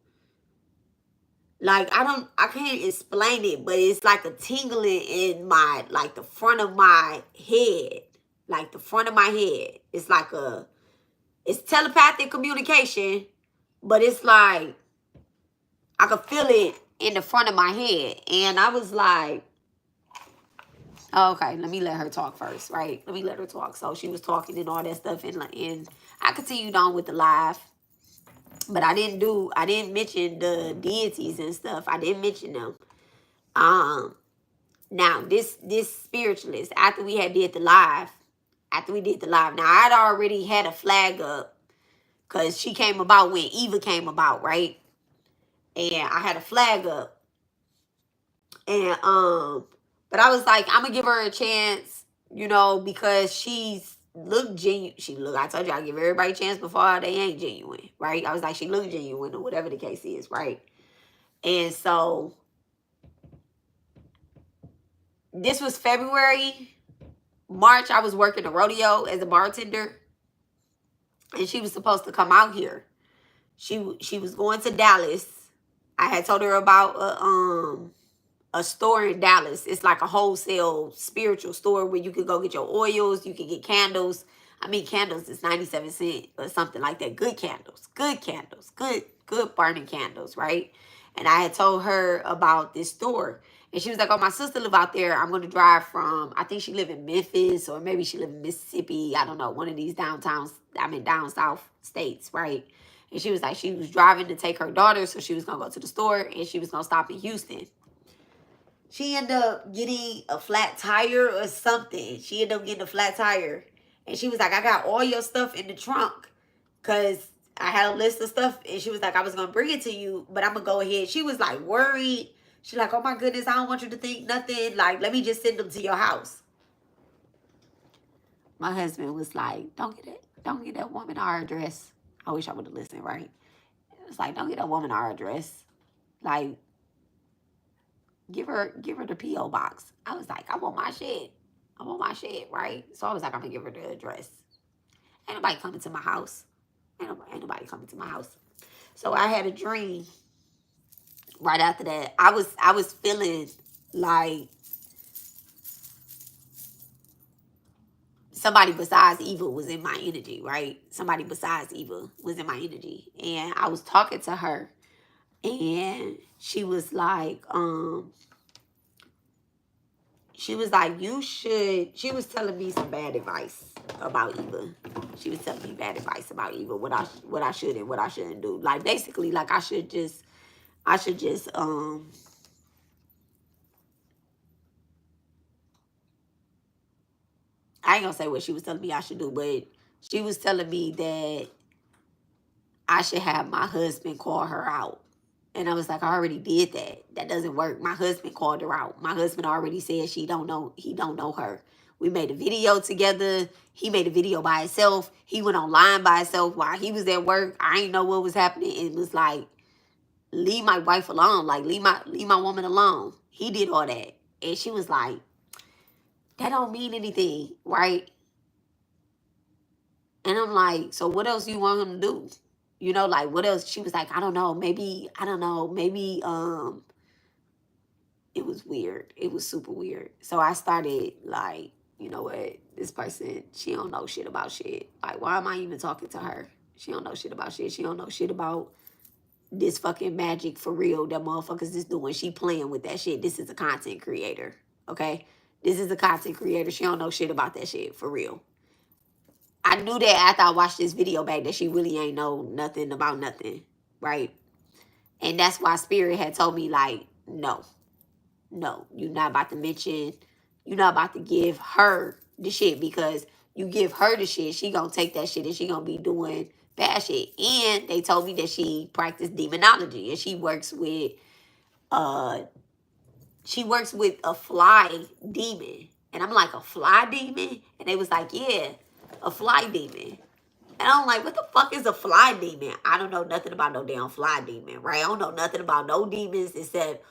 Like, I can't explain it, but it's like a tingling in my, like the front of my head. Like the front of my head. It's like it's telepathic communication, but it's like, I could feel it in the front of my head. And I was like, oh, okay, let me let her talk first, right? Let me let her talk. So she was talking and all that stuff, and I continued on with the live. But I didn't mention the deities and stuff. I didn't mention them. Now this spiritualist, after we did the live, now I'd already had a flag up because she came about when Eva came about, right? And I had a flag up. And but I was like, I'm gonna give her a chance, you know, because she's look genuine. I told you I give everybody a chance before they ain't genuine, right? I was like, she looked genuine or whatever the case is, right? And so this was February. March, I was working a rodeo as a bartender. And she was supposed to come out here. She was going to Dallas. I had told her about a store in Dallas. It's like a wholesale spiritual store where you could go get your oils, you can get candles. I mean, candles is 97 cents or something like that. Good candles, good burning candles, right? And I had told her about this store. And she was like, oh, my sister live out there. I'm going to drive from, I think she live in Memphis or maybe she live in Mississippi. I don't know, one of these down south states, right? And she was like, she was driving to take her daughter. So she was going to go to the store and she was going to stop in Houston. She ended up getting a flat tire or something. She ended up getting a flat tire. And she was like, I got all your stuff in the trunk. Because I had a list of stuff. And she was like, I was going to bring it to you. But I'm going to go ahead. She was like worried. She's like, oh my goodness, I don't want you to think nothing. Like, let me just send them to your house. My husband was like, don't get that woman our address. I wish I would have listened, right? It was like, don't get that woman our address. Like, give her the P.O. box. I was like, I want my shit, right? So I was like, I'm going to give her the address. Ain't nobody coming to my house. Ain't nobody coming to my house. So I had a dream right after that. I was feeling like somebody besides Eva was in my energy, right? Somebody besides Eva was in my energy. And I was talking to her, and she was like, you should, she was telling me some bad advice about Eva. She was telling me bad advice about Eva, what I should and what I shouldn't do. Like, basically, like, I should just, I ain't gonna say what she was telling me I should do, but she was telling me that I should have my husband call her out. And I was like, I already did that. That doesn't work. My husband called her out. My husband already said he don't know her. We made a video together. He made a video by himself. He went online by himself while he was at work. I ain't know what was happening. It was like, leave my wife alone. Like, leave my woman alone. He did all that. And she was like, that don't mean anything, right? And I'm like, so what else you want him to do? You know, like, what else? She was like, I don't know. Maybe, it was weird. It was super weird. So I started like, you know what? This person, she don't know shit about shit. Like, why am I even talking to her? She don't know shit about shit. She don't know shit about this fucking magic for real that motherfuckers is doing. She playing with that shit. This is a content creator, okay? This is a content creator. She don't know shit about that shit for real. I knew that after I watched this video back that she really ain't know nothing about nothing, right? And that's why Spirit had told me, like, no, you're not about to mention, you're not about to give her the shit, because you give her the shit, she gonna take that shit and she gonna be doing bad shit. And they told me that she practiced demonology and she works with a fly demon. And I'm like, a fly demon? And they was like, yeah, a fly demon. And I'm like, what the fuck is a fly demon? I don't know nothing about no damn fly demon, right? I don't know nothing about no demons except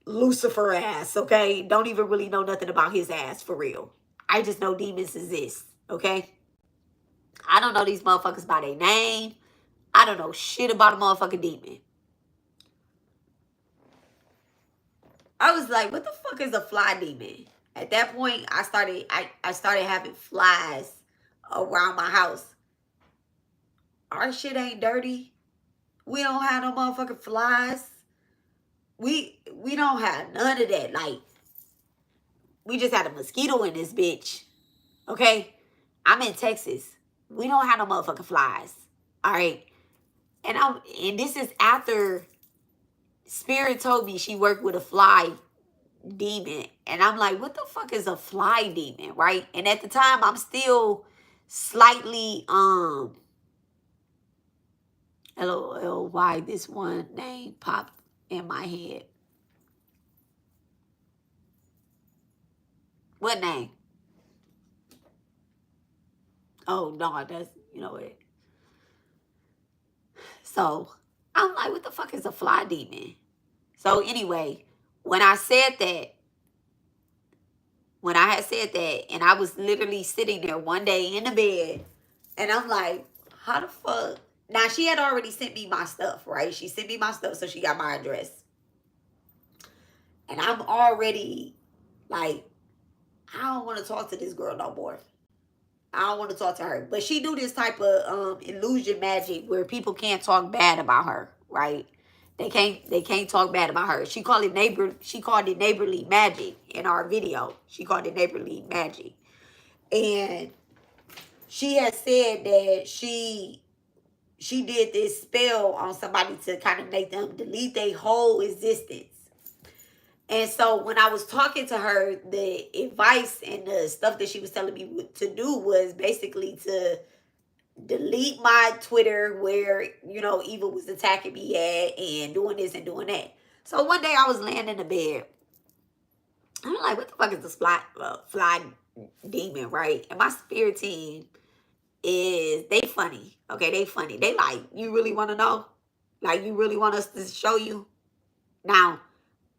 Lucifer ass, okay? Don't even really know nothing about his ass for real. I just know demons exist, okay? I don't know these motherfuckers by their name. I don't know shit about a motherfucking demon. I was like, what the fuck is a fly demon? At that point, I started having flies around my house. Our shit ain't dirty. We don't have no motherfucking flies. We don't have none of that. Like, we just had a mosquito in this bitch. Okay? I'm in Texas. We don't have no motherfucking flies. All right? And this is after Spirit told me she worked with a fly demon. And I'm like, what the fuck is a fly demon, right? And at the time, I'm still slightly, LOL, why this one name popped in my head. What name? Oh, no, that's, you know what? So, I'm like, what the fuck is a fly demon? So, anyway, when I had said that, and I was literally sitting there one day in the bed, and I'm like, how the fuck? Now, she had already sent me my stuff, right? She sent me my stuff, so she got my address. And I'm already, like, I don't want to talk to this girl no more. I don't want to talk to her. But she do this type of illusion magic where people can't talk bad about her, right? They can't talk bad about her. She called it neighborly magic in our video. She called it neighborly magic. And she has said that she did this spell on somebody to kind of make them delete their whole existence. And so when I was talking to her, the advice and the stuff that she was telling me to do was basically to delete my Twitter where, you know, Eva was attacking me at and doing this and doing that. So one day I was laying in the bed. I'm like, what the fuck is this fly demon, right? And my spirit team they funny. Okay, they funny. They like, you really want to know? Like, you really want us to show you? Now,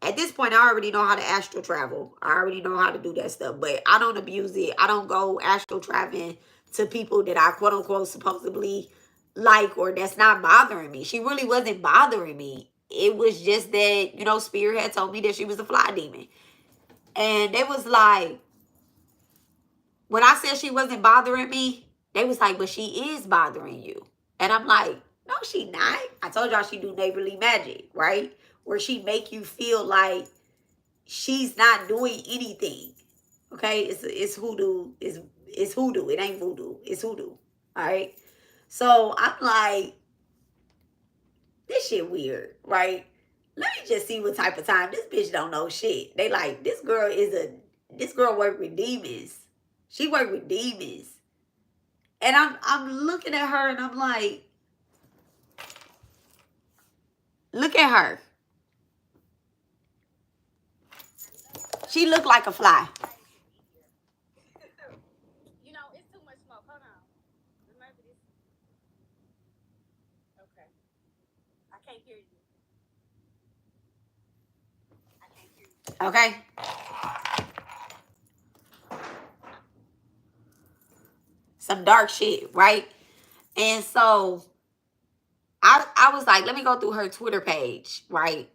at this point, I already know how to astral travel. I already know how to do that stuff. But I don't abuse it. I don't go astral traveling to people that I quote-unquote supposedly like or that's not bothering me. She really wasn't bothering me. It was just that, you know, Spirit had told me that she was a fly demon. And they was like, When I said she wasn't bothering me, they was like, but she is bothering you. And I'm like, no, she not. I told y'all she do neighborly magic, right? Where she make you feel like she's not doing anything. Okay? It's hoodoo. It's hoodoo. It ain't voodoo. It's hoodoo. All right? So I'm like, this shit weird, right? Let me just see what type of time. This bitch don't know shit. They like, this girl work with demons. She work with demons. And I'm looking at her and I'm like, look at her. She look like a fly. You know, it's too much smoke. Hold on. Remember this. Okay. I can't hear you. Okay? Some dark shit, right? And so I was like, let me go through her Twitter page, right?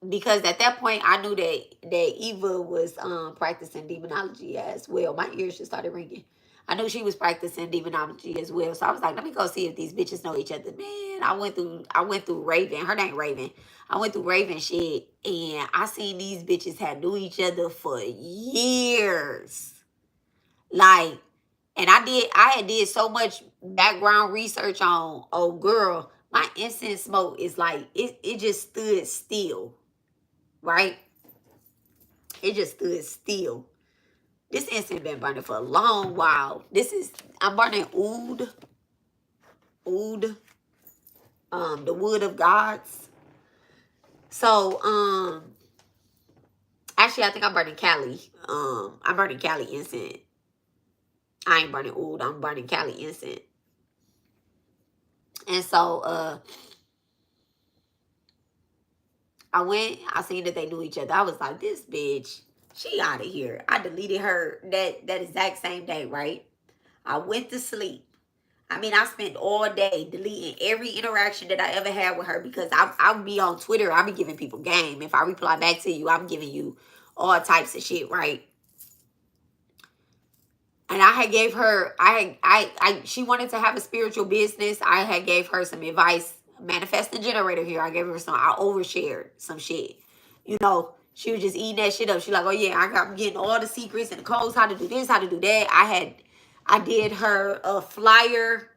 Because at that point I knew that Eva was practicing demonology as well. My ears just started ringing. I knew she was practicing demonology as well. So I was like, let me go see if these bitches know each other. Man, I went through Raven. Her name Raven. I went through Raven shit and I seen these bitches had knew each other for years. Like, and I had did so much background research on old girl. My incense smoke is like it just stood still. Right? It just stood still. This incense been burning for a long while. I'm burning oud, the wood of gods. So, actually I think I'm burning Cali. I'm burning Cali incense. I ain't burning oud, I'm burning Cali incense. And so, I seen that they knew each other. I was like, this bitch, she out of here. I deleted her that exact same day, right? I went to sleep. I mean, I spent all day deleting every interaction that I ever had with her because I'll be on Twitter. I'll be giving people game. If I reply back to you, I'm giving you all types of shit, right? And I had gave her, she wanted to have a spiritual business. I had gave her some advice. Manifesting generator here. I gave her I overshared some shit. You know, she was just eating that shit up. She like, oh yeah, I'm getting all the secrets and the codes, how to do this, how to do that. I did her a flyer.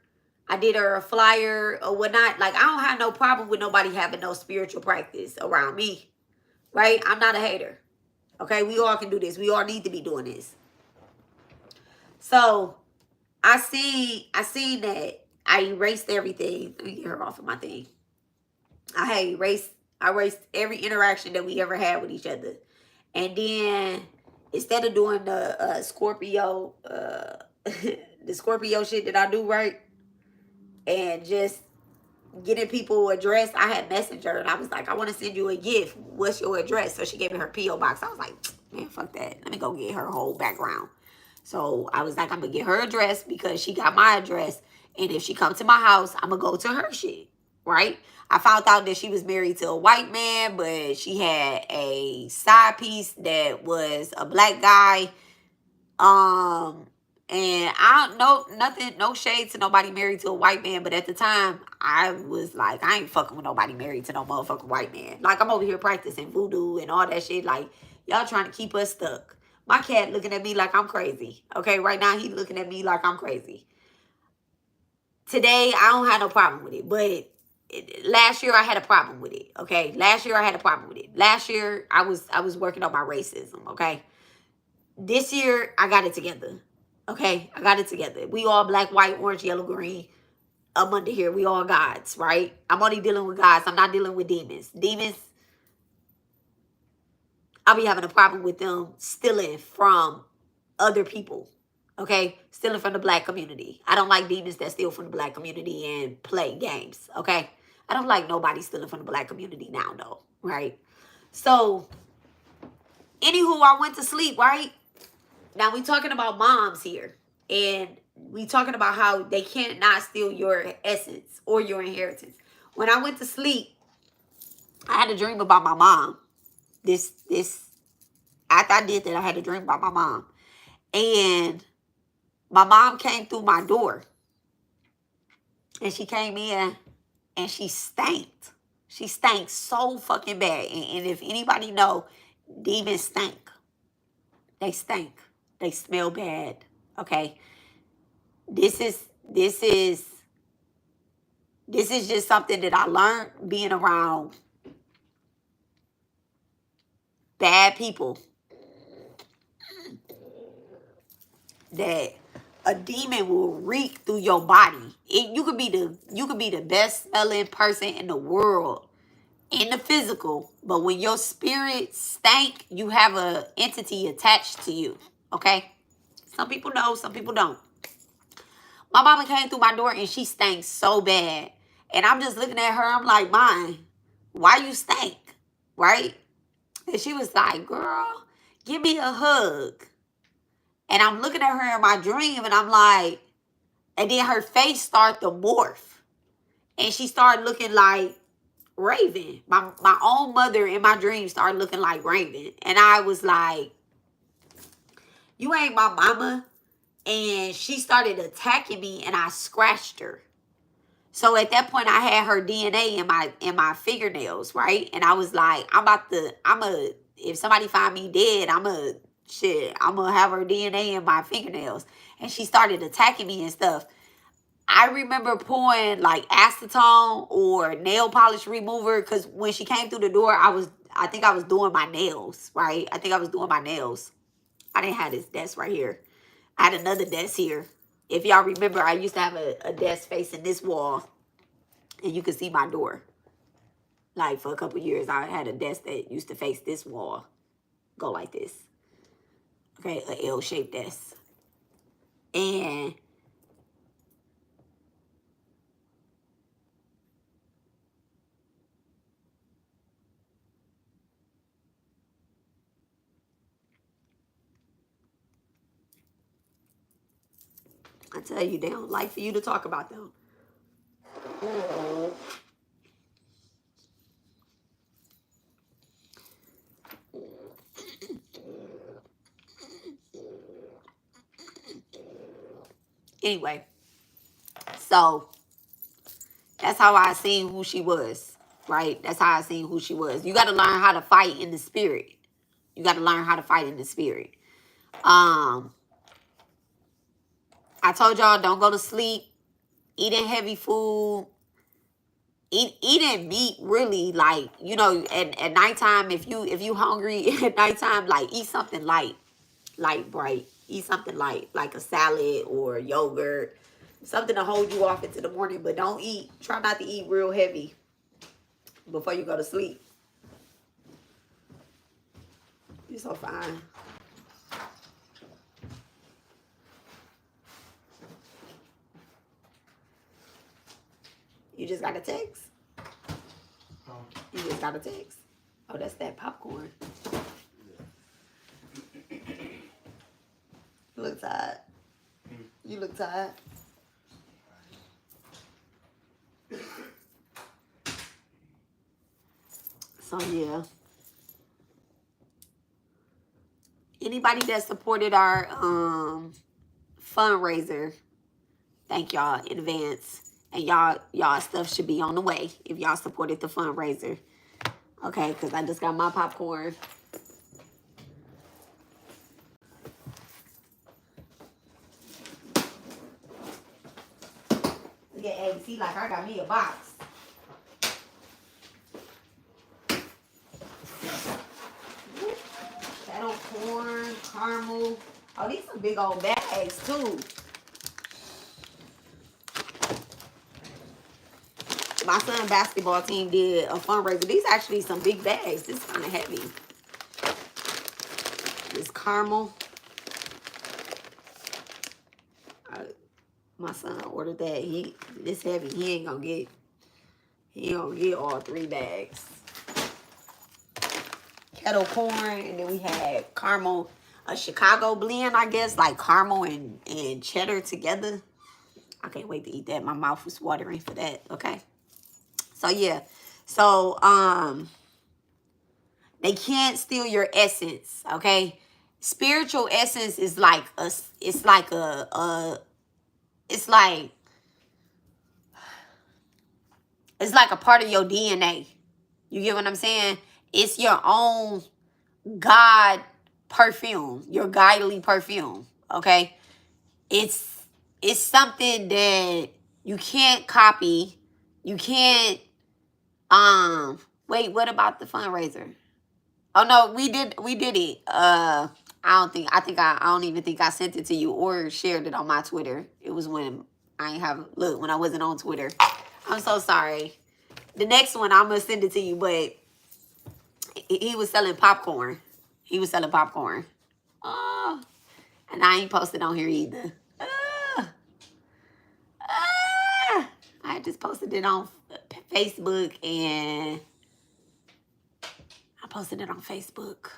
I did her a flyer or whatnot. Like, I don't have no problem with nobody having no spiritual practice around me. Right? I'm not a hater. Okay? We all can do this. We all need to be doing this. So I seen that I erased everything. Let me get her off of my thing. I erased every interaction that we ever had with each other. And then instead of doing the Scorpio, the Scorpio shit that I do, right? And just getting people address, I had messenger and I was like, I want to send you a gift. What's your address? So she gave me her P.O. box. I was like, man, fuck that. Let me go get her whole background. So I was like, I'm going to get her address because she got my address. And if she comes to my house, I'm going to go to her shit. Right? I found out that she was married to a white man, but she had a side piece that was a black guy. And I don't know nothing, no shade to nobody married to a white man. But at the time, I was like, I ain't fucking with nobody married to no motherfucking white man. Like, I'm over here practicing voodoo and all that shit. Like, y'all trying to keep us stuck. My cat looking at me like I'm crazy. Okay, right now he looking at me like I'm crazy. Today, I don't have no problem with it. But last year, I had a problem with it. Okay, last year, I had a problem with it. Last year, I was working on my racism. Okay, this year, I got it together. Okay, I got it together. We all black, white, orange, yellow, green. I'm under here. We all gods, right? I'm only dealing with gods. I'm not dealing with demons. Demons, I'll be having a problem with them stealing from other people. Okay? Stealing from the black community. I don't like demons that steal from the black community and play games. Okay? I don't like nobody stealing from the black community now, though. Right? So, anywho, I went to sleep, right? Now, we talking about moms here. And we talking about how they can't not steal your essence or your inheritance. When I went to sleep, I had a dream about my mom. After I did that, I had a dream about my mom. And My mom came through my door. And she came in and she stank. She stank so fucking bad. And if anybody know, demons stink. They stink. They smell bad. Okay. This is just something that I learned being around bad people. That a demon will reek through your body. You could be the best smelling person in the world in the physical, but when your spirit stank, you have a entity attached to you. Okay? Some people know, some people don't. My mama came through my door and she stank so bad. And I'm just looking at her, I'm like, "Mine, why you stank?" Right? And she was like, "Girl, give me a hug." And I'm looking at her in my dream and I'm like, and then her face started to morph. And she started looking like Raven. My own mother in my dream started looking like Raven. And I was like, "You ain't my mama." And she started attacking me and I scratched her. So at that point I had her DNA in my fingernails, right? And I was like, if somebody find me dead, I'm gonna have her DNA in my fingernails. And she started attacking me and stuff. I remember pouring like acetone or nail polish remover because when she came through the door, I think I was doing my nails, right? I think I was doing my nails. I didn't have this desk right here. I had another desk here. If y'all remember, I used to have a desk facing this wall and you could see my door. Like for a couple years, I had a desk that used to face this wall. Go like this. Okay, an L-shaped desk. And I tell you, they don't like for you to talk about them. Anyway, so that's how I seen who she was, right? That's how I seen who she was. You got to learn how to fight in the spirit. You got to learn how to fight in the spirit. I told y'all, don't go to sleep. Eating heavy food. Eating meat really, like, you know, at nighttime, if you hungry at nighttime, like, eat something light bright. Eat something light, like a salad or yogurt. Something to hold you off into the morning, but try not to eat real heavy before you go to sleep. You're so fine. You just got a text? You just got a text? Oh, that's that popcorn. You look tired. You look tired. So, yeah. Anybody that supported our fundraiser, thank y'all in advance. And y'all stuff should be on the way if y'all supported the fundraiser. Okay, because I just got my popcorn. Look at ABC like I got me a box. Shadow corn, caramel. Oh, these some big old bags too. My son's basketball team did a fundraiser. These actually some big bags. This is kind of heavy. This caramel. My son ordered that. This heavy. He ain't gonna get all 3 bags. Kettle corn, and then we had caramel, a Chicago blend, I guess, like caramel and cheddar together. I can't wait to eat that. My mouth was watering for that. Okay. So yeah. So they can't steal your essence, okay? spiritual essence is like a, it's like it's like, it's like a part of your DNA. You get what I'm saying? It's your own God perfume, your godly perfume. Okay, it's something that you can't copy. You can't. Wait. What about the fundraiser? Oh no, we did it. I don't even think I sent it to you or shared it on my Twitter. It was when I ain't have look when I wasn't on Twitter. I'm so sorry. The next one I'm gonna send it to you, but he was selling popcorn. He was selling popcorn. Oh, and I ain't posted on here either. I just posted it on Facebook and I posted it on Facebook.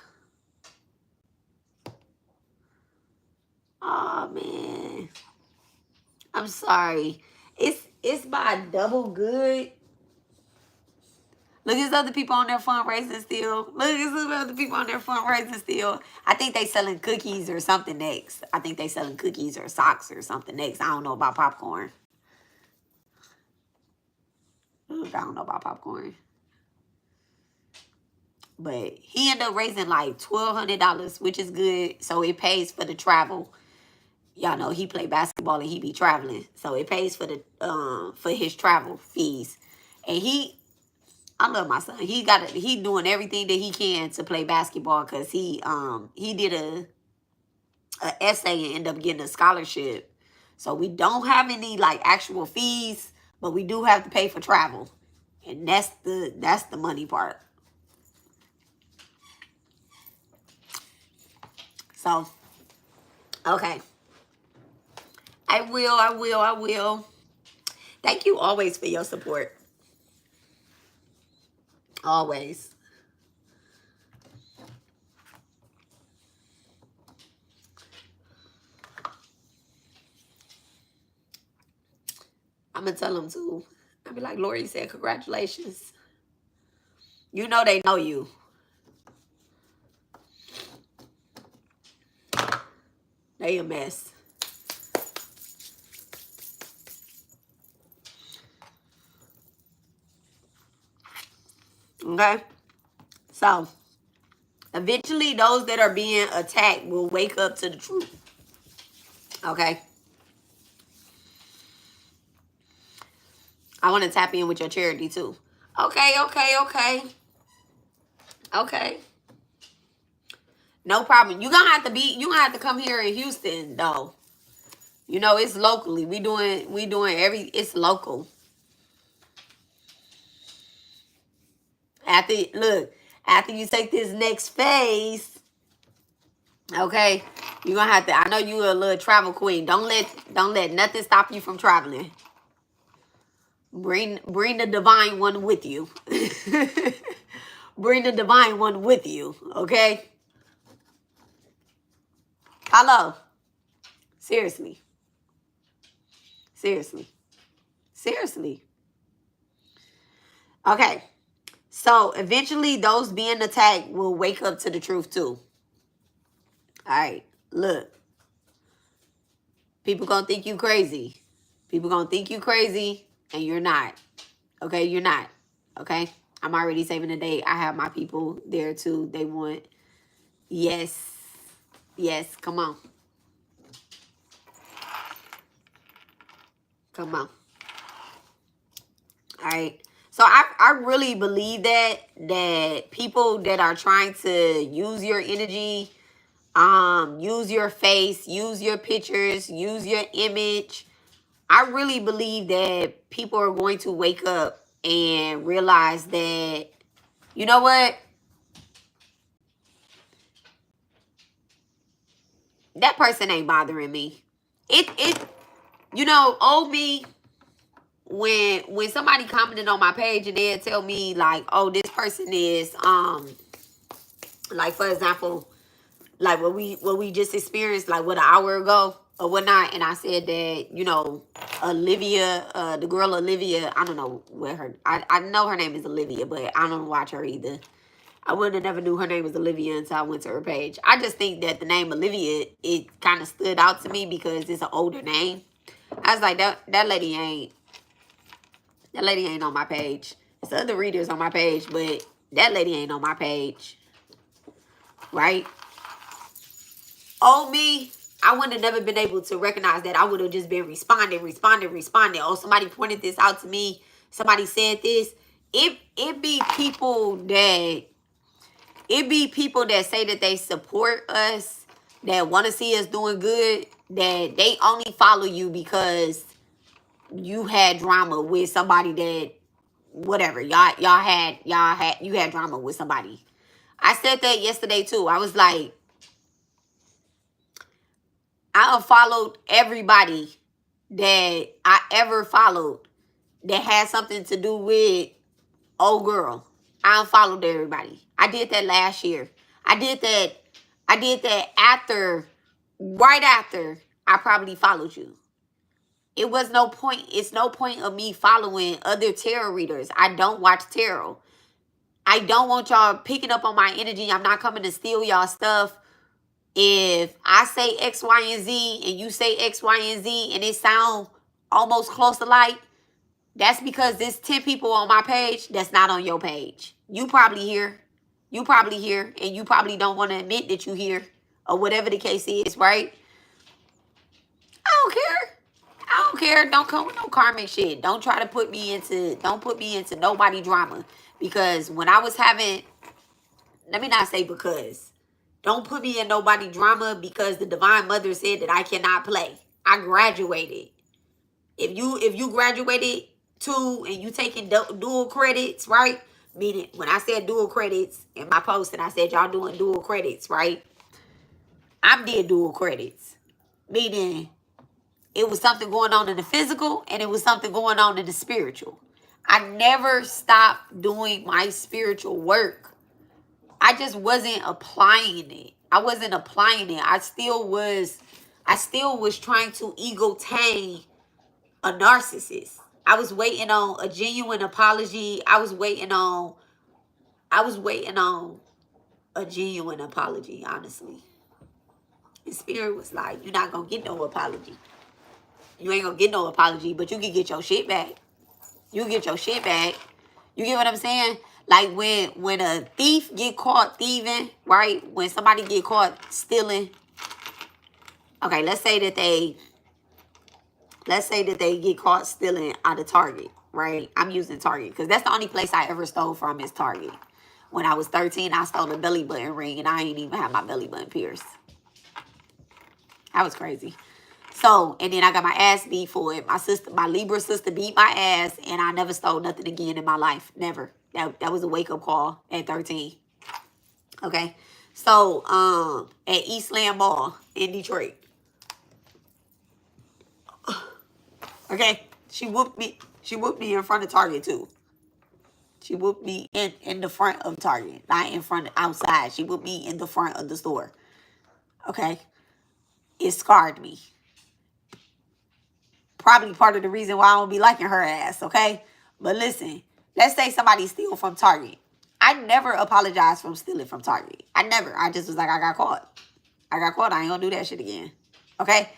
Oh man, I'm sorry. It's by Double Good. Look, there's other people on there fundraising still. Look, there's other people on there fundraising still. I think they selling cookies or something next. I think they selling cookies or socks or something next. I don't know about popcorn. Look, I don't know about popcorn. But he ended up raising like $1,200, which is good. So it pays for the travel. Y'all know he play basketball and he be traveling. So it pays for the for his travel fees. And I love my son. He doing everything that he can to play basketball because he did a essay and ended up getting a scholarship. So we don't have any like actual fees, but we do have to pay for travel. And that's the money part. So okay. I will. Thank you always for your support. Always. I'm going to tell them too. I'll be like, Lori said, congratulations. You know they know you. They a mess. Okay? So, eventually those that are being attacked will wake up to the truth. Okay? I want to tap in with your charity too. Okay. No problem. You're gonna have to come here in Houston though. You know, it's locally. We doing it's local. After you take this next phase, okay, you're gonna have to, I know you a little travel queen. Don't let nothing stop you from traveling. Bring the divine one with you. Bring the divine one with you, okay? Hello. Seriously. Okay. So eventually those being attacked will wake up to the truth too. All right. Look. People gonna think you crazy. And you're not. Okay, you're not. Okay? I'm already saving the day. I have my people there too. They want, yes, come on. All right. So I really believe that people that are trying to use your energy, use your face, use your pictures, use your image, I really believe that people are going to wake up and realize that, you know what? That person ain't bothering me. Old me, when somebody commented on my page and they'd tell me like, oh, this person is, like for example, like what we just experienced like an hour ago or whatnot, and I said that, Olivia, the girl Olivia, I don't know what I know her name is Olivia, but I don't watch her either. I would have never knew her name was Olivia until I went to her page. I just think that the name Olivia, it kind of stood out to me because it's an older name. I was like, that lady ain't on my page. There's other readers on my page, but that lady ain't on my page. Right? Oh, me, I wouldn't have never been able to recognize that. I would have just been responding. Oh, somebody pointed this out to me. Somebody said this. It be people that say that they support us, that want to see us doing good, that they only follow you because you had drama with somebody that, whatever, you had drama with somebody. I said that yesterday too. I was like, I unfollowed everybody that I ever followed that had something to do with old girl. I unfollowed everybody. I did that last year. I did that right after I probably followed you. It was no point. It's no point of me following other tarot readers. I don't watch tarot. I don't want y'all picking up on my energy. I'm not coming to steal y'all stuff. If I say X, Y, and Z and you say X, Y, and Z and it sound almost close to like, that's because there's 10 people on my page that's not on your page. You probably here. And you probably don't want to admit that you here or whatever the case is, right? I don't care. Don't come with no karmic shit. Don't put me into nobody drama. Because when I was having, let me not say because. Don't put me in nobody drama because the Divine Mother said that I cannot play. I graduated. If you graduated too and you taking dual credits, right? Meaning when I said dual credits in my post and I said y'all doing dual credits, right? I did dual credits. Meaning it was something going on in the physical and it was something going on in the spiritual. I never stopped doing my spiritual work. I just wasn't applying it. I still was trying to ego tame a narcissist. I was waiting on a genuine apology. I was waiting on a genuine apology, honestly. And Spirit was like, you're not going to get no apology. You ain't going to get no apology, but you can get your shit back. You get what I'm saying? Like when a thief get caught thieving, right? When somebody get caught stealing. Okay, let's say that they get caught stealing out of Target, right? I'm using Target because that's the only place I ever stole from is Target. When I was 13, I stole a belly button ring and I ain't even have my belly button pierced. That was crazy. So, and then I got my ass beat for it. My Libra sister beat my ass and I never stole nothing again in my life. Never. That was a wake-up call at 13. Okay. So, at Eastland Mall in Detroit. Okay. She whooped me in front of Target too. She whooped me in the front of Target. Not in front, outside. She whooped me in the front of the store. Okay. It scarred me. Probably part of the reason why I don't be liking her ass, okay? But listen, let's say somebody steal from Target. I never apologized for stealing from Target. I just was like, I got caught. I ain't gonna do that shit again. Okay?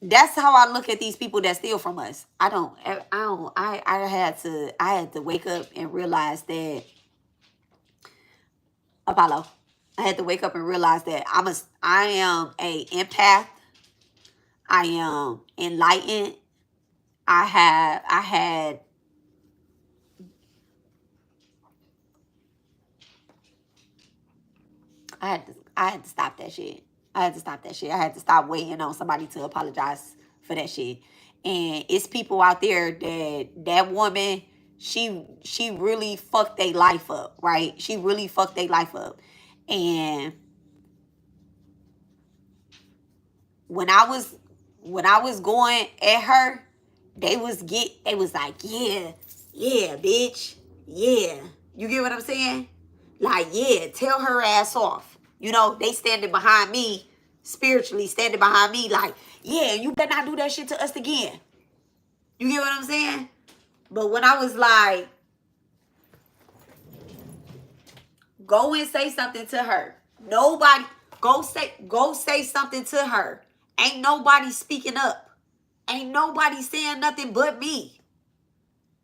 That's how I look at these people that steal from us. I had to wake up and realize that Apollo. I had to wake up and realize that I am a empath. I am enlightened. I had to stop that shit. I had to stop waiting on somebody to apologize for that shit. And it's people out there that woman, she really fucked their life up, right? She really fucked their life up. And when I was going at her, they was like, yeah, bitch. Yeah. You get what I'm saying? Like, yeah, tell her ass off. You know, they standing behind me, spiritually standing behind me like, yeah, you better not do that shit to us again. You get what I'm saying? But when I was like, Go and say something to her. Nobody, go say something to her. Ain't nobody speaking up. Ain't nobody saying nothing but me.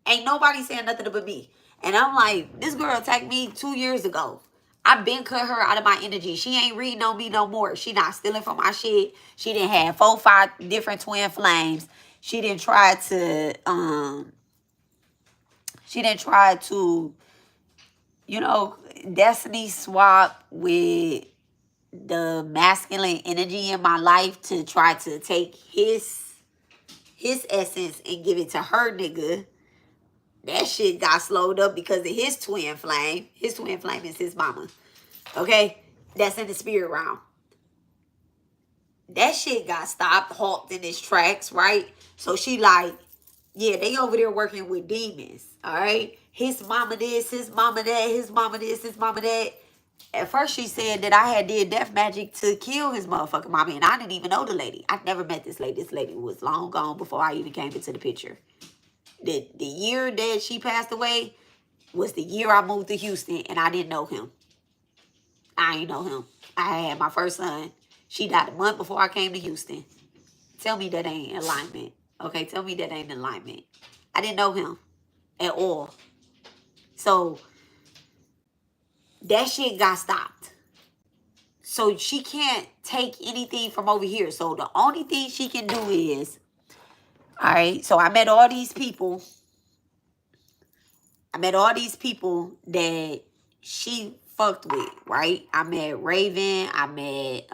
Ain't nobody saying nothing but me. And I'm like, this girl attacked me 2 years ago. I been cut her out of my energy. She ain't reading on me no more. She not stealing from my shit. She didn't have 4, 5 different twin flames. She didn't try to, you know, destiny swap with the masculine energy in my life to try to take his essence and give it to her nigga. That shit got slowed up because of his twin flame. His twin flame is his mama. Okay? That's in the spirit realm. That shit got stopped, halted in its tracks, right? So she like, yeah, they over there working with demons. All right? His mama this, his mama that, his mama this, his mama that. At first she said that I had did death magic to kill his motherfucking mama. And I didn't even know the lady. I'd never met this lady. This lady was long gone before I even came into the picture. The year that she passed away was the year I moved to Houston, and I didn't know him. I ain't know him. I had my first son. She died a month before I came to Houston. Tell me that ain't alignment. Okay, tell me that ain't alignment. I didn't know him at all. So that shit got stopped. So she can't take anything from over here. So the only thing she can do is, all right, so I met all these people. I met all these people that she fucked with, right? I met Raven. I met,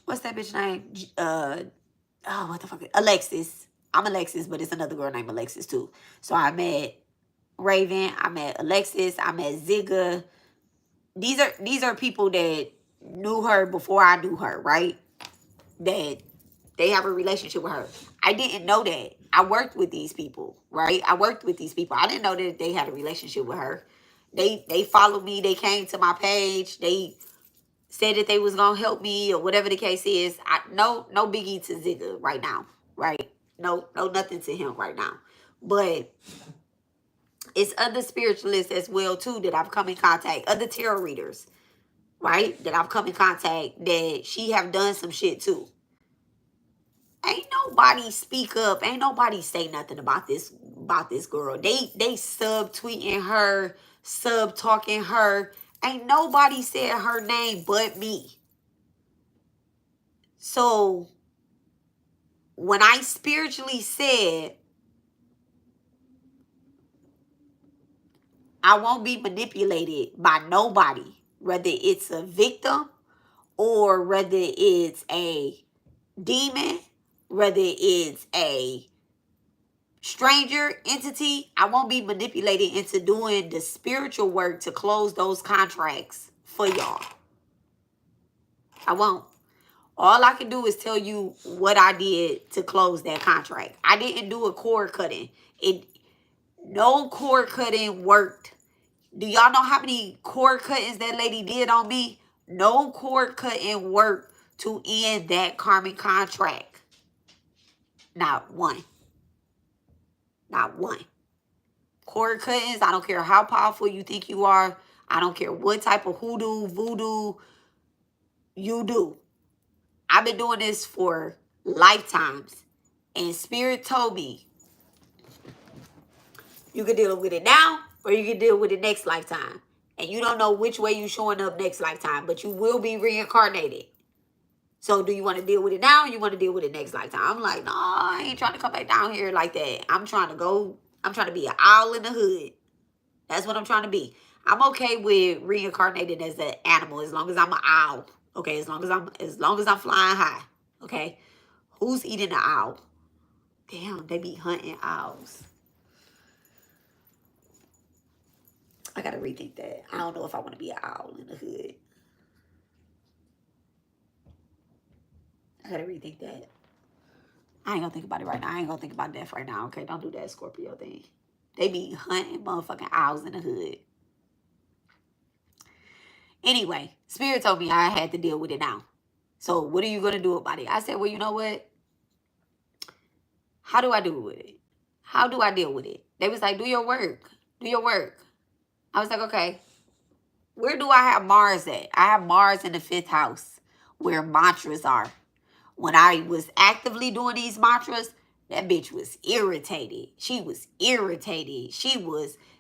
what's that bitch name? What the fuck? Alexis. I'm Alexis, but it's another girl named Alexis too. So I met Raven. I met Alexis. I met Zigga. These are people that knew her before I knew her, right? That they have a relationship with her. I didn't know that. I worked with these people, right? I worked with these people. I didn't know that they had a relationship with her. They followed me. They came to my page. They said that they was gonna help me or whatever the case is. No biggie to Zigga right now, right? No nothing to him right now. But it's other spiritualists as well too that I've come in contact. Other tarot readers, right? That I've come in contact that she have done some shit too. Ain't nobody speak up. Ain't nobody say nothing about this girl. They sub-tweeting her, sub-talking her. Ain't nobody said her name but me. So when I spiritually said I won't be manipulated by nobody, whether it's a victim or whether it's a demon, whether it's a stranger entity, I won't be manipulated into doing the spiritual work to close those contracts for y'all. I won't. All I can do is tell you what I did to close that contract. I didn't do a cord cutting. No cord cutting worked. Do y'all know how many cord cuttings that lady did on me? No cord cutting worked to end that karmic contract. Not one. Not one. Cord cuttings, I don't care how powerful you think you are. I don't care what type of hoodoo, voodoo you do. I've been doing this for lifetimes. And Spirit told me, you can deal with it now or you can deal with it next lifetime. And you don't know which way you showing up next lifetime, but you will be reincarnated. So do you want to deal with it now or you want to deal with it next lifetime? I'm like, no, I ain't trying to come back down here like that. I'm trying to be an owl in the hood. That's what I'm trying to be. I'm okay with reincarnated as an animal as long as I'm an owl. Okay, as long as I'm flying high. Okay. Who's eating an owl? Damn, they be hunting owls. I gotta rethink that. I don't know if I want to be an owl in the hood. I gotta rethink that. I ain't gonna think about it right now. I ain't gonna think about death right now. Okay, don't do that Scorpio thing. They be hunting motherfucking owls in the hood. Anyway, Spirit told me I had to deal with it now. So what are you going to do about it? I said, well, you know what? How do I deal with it? How do I deal with it? They was like, do your work. Do your work. I was like, okay, where do I have Mars at? I have Mars in the 5th house where mantras are. When I was actively doing these mantras, that bitch was irritated. She was irritated.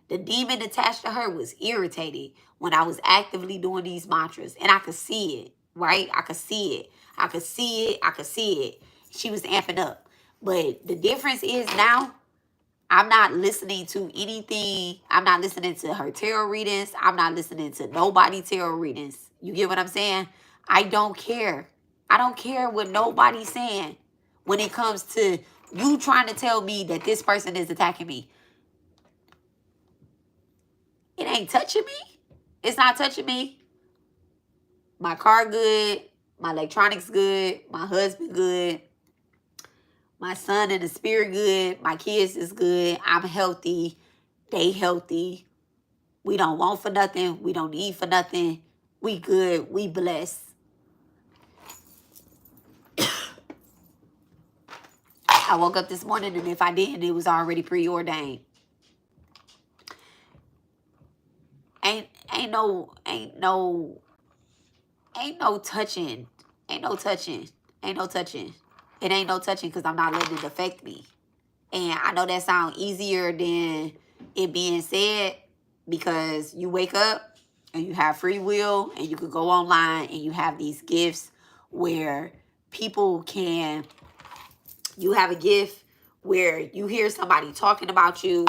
The demon attached to her was irritated when I was actively doing these mantras. And I could see it, right? I could see it. I could see it. I could see it. She was amping up. But the difference is now, I'm not listening to anything. I'm not listening to her tarot readings. I'm not listening to nobody tarot readings. You get what I'm saying? I don't care. I don't care what nobody's saying when it comes to you trying to tell me that this person is attacking me. It ain't touching me. It's not touching me. My car good. My electronics good. My husband good. My son and the spirit good. My kids is good. I'm healthy. They healthy. We don't want for nothing. We don't need for nothing. We good. We blessed. I woke up this morning, and if I didn't, it was already preordained. Ain't no touching. Ain't no touching. Ain't no touching. It ain't no touching because I'm not letting it affect me. And I know that sounds easier than it being said, because you wake up and you have free will and you could go online and you have these gifts where people can, you have a gift where you hear somebody talking about you,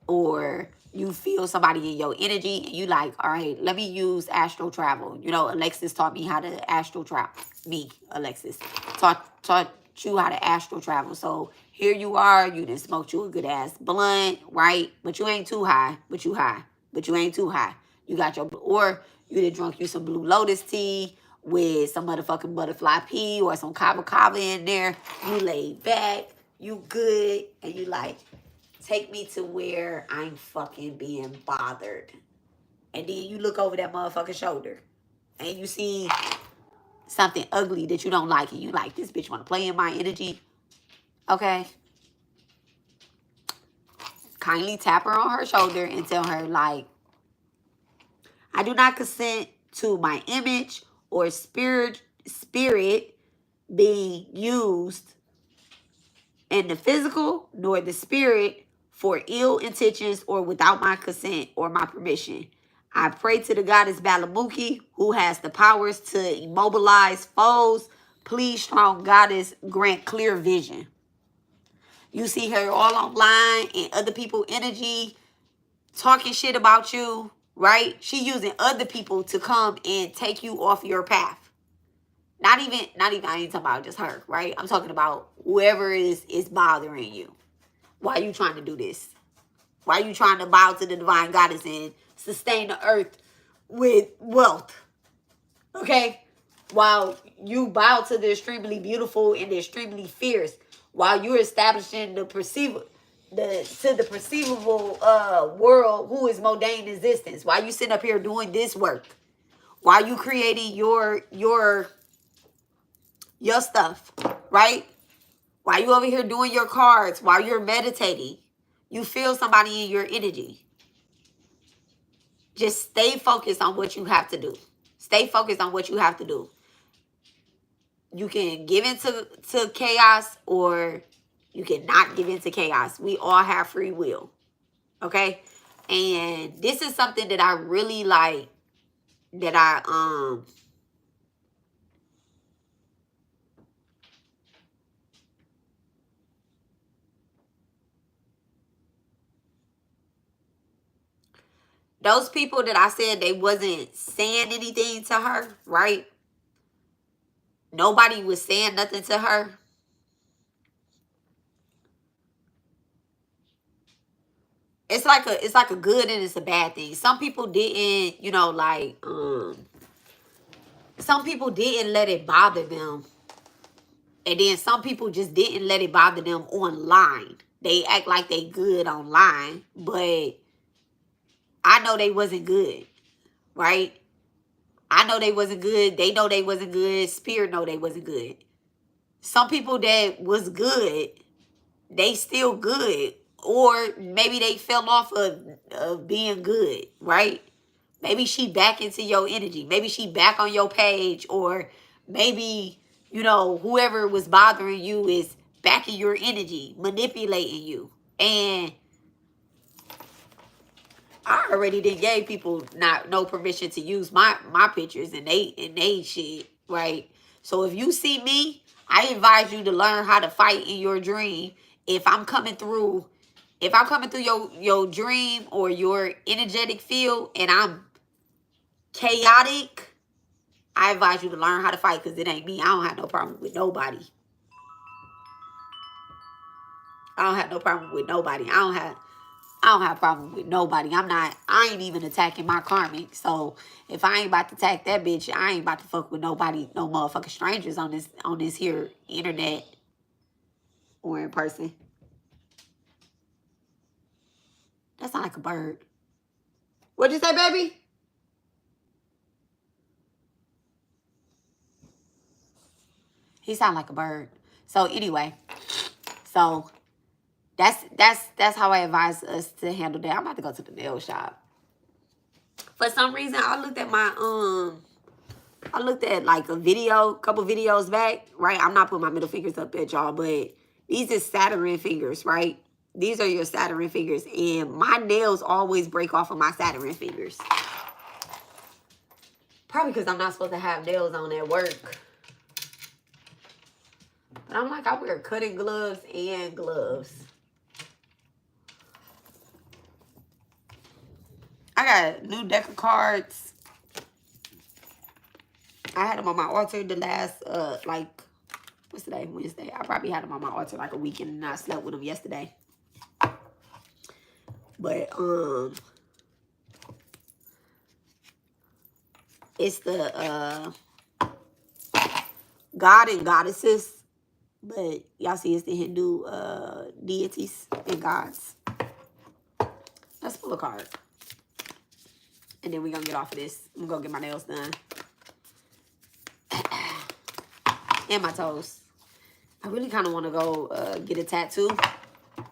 or you feel somebody in your energy and you like, all right, let me use astral travel. You know, Alexis taught me how to astral travel. Me, Alexis, taught you how to astral travel. So here you are, you done smoked you a good ass blunt, right? But you ain't too high, but you high. But you ain't too high. You got your, or you done drunk you some Blue Lotus tea with some motherfucking butterfly pea or some kava kava in there. You laid back, you good, and you like, take me to where I'm fucking being bothered. And then you look over that motherfucker's shoulder and you see something ugly that you don't like, and you like, this bitch want to play in my energy. Okay. Kindly tap her on her shoulder and tell her, like, I do not consent to my image or spirit being used in the physical nor the spirit for ill intentions or without my consent or my permission. I pray to the goddess Balamuki, who has the powers to immobilize foes. Please, strong goddess, grant clear vision. You see her all online and other people's energy talking shit about you, right? She using other people to come and take you off your path. Not even, I ain't talking about just her, right? I'm talking about whoever is bothering you. Why are you trying to do this? Why are you trying to bow to the divine goddess and sustain the earth with wealth? Okay? While you bow to the extremely beautiful and the extremely fierce, while you're establishing the perceivable world who is modane existence, while you sitting up here doing this work, while you creating your stuff, right? While you over here doing your cards, while you're meditating, you feel somebody in your energy. Just stay focused on what you have to do. Stay focused on what you have to do. You can give into chaos, or you cannot give into chaos. We all have free will. Okay? And this is something that I really like, that those people that I said they wasn't saying anything to her, right? Nobody was saying nothing to her. It's like a good and it's a bad thing. Some people didn't, you know, like, some people didn't let it bother them. And then some people just didn't let it bother them online. They act like they good online, but I know they wasn't good, right? I know they wasn't good. They know they wasn't good. Spirit know they wasn't good. Some people that was good, they still good or maybe they fell off of being good, right? Maybe she back into your energy. Maybe she back on your page, or maybe, you know, whoever was bothering you is back in your energy, manipulating you. And I already did gave people no permission to use my pictures and they shit, right? So if you see me, I advise you to learn how to fight in your dream. If I'm coming through your dream or your energetic field and I'm chaotic, I advise you to learn how to fight, because it ain't me. I don't have no problem with nobody. I don't have no problem with nobody. I don't have a problem with nobody. I ain't even attacking my karmic. So if I ain't about to attack that bitch, I ain't about to fuck with nobody, no motherfucking strangers on this here internet or in person. That sound like a bird. What'd you say, baby? He sound like a bird. So anyway, so that's how I advise us to handle that. I'm about to go to the nail shop. For some reason, I looked at like a couple videos back, right? I'm not putting my middle fingers up at y'all, but these is Saturn fingers, right? These are your Saturn fingers, and my nails always break off of my Saturn fingers. Probably because I'm not supposed to have nails on at work. But I'm like, I wear cutting gloves and gloves. I got a new deck of cards. I had them on my altar the last, what's today? Wednesday. I probably had them on my altar like a weekend, and I slept with them yesterday. But, it's the, God and goddesses. But y'all see, it's the Hindu, deities and gods. Let's pull a card. And then we're going to get off of this. I'm going to go get my nails done. And my toes. I really kind of want to go get a tattoo. I'm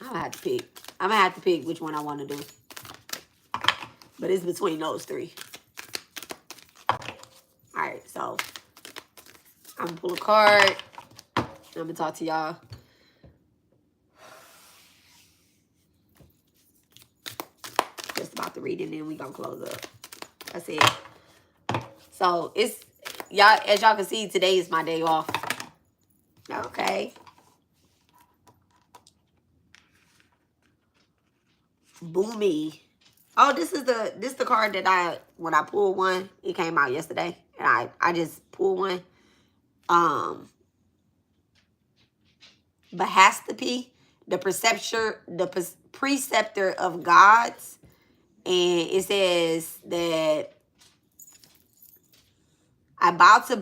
going to have to pick. I'm going to have to pick which one I want to do. But it's between those three. Alright, so I'm going to pull a card. I'm going to talk to y'all. Just about to read it, and then we going to close up. That's it. So it's, y'all, as y'all can see, today is my day off. Okay. Boomy. Oh, this is the card that when I pulled one, it came out yesterday. And I just pulled one. Bahastapy, the preceptor of gods. And it says that about to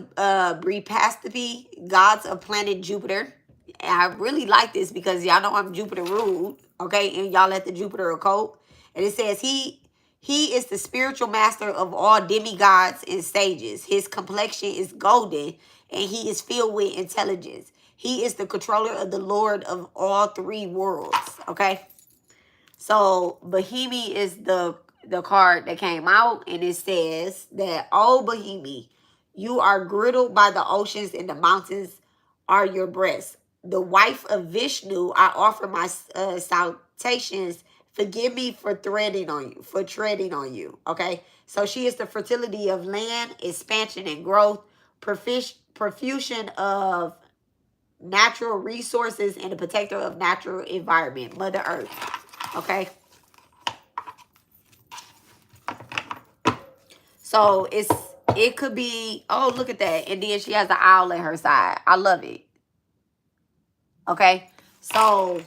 breed Pastapy, gods of planet Jupiter. And I really like this because y'all know I'm Jupiter ruled, okay? And y'all let the Jupiter occult. And it says he is the spiritual master of all demigods and sages. His complexion is golden, and he is filled with intelligence. He is the controller of the Lord of all three worlds, okay? So Bahimi is the card that came out, and it says that, oh, Bahimi, you are girdled by the oceans, and the mountains are your breasts. The wife of Vishnu, I offer my salutations. Forgive me for treading on you. Okay, so she is the fertility of land, expansion and growth, profusion of natural resources, and the protector of natural environment, Mother Earth. Okay. So it could be, oh, look at that. And then she has an owl at her side. I love it. Okay. So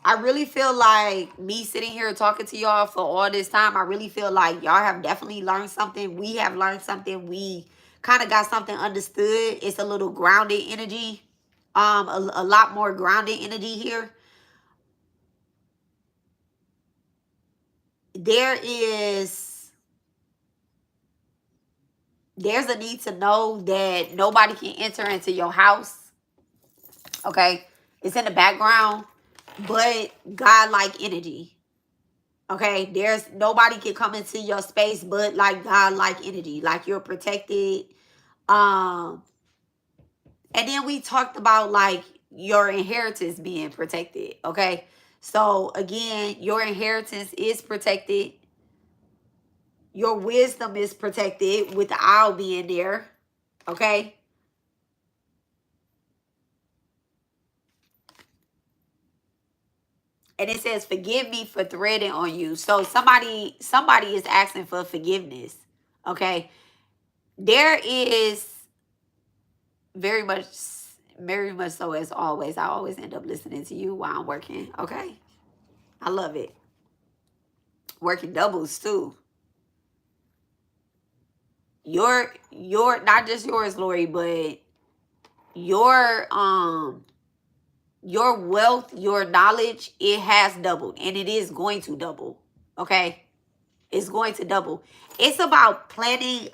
I really feel like me sitting here talking to y'all for all this time, I really feel like y'all have definitely learned something. We have learned something. We kind of got something understood. It's a little grounded energy. A lot more grounded energy here. There's a need to know that nobody can enter into your house Okay? It's in the background, but God-like energy. Okay? There's nobody can come into your space but like God-like energy. Like you're protected. And then we talked about like your inheritance being protected. Okay? So again, your inheritance is protected. Your wisdom is protected with the owl being there. Okay? And it says, forgive me for threading on you. So somebody is asking for forgiveness. Okay? There is very much so, as always. I always end up listening to you while I'm working. Okay? I love it. Working doubles too. Your not just yours, Lori, but your wealth, your knowledge, it has doubled and it is going to double. Okay? It's going to double. It's about planting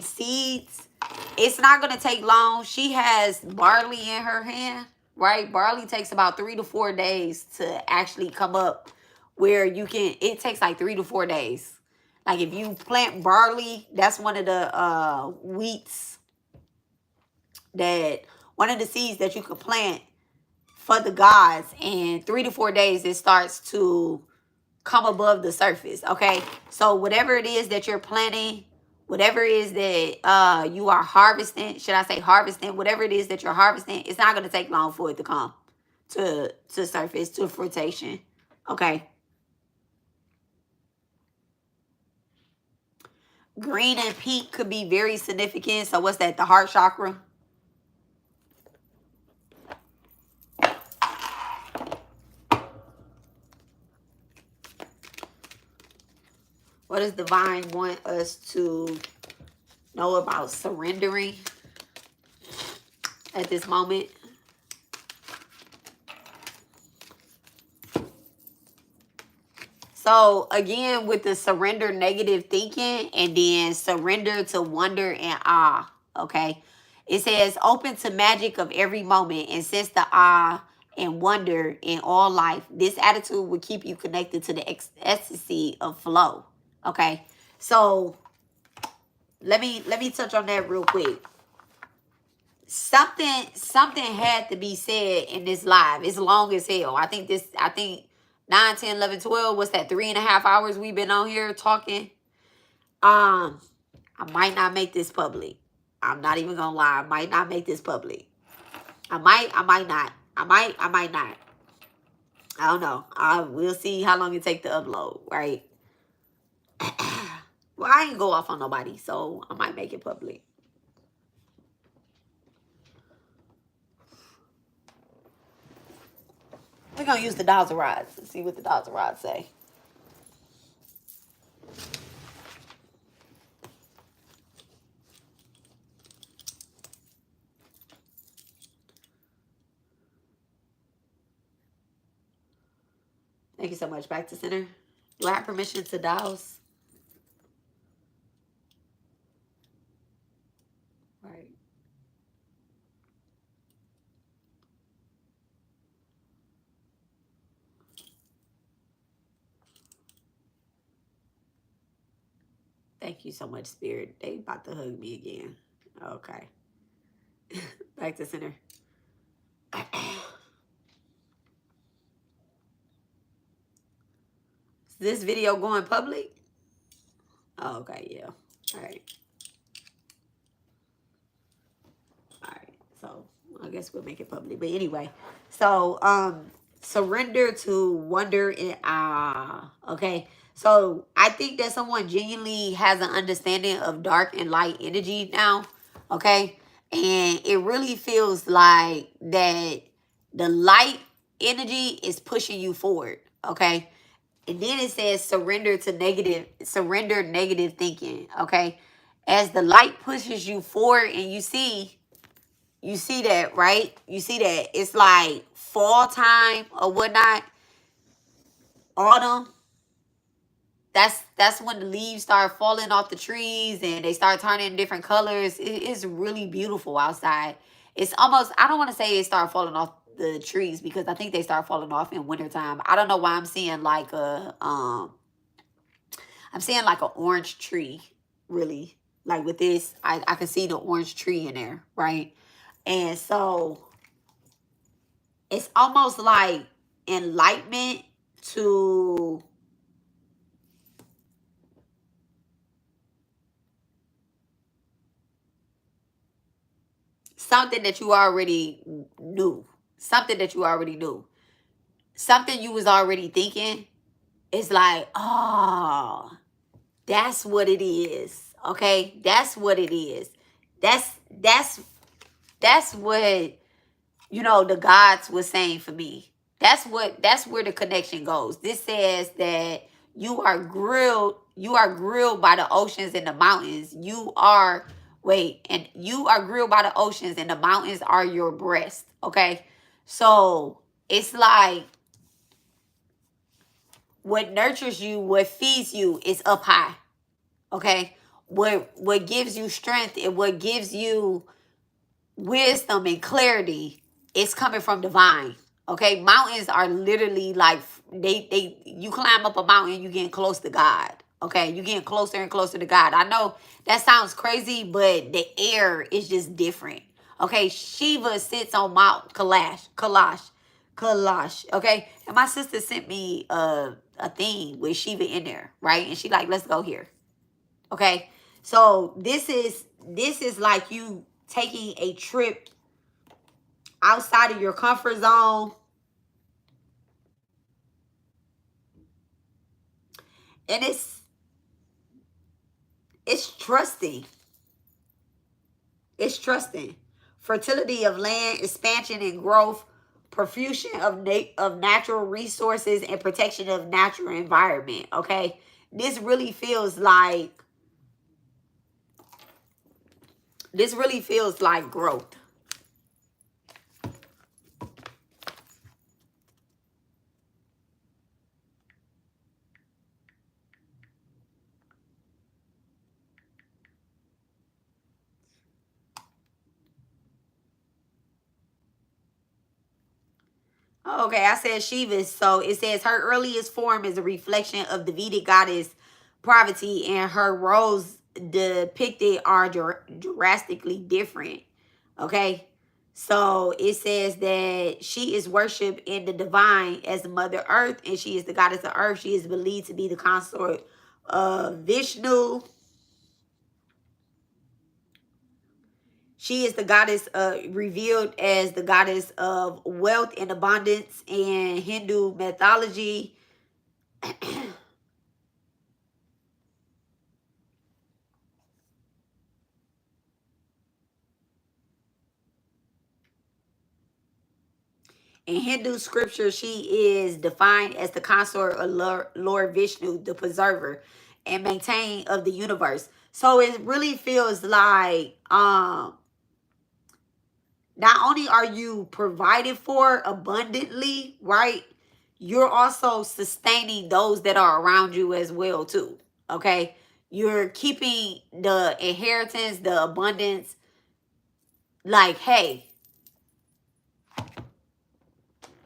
seeds. It's not going to take long. She has barley in her hand, right? Barley takes about 3 to 4 days to actually come up where you can, it takes like 3 to 4 days. Like if you plant barley, that's one of the one of the seeds that you could plant for the gods, and 3 to 4 days it starts to come above the surface. Okay, so whatever it is that you're planting, whatever it is that you are harvesting, should I say harvesting, whatever it is that you're harvesting, it's not going to take long for it to come to surface, to fruition. Okay, green and pink could be very significant. So what's that? The heart chakra. What does divine want us to know about surrendering at this moment? So again, with the surrender negative thinking, and then surrender to wonder and awe. Okay, it says open to magic of every moment and sense the awe and wonder in all life. This attitude will keep you connected to the ecstasy of flow. Okay, so let me touch on that real quick. Something had to be said in this live. It's long as hell. I think 9, 10, 11, 12. What's that? 3.5 hours we've been on here talking. I might not make this public. I'm not even gonna lie. I might not make this public. I might not. I might not. I don't know. We'll see how long it take to upload, right? Well, I ain't go off on nobody, so I might make it public. We're going to use the Dolls of Rods and see what the Dolls of Rods say. Thank you so much. Back to center. Do I have permission to Dolls? Right. Thank you so much, Spirit. They about to hug me again. Okay. Back to center. Is this video going public? Oh, okay, yeah. All right. All right. So I guess we'll make it public. But anyway, so surrender to wonder and awe. Okay. So I think that someone genuinely has an understanding of dark and light energy now. Okay. And it really feels like that the light energy is pushing you forward. Okay. And then it says surrender negative thinking. Okay. As the light pushes you forward, and you see that, right? You see that it's like fall time or whatnot, autumn. That's when the leaves start falling off the trees and they start turning different colors. It is really beautiful outside. It's almost, I don't want to say it start falling off the trees because I think they start falling off in wintertime. I don't know why I'm seeing like a, I'm seeing like an orange tree, really. Like with this, I can see the orange tree in there, right? And so it's almost like enlightenment to something that you already knew. Something that you already knew. Something you was already thinking. It's like, oh, that's what it is. Okay? That's what it is. That's what, you know, the gods was saying for me. That's where the connection goes. This says that you are grilled by the oceans and the mountains. You are grilled by the oceans and the mountains are your breast. Okay? So it's like what nurtures you, what feeds you is up high. Okay? What gives you strength and what gives you wisdom and clarity is coming from divine. Okay, mountains are literally like they you climb up a mountain, you getting close to God. Okay, you getting closer and closer to God. I know that sounds crazy, but the air is just different. Okay, Shiva sits on Mount Kailash. Okay, and my sister sent me a thing with Shiva in there, right? And she like, let's go here. Okay, so this is like you taking a trip outside of your comfort zone. And it's trusting. It's trusting. Fertility of land, expansion and growth, profusion of natural resources, and protection of natural environment. Okay? This really feels like growth. Okay, I said Shiva. So it says her earliest form is a reflection of the Vedic goddess Parvati, and her roles depicted are drastically different. Okay, so it says that she is worshipped in the divine as the Mother Earth, and she is the goddess of Earth. She is believed to be the consort of Vishnu. She is the goddess revealed as the goddess of wealth and abundance in Hindu mythology. In Hindu scripture, she is defined as the consort of Lord Vishnu, the preserver and maintainer of the universe. So it really feels like not only are you provided for abundantly, right? You're also sustaining those that are around you as well, too. Okay? You're keeping the inheritance, the abundance, like, hey,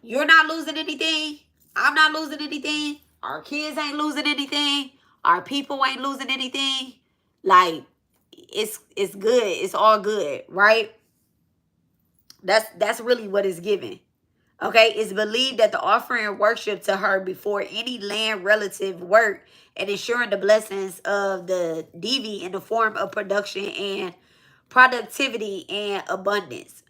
you're not losing anything. I'm not losing anything. Our kids ain't losing anything. Our people ain't losing anything. Like, it's good. It's all good, right? That's really what it's given. Okay, it's believed that the offering worship to her before any land relative work and ensuring the blessings of the Devi in the form of production and productivity and abundance.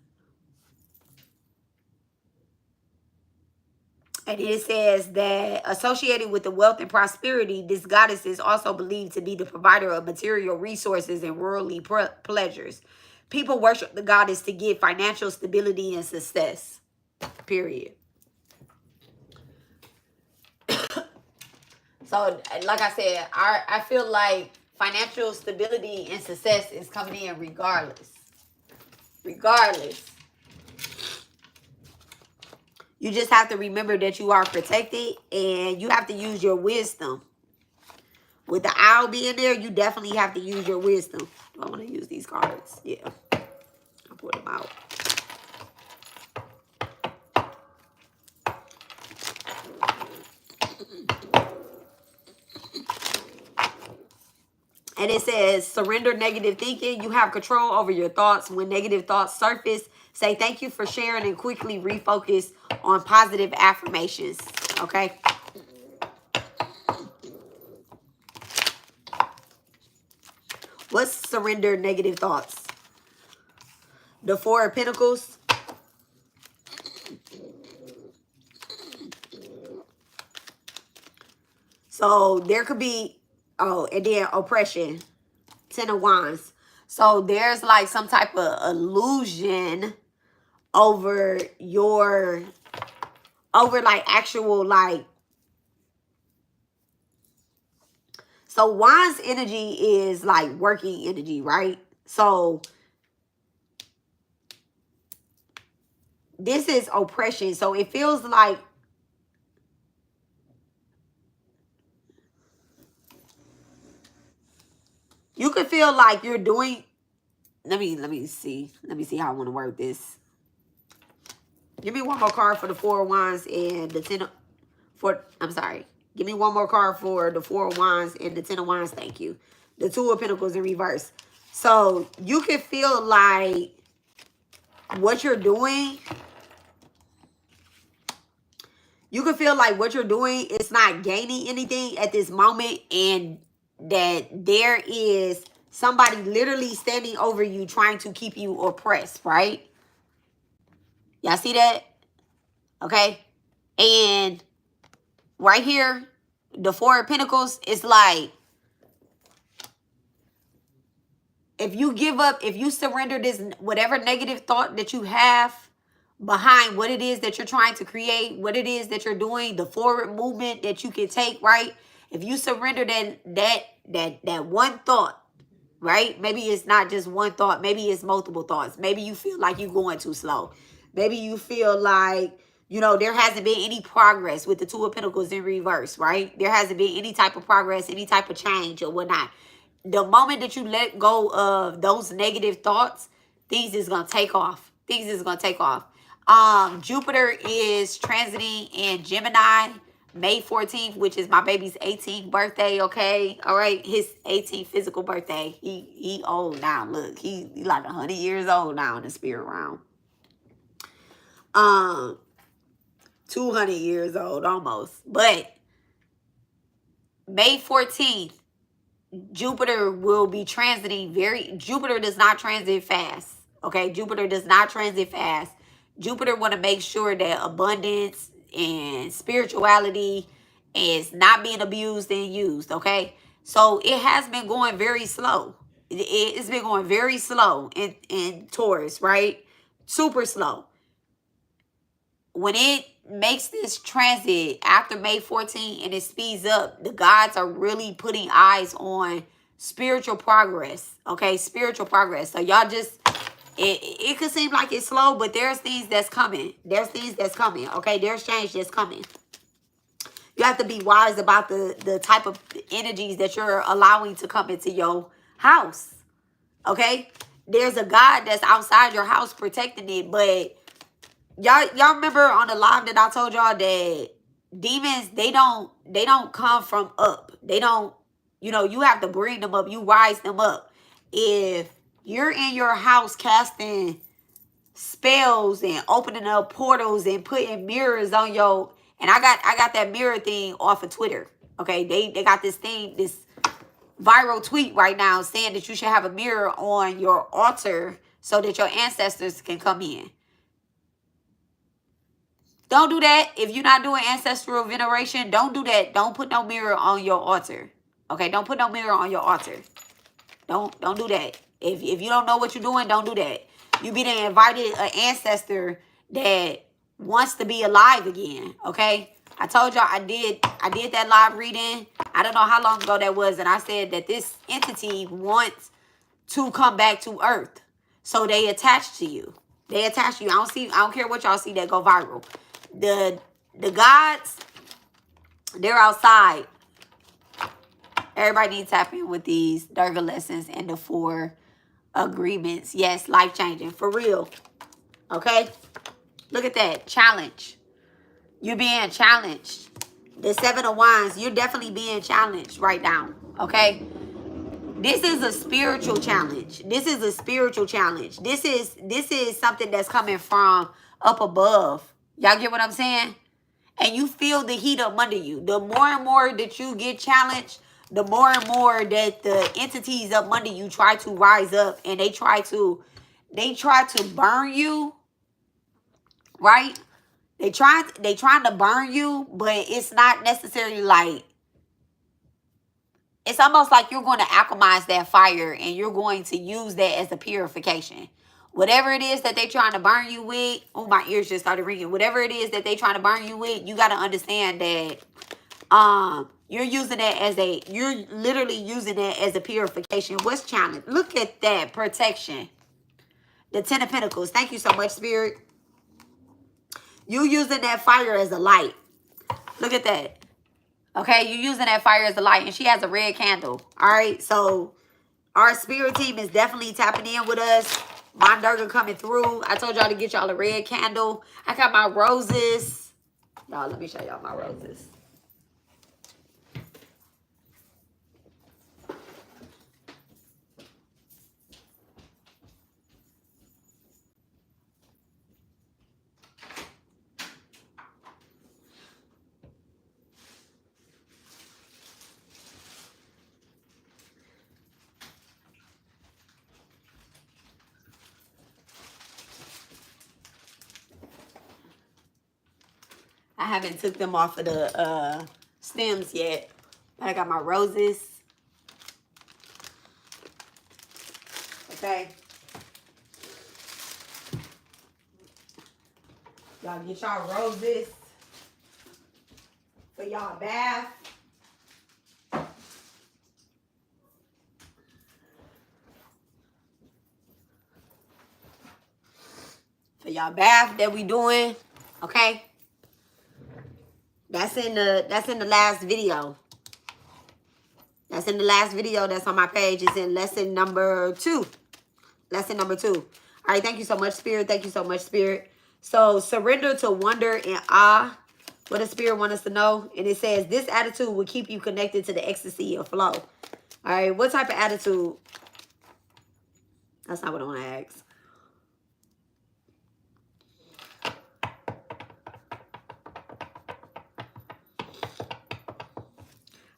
And it says that associated with the wealth and prosperity, this goddess is also believed to be the provider of material resources and worldly pleasures. People worship the goddess to get financial stability and success. Period. So, like I said, I feel like financial stability and success is coming in regardless. Regardless. You just have to remember that you are protected and you have to use your wisdom. With the owl being there, you definitely have to use your wisdom. Do I want to use these cards? Yeah. I'll pull them out. And it says, surrender negative thinking. You have control over your thoughts. When negative thoughts surface, say thank you for sharing and quickly refocus on positive affirmations. Okay? What's surrender negative thoughts? The Four of Pentacles. So there could be, oh, and then oppression. Ten of Wands. So there's like some type of illusion over your, over like actual like, so Wands energy is like working energy, right? So this is oppression. So it feels like you could feel like you're doing, let me see how I want to word this. Give me one more card for the Four of Wands and the Ten of, I'm sorry. Give me one more card for the Four of Wands and the Ten of Wands. Thank you. The Two of Pentacles in reverse. So you can feel like what you're doing, you can feel like what you're doing is not gaining anything at this moment, and that there is somebody literally standing over you trying to keep you oppressed, right? Y'all see that? Okay. And right here, the Four of Pentacles is like, if you give up, if you surrender this, whatever negative thought that you have behind what it is that you're trying to create, what it is that you're doing, the forward movement that you can take, right? If you surrender that one thought, right? Maybe it's not just one thought. Maybe it's multiple thoughts. Maybe you feel like you're going too slow. Maybe you feel like, you know, there hasn't been any progress with the Two of Pentacles in reverse, right? There hasn't been any type of progress, any type of change or whatnot. The moment that you let go of those negative thoughts, things is going to take off. Things is going to take off. Jupiter is transiting in Gemini May 14th, which is my baby's 18th birthday, okay? All right, his 18th physical birthday. He old now. Look, he like 100 years old now in the spirit realm. 200 years old almost. But May 14th, Jupiter will be transiting Jupiter does not transit fast. Okay, Jupiter does not transit fast. Jupiter want to make sure that abundance and spirituality is not being abused and used. Okay, so it has been going very slow. It's been going very slow in Taurus, right? Super slow. When it makes this transit after May 14 and it speeds up, the gods are really putting eyes on spiritual progress. Okay, spiritual progress. So y'all just, it could seem like it's slow, but there's things that's coming. There's things that's coming. Okay, there's change that's coming. You have to be wise about the type of energies that you're allowing to come into your house. Okay, there's a God that's outside your house protecting it, but y'all remember on the live that I told y'all that demons, they don't come from up. They don't, you know, you have to bring them up. You rise them up. If you're in your house casting spells and opening up portals and putting mirrors on your, and I got that mirror thing off of Twitter. Okay, they got this thing, this viral tweet right now saying that you should have a mirror on your altar so that your ancestors can come in. Don't do that. If you're not doing ancestral veneration, don't do that. Don't put no mirror on your altar. Okay, don't put no mirror on your altar. Don't do that. If you don't know what you're doing, don't do that. You be there invited an ancestor that wants to be alive again. Okay, I told y'all I did that live reading. I don't know how long ago that was, and I said that this entity wants to come back to Earth, so they attach to you. They attach to you. I don't care what y'all see that go viral. The gods, they're outside. Everybody needs to tap in with these Durga lessons and the 4 agreements. Yes, life-changing. For real. Okay? Look at that. Challenge. You're being challenged. The 7 of Wands, you're definitely being challenged right now. Okay? This is a spiritual challenge. This is a spiritual challenge. This is something that's coming from up above. Y'all get what I'm saying? And you feel the heat up under you. The more and more that you get challenged, the more and more that the entities up under you try to rise up, and they try to burn you, right? They trying to burn you, but it's not necessarily like, it's almost like you're going to alchemize that fire and you're going to use that as a purification. Whatever it is that they trying to burn you with, oh, my ears just started ringing. Whatever it is that they trying to burn you with, you got to understand that you're using that as you're literally using that as a purification. What's challenge? Look at that protection. The 10 of Pentacles. Thank you so much, Spirit. You using that fire as a light. Look at that. Okay, you're using that fire as a light, and she has a red candle. All right, so our spirit team is definitely tapping in with us. My Durga coming through. I told y'all to get y'all a red candle. I got my roses. Y'all, let me show y'all my roses. I haven't took them off of the stems yet. But I got my roses. Okay. Y'all get y'all roses for y'all bath. For y'all bath that we doing. Okay. That's in the last video. That's in the last video that's on my page. It's in lesson number 2. Lesson number 2. All right, thank you so much, Spirit. Thank you so much, Spirit. So, surrender to wonder and awe. What does Spirit want us to know? And it says, this attitude will keep you connected to the ecstasy of flow. All right, what type of attitude? That's not what I want to ask.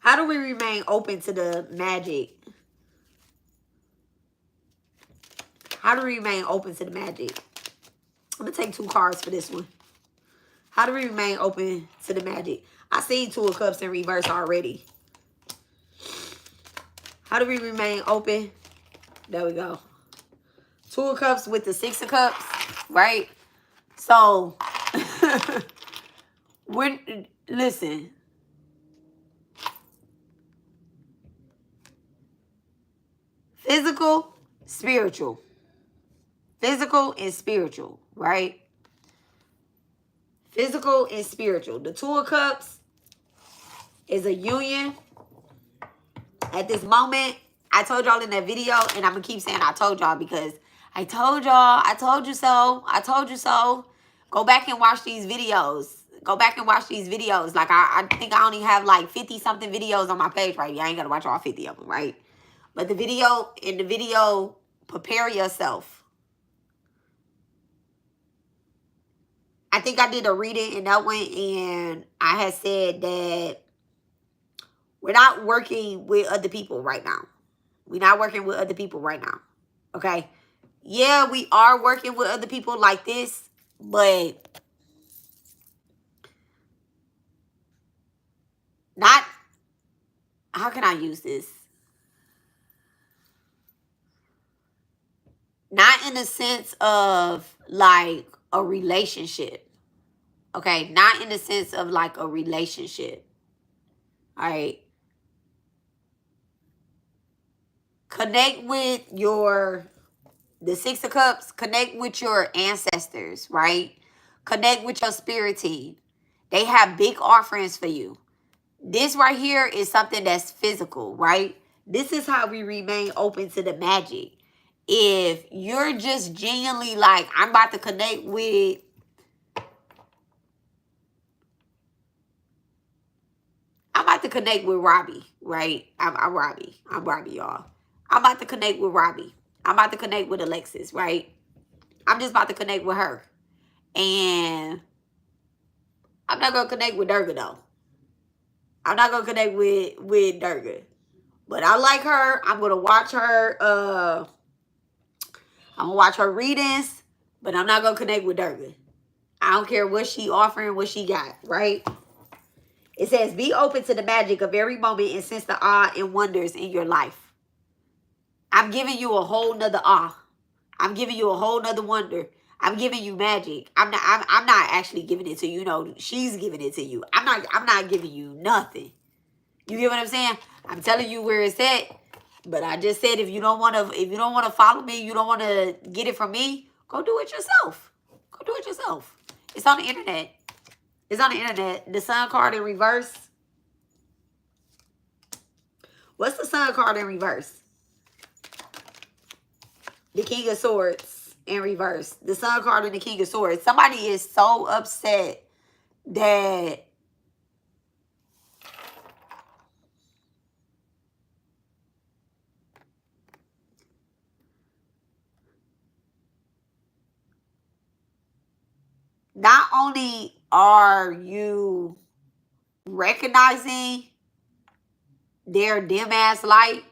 How do we remain open to the magic? How do we remain open to the magic? I'm going to take 2 cards for this one. How do we remain open to the magic? I seen 2 of Cups in reverse already. How do we remain open? There we go. 2 of Cups with the 6 of Cups, right? So, listen. Physical, spiritual. Physical and spiritual, right? Physical and spiritual. The 2 of Cups is a union. At this moment, I told y'all in that video, and I'm going to keep saying I told y'all because I told y'all, I told you so, I told you so. Go back and watch these videos. Go back and watch these videos. Like, I think I only have like 50-something videos on my page right now. I ain't got to watch all 50 of them, right? But in the video, prepare yourself. I think I did a reading in that one, and I had said that we're not working with other people right now. We're not working with other people right now. Okay? Yeah, we are working with other people like this, but not, how can I use this? Not in the sense of like a relationship. Okay? Not in the sense of like a relationship. All right? Connect with the 6 of Cups. Connect with your ancestors, right? Connect with your spirit team. They have big offerings for you. This right here is something that's physical, right? This is how we remain open to the magic. If you're just genuinely like, I'm about to connect with Robbie, right? I'm Robbie, y'all. I'm about to connect with Robbie. I'm about to connect with Alexis, right? I'm just about to connect with her. And I'm not going to connect with Durga, though. I'm not going to connect with Durga. But I like her. I'm going to watch her. I'm going to watch her readings. But I'm not going to connect with Durga. I don't care what she offering, what she got, right? It says, be open to the magic of every moment and sense the awe and wonders in your life. I'm giving you a whole nother awe. I'm giving you a whole nother wonder. I'm giving you magic. I'm not actually giving it to you. No, she's giving it to you. I'm not giving you nothing. You get what I'm saying? I'm telling you where it's at. But I just said if you don't want to follow me, you don't want to get it from me, go do it yourself. Go do it yourself. It's on the internet. It's on the internet. The Sun card in reverse. What's the Sun card in reverse? The King of Swords in reverse. The Sun card and the King of Swords. Somebody is so upset that not only are you recognizing their dim ass light,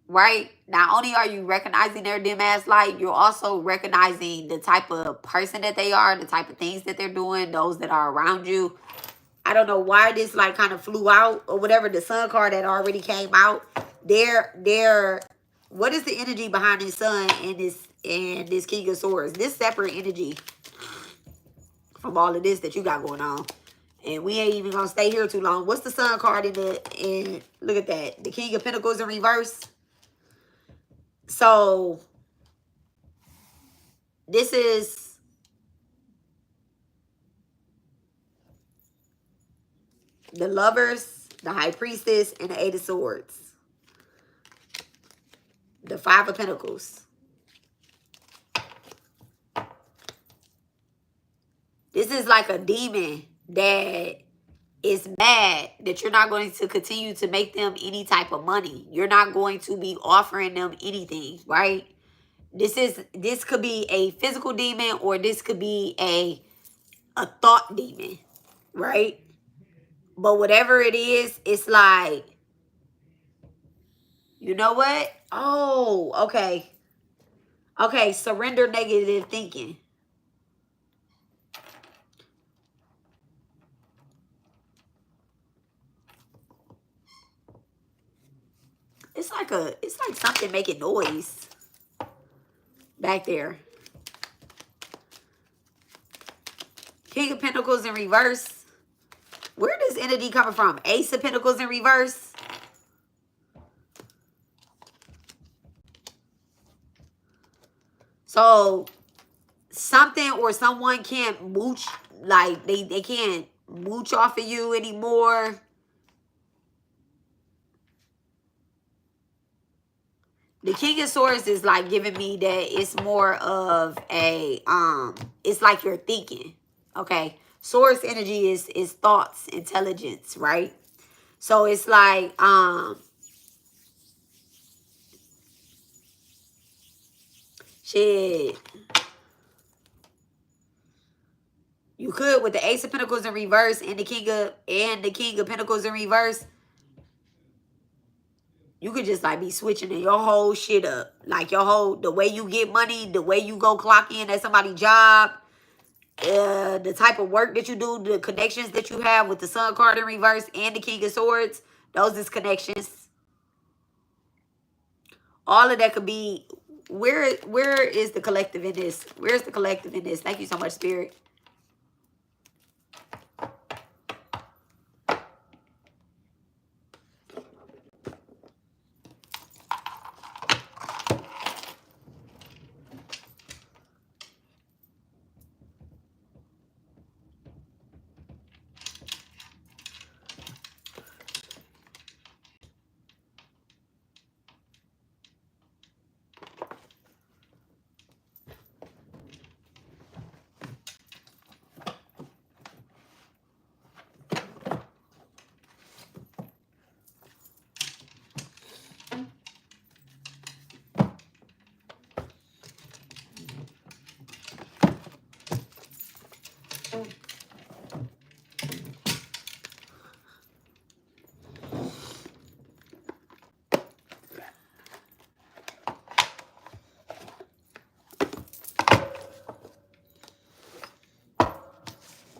right? Not only are you recognizing their dim ass light, you're also recognizing the type of person that they are, the type of things that they're doing, those that are around you. I don't know why this like kind of flew out or whatever. The Sun card that already came out. What is the energy behind this Sun and this King of Swords? This separate energy from all of this that you got going on. And we ain't even gonna stay here too long. What's the Sun card in look at that. The King of Pentacles in reverse. So this is the Lovers, the High Priestess, and the Eight of Swords. The Five of Pentacles. This is like a demon that is mad that you're not going to continue to make them any type of money. You're not going to be offering them anything, right? This could be a physical demon or this could be a thought demon, right? But whatever it is, it's like, you know what? Oh, okay. Okay, surrender negative thinking. It's like something making noise back there. King of Pentacles in reverse. Where does energy coming from? Ace of Pentacles in reverse. So something or someone can't mooch, like they can't mooch off of you anymore. The King of Swords is like giving me that it's more of a, it's like you're thinking, okay? Swords energy is thoughts, intelligence, right? So it's like, shit. You could with the Ace of Pentacles in reverse and the King of Pentacles in reverse. You could just like be switching your whole shit up. Like the way you get money, the way you go clock in at somebody's job, the type of work that you do, the connections that you have with the Sun card in reverse and the King of Swords. Those is connections. All of that could be, where is the collective in this? Where's the collective in this? Thank you so much, Spirit.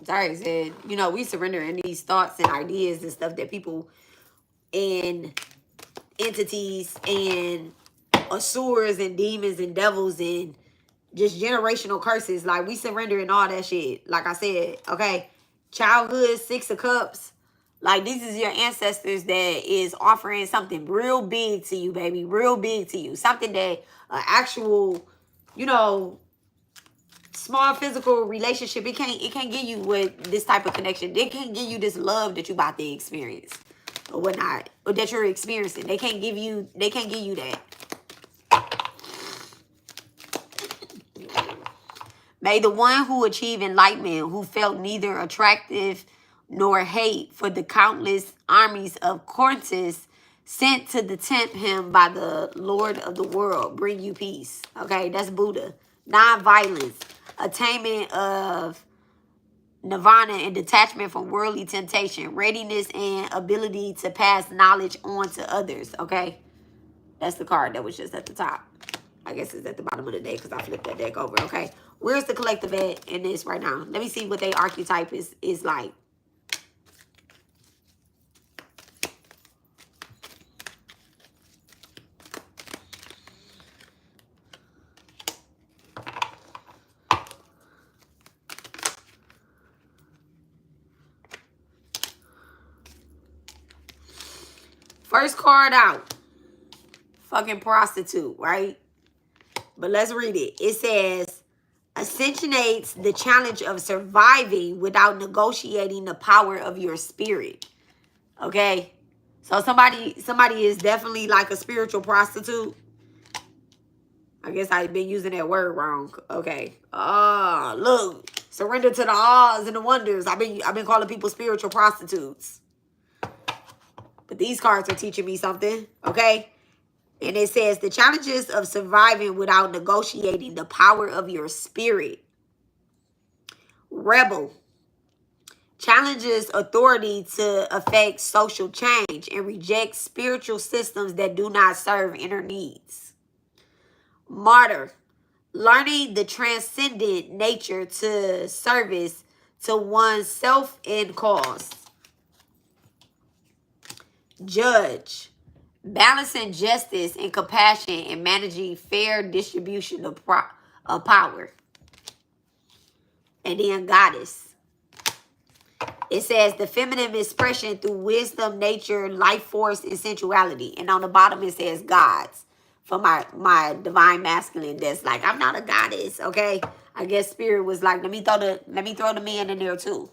Sorry, said, you know, we surrendering these thoughts and ideas and stuff that people and entities and asurs and demons and devils and just generational curses. Like, we surrendering all that shit. Like I said, okay? Childhood, 6 of Cups. Like, this is your ancestors that is offering something real big to you, baby. Real big to you. Something that actual, you know, small physical relationship, it can't give you with this type of connection. It can't give you this love that you about to experience or whatnot, or that you're experiencing. They can't give you that. May the one who achieved enlightenment, who felt neither attractive nor hate for the countless armies of Corinthians sent to tempt him by the Lord of the world, bring you peace. Okay, that's Buddha. Non-violence, attainment of nirvana and detachment from worldly temptation, readiness and ability to pass knowledge on to others. Okay, that's the card that was just at the top. I guess it's at the bottom of the deck because I flipped that deck over. Okay, where's the collective at in this right now? Let me see what their archetype is like. First card out. Fucking prostitute, right? But let's read it. It says, accentuates the challenge of surviving without negotiating the power of your spirit. Okay? So somebody is definitely like a spiritual prostitute. I guess I've been using that word wrong. Okay. Oh, look. Surrender to the ahs and the wonders. I've been calling people spiritual prostitutes. But these cards are teaching me something. Okay? And it says, the challenges of surviving without negotiating the power of your spirit. Rebel. Challenges authority to affect social change and reject spiritual systems that do not serve inner needs. Martyr. Learning the transcendent nature to service to one's self and cause. Judge. Balancing justice and compassion and managing fair distribution of power. And then Goddess. It says the feminine expression through wisdom, nature, life force, and sensuality. And on the bottom it says gods. For my divine masculine, that's like, I'm not a goddess, okay? I guess spirit was like, let me throw the men in there too.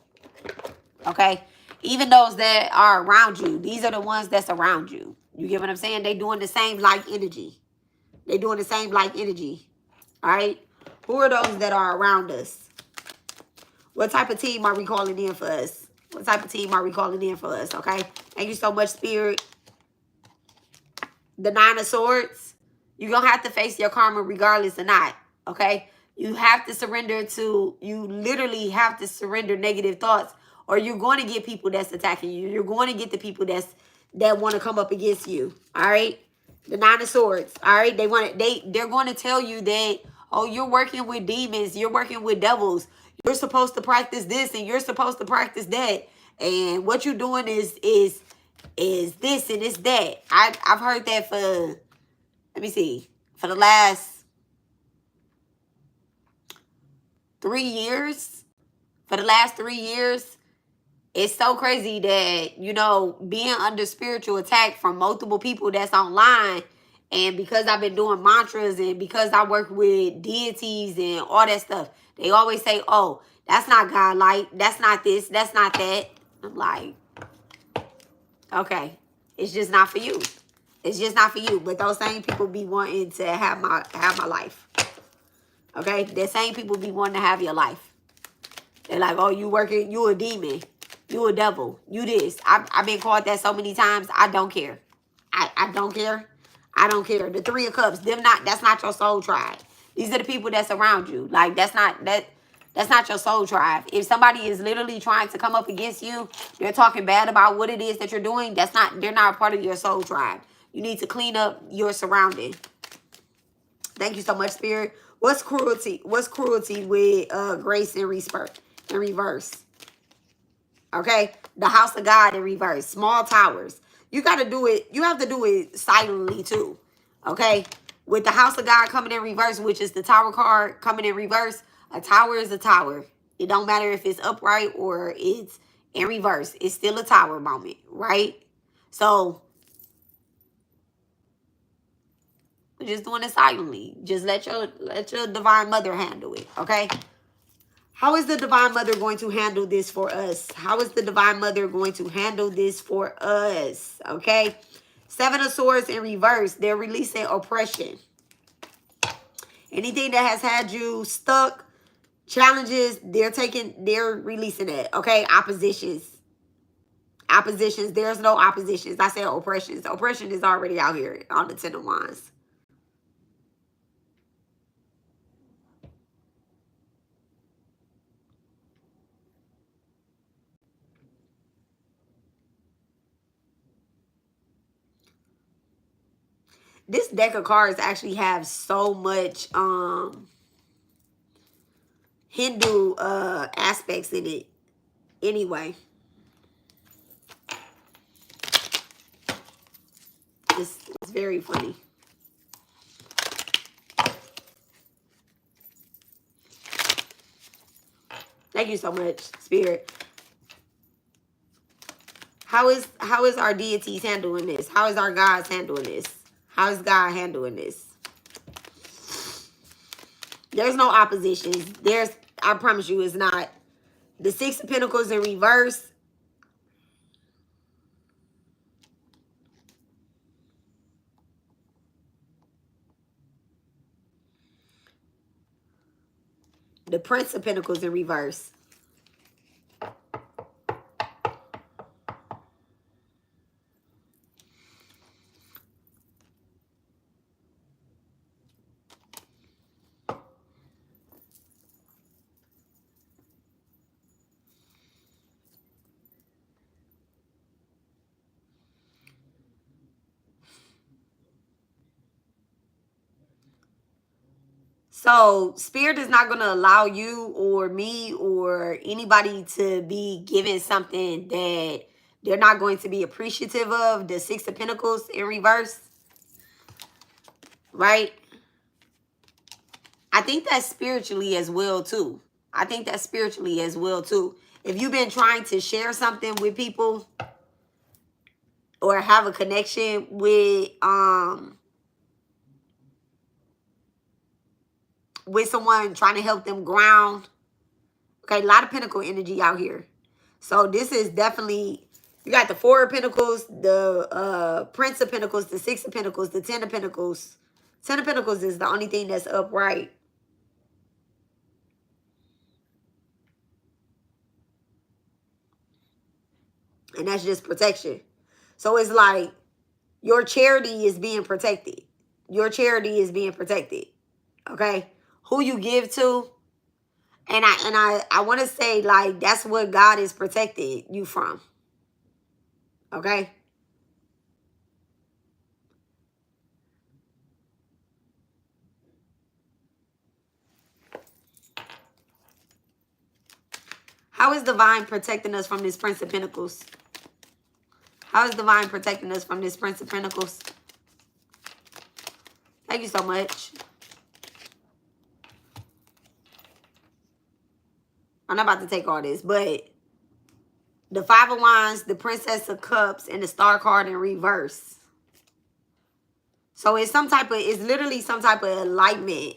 Okay? Even those that are around you, these are the ones that's around you. You get what I'm saying? They doing the same like energy. They doing the same like energy. All right? Who are those that are around us? What type of team are we calling in for us? What type of team are we calling in for us? Okay? Thank you so much, Spirit. The 9 of Swords. You're going to have to face your karma regardless or not. Okay? You have to surrender to, you literally have to surrender negative thoughts, or you're going to get people that's attacking you. You're going to get the people that want to come up against you. All right? The 9 of Swords. All right? They're going to tell you that, oh, you're working with demons. You're working with devils. You're supposed to practice this and you're supposed to practice that. And what you're doing is this and it's that. I've heard that for, let me see, for the last 3 years. For the last 3 years. It's so crazy that, you know, being under spiritual attack from multiple people that's online, and because I've been doing mantras and because I work with deities and all that stuff, they always say, oh, that's not God-like, that's not this, that's not that. I'm like, okay, it's just not for you. It's just not for you. But those same people be wanting to have my life. Okay? The same people be wanting to have your life. They're like, oh, you working, you a demon. You a devil. You this. I've been called that so many times. I don't care. I don't care. I don't care. The 3 of Cups, that's not your soul tribe. These are the people that's around you. Like, that's not your soul tribe. If somebody is literally trying to come up against you, they're talking bad about what it is that you're doing, they're not a part of your soul tribe. You need to clean up your surrounding. Thank you so much, Spirit. What's cruelty? What's cruelty with grace in reverse? Okay? The house of God in reverse. Small towers. You got to do it. You have to do it silently too. Okay? With the house of God coming in reverse, which is the tower card coming in reverse, a tower is a tower. It don't matter if it's upright or it's in reverse. It's still a tower moment, right? So, we're just doing it silently. Just let your divine mother handle it, okay? How is the divine mother going to handle this for us? How is the divine mother going to handle this for us? Okay? Seven of Swords in reverse. They're releasing oppression. Anything that has had you stuck, challenges, they're releasing it. Okay? Oppositions. Oppositions. There's no oppositions. I said oppressions. Oppression is already out here on the Ten of Wands. This deck of cards actually have so much Hindu aspects in it anyway. It's very funny. Thank you so much, Spirit. How is our deities handling this? How is our gods handling this? How is God handling this? There's no oppositions. I promise you, it's not. The Six of Pentacles in reverse. The Prince of Pentacles in reverse. So, Spirit is not going to allow you or me or anybody to be given something that they're not going to be appreciative of. The Six of Pentacles in reverse. Right? I think that's spiritually as well, too. I think that's spiritually as well, too. If you've been trying to share something with people or have a connection with someone, trying to help them ground. Okay, a lot of Pentacle energy out here. So this is definitely, you got the Four of Pentacles, the Prince of Pentacles, the Six of Pentacles, the Ten of Pentacles. Ten of Pentacles is the only thing that's upright. And that's just protection. So it's like your charity is being protected. Your charity is being protected. Okay? Who you give to. And I want to say, like, that's what God is protecting you from. Okay? How is divine protecting us from this Prince of Pentacles? How is divine protecting us from this Prince of Pentacles? Thank you so much. I'm not about to take all this, but the Five of Wands, the Princess of Cups, and the Star card in reverse. So it's literally some type of enlightenment.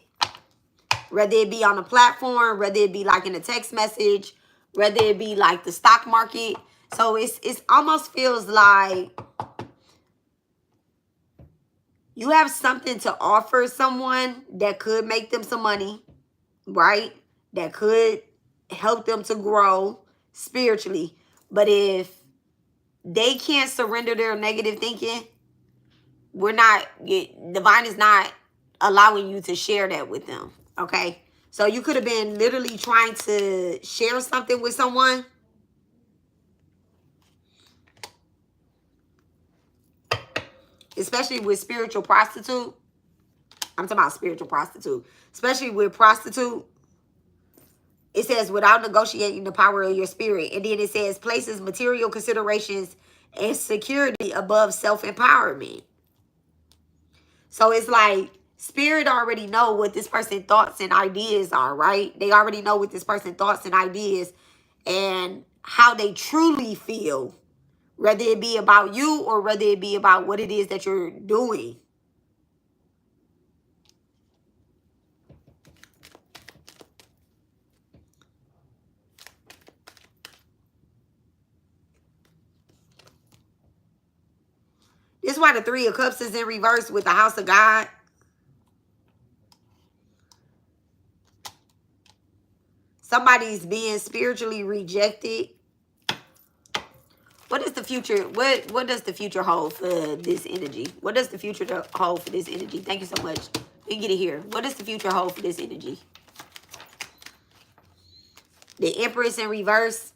Whether it be on a platform, whether it be like in a text message, whether it be like the stock market. So it's almost feels like you have something to offer someone that could make them some money, right? That could help them to grow spiritually. But if they can't surrender their negative thinking, divine is not allowing you to share that with them, okay? So you could have been literally trying to share something with someone. Especially with spiritual prostitute. I'm talking about spiritual prostitute. Especially with prostitute. It says, without negotiating the power of your spirit. And then it says, places material considerations and security above self-empowerment. So it's like, spirit already know what this person's thoughts and ideas are, right? They already know what this person's thoughts and ideas and how they truly feel, whether it be about you or whether it be about what it is that you're doing. This is why the Three of Cups is in reverse with the House of God. Somebody's being spiritually rejected. What is the future? What does the future hold for this energy? What does the future hold for this energy? Thank you so much. You get it here. What does the future hold for this energy? The Empress in reverse.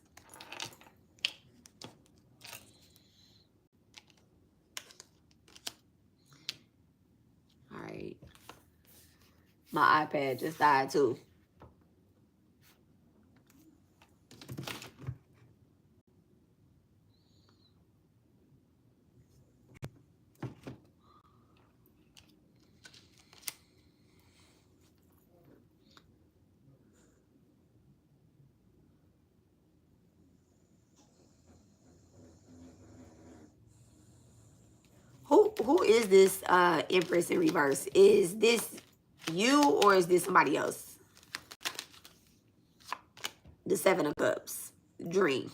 All right. My iPad just died too. Who is this Empress in reverse? Is this you or is this somebody else? The Seven of Cups. Dream.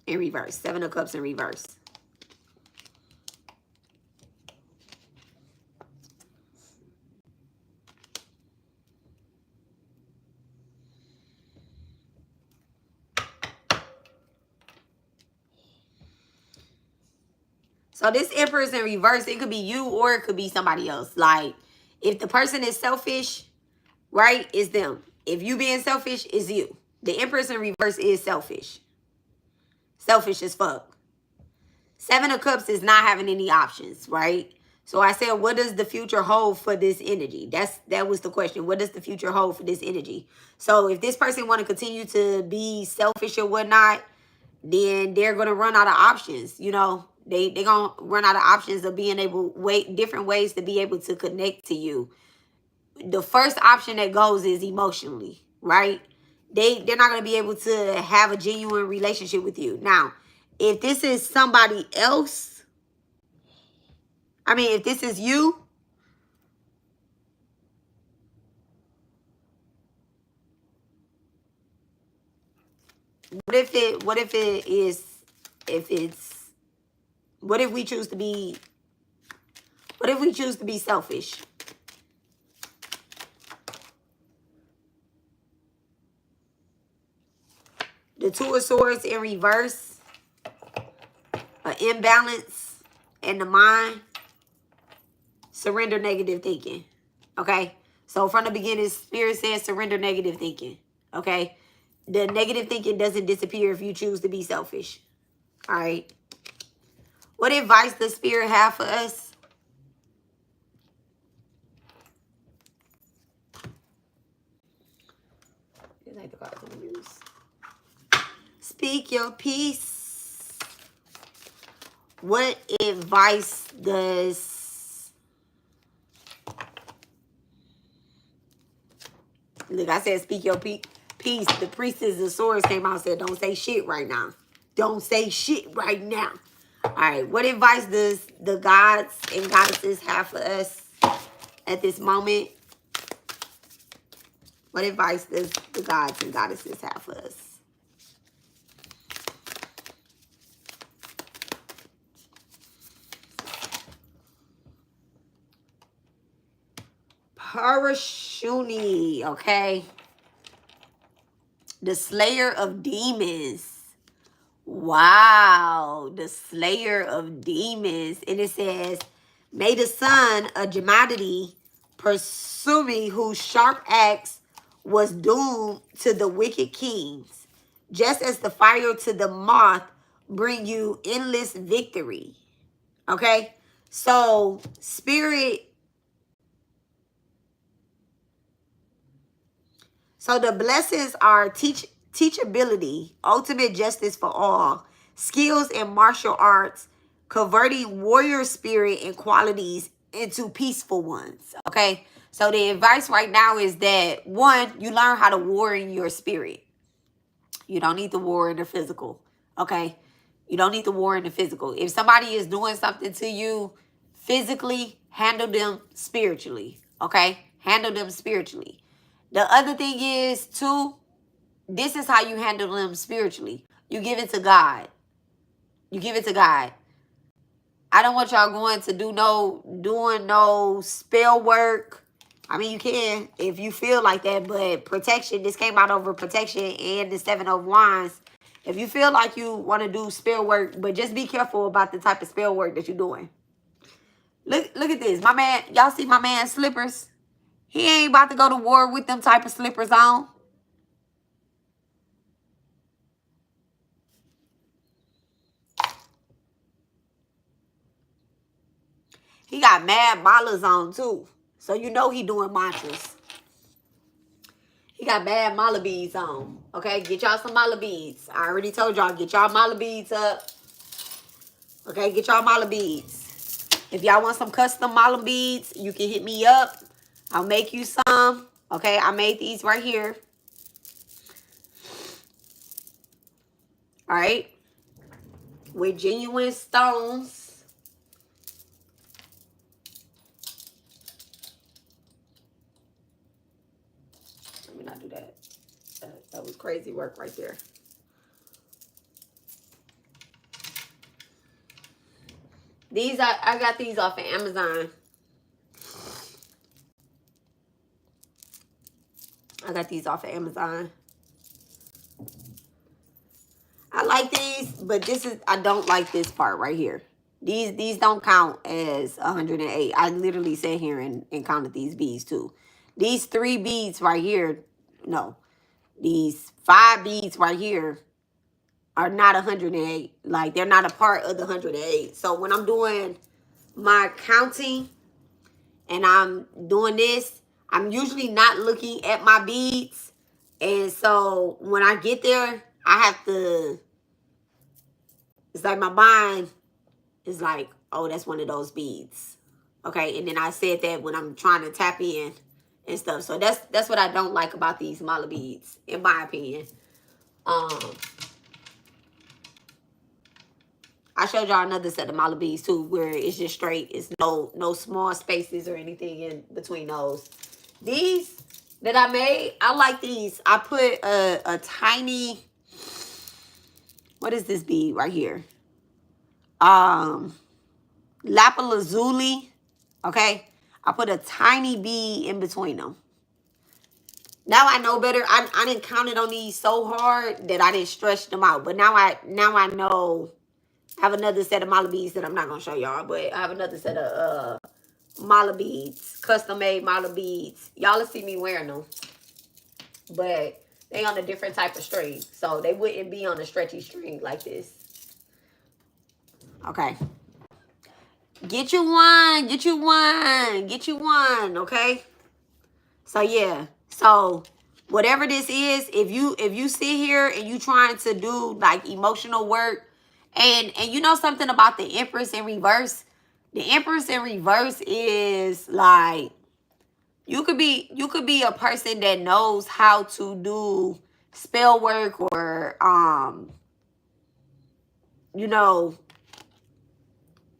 In reverse. Seven of Cups in reverse. So this Empress in reverse, it could be you or it could be somebody else. Like, if the person is selfish, right, it's them. If you being selfish, it's you. The Empress in reverse is selfish. Selfish as fuck. Seven of Cups is not having any options, right? So I said, what does the future hold for this energy? That was the question. What does the future hold for this energy? So if this person want to continue to be selfish or whatnot, then they're going to run out of options. You know, they're going to run out of options of being able, different ways to be able to connect to you. The first option that goes is emotionally, right? They're not going to be able to have a genuine relationship with you. Now, if this is somebody else, I mean, if this is you, what if we choose to be selfish? The Two of Swords in reverse, an imbalance in the mind, surrender negative thinking. Okay? So from the beginning, Spirit says surrender negative thinking. Okay? The negative thinking doesn't disappear if you choose to be selfish. All right? What advice does Spirit have for us? These ain't the cards I'm gonna use. Speak your peace. What advice does... Look, I said speak your peace. The Priestess of Swords came out and said, don't say shit right now. Don't say shit right now. All right, what advice does the gods and goddesses have for us at this moment? What advice does the gods and goddesses have for us? Parashuni, okay? The Slayer of Demons. Wow, the Slayer of Demons. And it says, may the son of Jamadity pursue me, whose sharp axe was doomed to the wicked kings, just as the fire to the moth bring you endless victory. Okay? So, Spirit So the blessings are teachability, ultimate justice for all, skills in martial arts, converting warrior spirit and qualities into peaceful ones. Okay. So the advice right now is that, one, you learn how to war in your spirit. You don't need to war in the physical. Okay. You don't need to war in the physical. If somebody is doing something to you physically, handle them spiritually. Okay. Handle them spiritually. The other thing is, too, this is how you handle them spiritually. You give it to God. You give it to God. I don't want y'all going to doing no spell work. I mean, you can if you feel like that, but protection, this came out over protection and the 7 of Wands. If you feel like you want to do spell work, but just be careful about the type of spell work that you're doing. Look at this. My man, y'all see my man's slippers? He ain't about to go to war with them type of slippers on. He got mad malas on too. So you know he doing mantras. He got bad mala beads on. Okay, get y'all some mala beads. I already told y'all, get y'all mala beads up. Okay, get y'all mala beads. If y'all want some custom mala beads, you can hit me up. I'll make you some. Okay, I made these right here. All right. With genuine stones. Let me not do that. That was crazy work right there. These I got these off of Amazon. I got these off of Amazon. I like these, but I don't like this part right here. These don't count as 108. I literally sat here and counted these beads too. These 3 beads right here, no. These 5 beads right here are not 108. Like, they're not a part of the 108. So when I'm doing my counting and I'm doing this, I'm usually not looking at my beads. And so when I get there, I have to, it's like my mind is like, oh, that's one of those beads. Okay, and then I said that when I'm trying to tap in and stuff. So that's what I don't like about these mala beads, in my opinion. I showed y'all another set of mala beads too, where it's just straight. It's no small spaces or anything in between those. These that I made, I like these. I put a tiny, what is this bead right here? Lapalazuli. Okay, I put a tiny bead in between them. Now I know better. I didn't count it on these so hard that I didn't stretch them out. But now I know. I have another set of mala beads that I'm not gonna show y'all, but I have another set of mala beads, custom made mala beads. Y'all will see me wearing them, but they on a different type of string, so they wouldn't be on a stretchy string like this. Okay. Get you one. Get you one. Get you one. Okay. So yeah. So whatever this is, if you sit here and you trying to do like emotional work, and you know something about the Empress in reverse, the Empress in reverse is like, you could be a person that knows how to do spell work, or you know,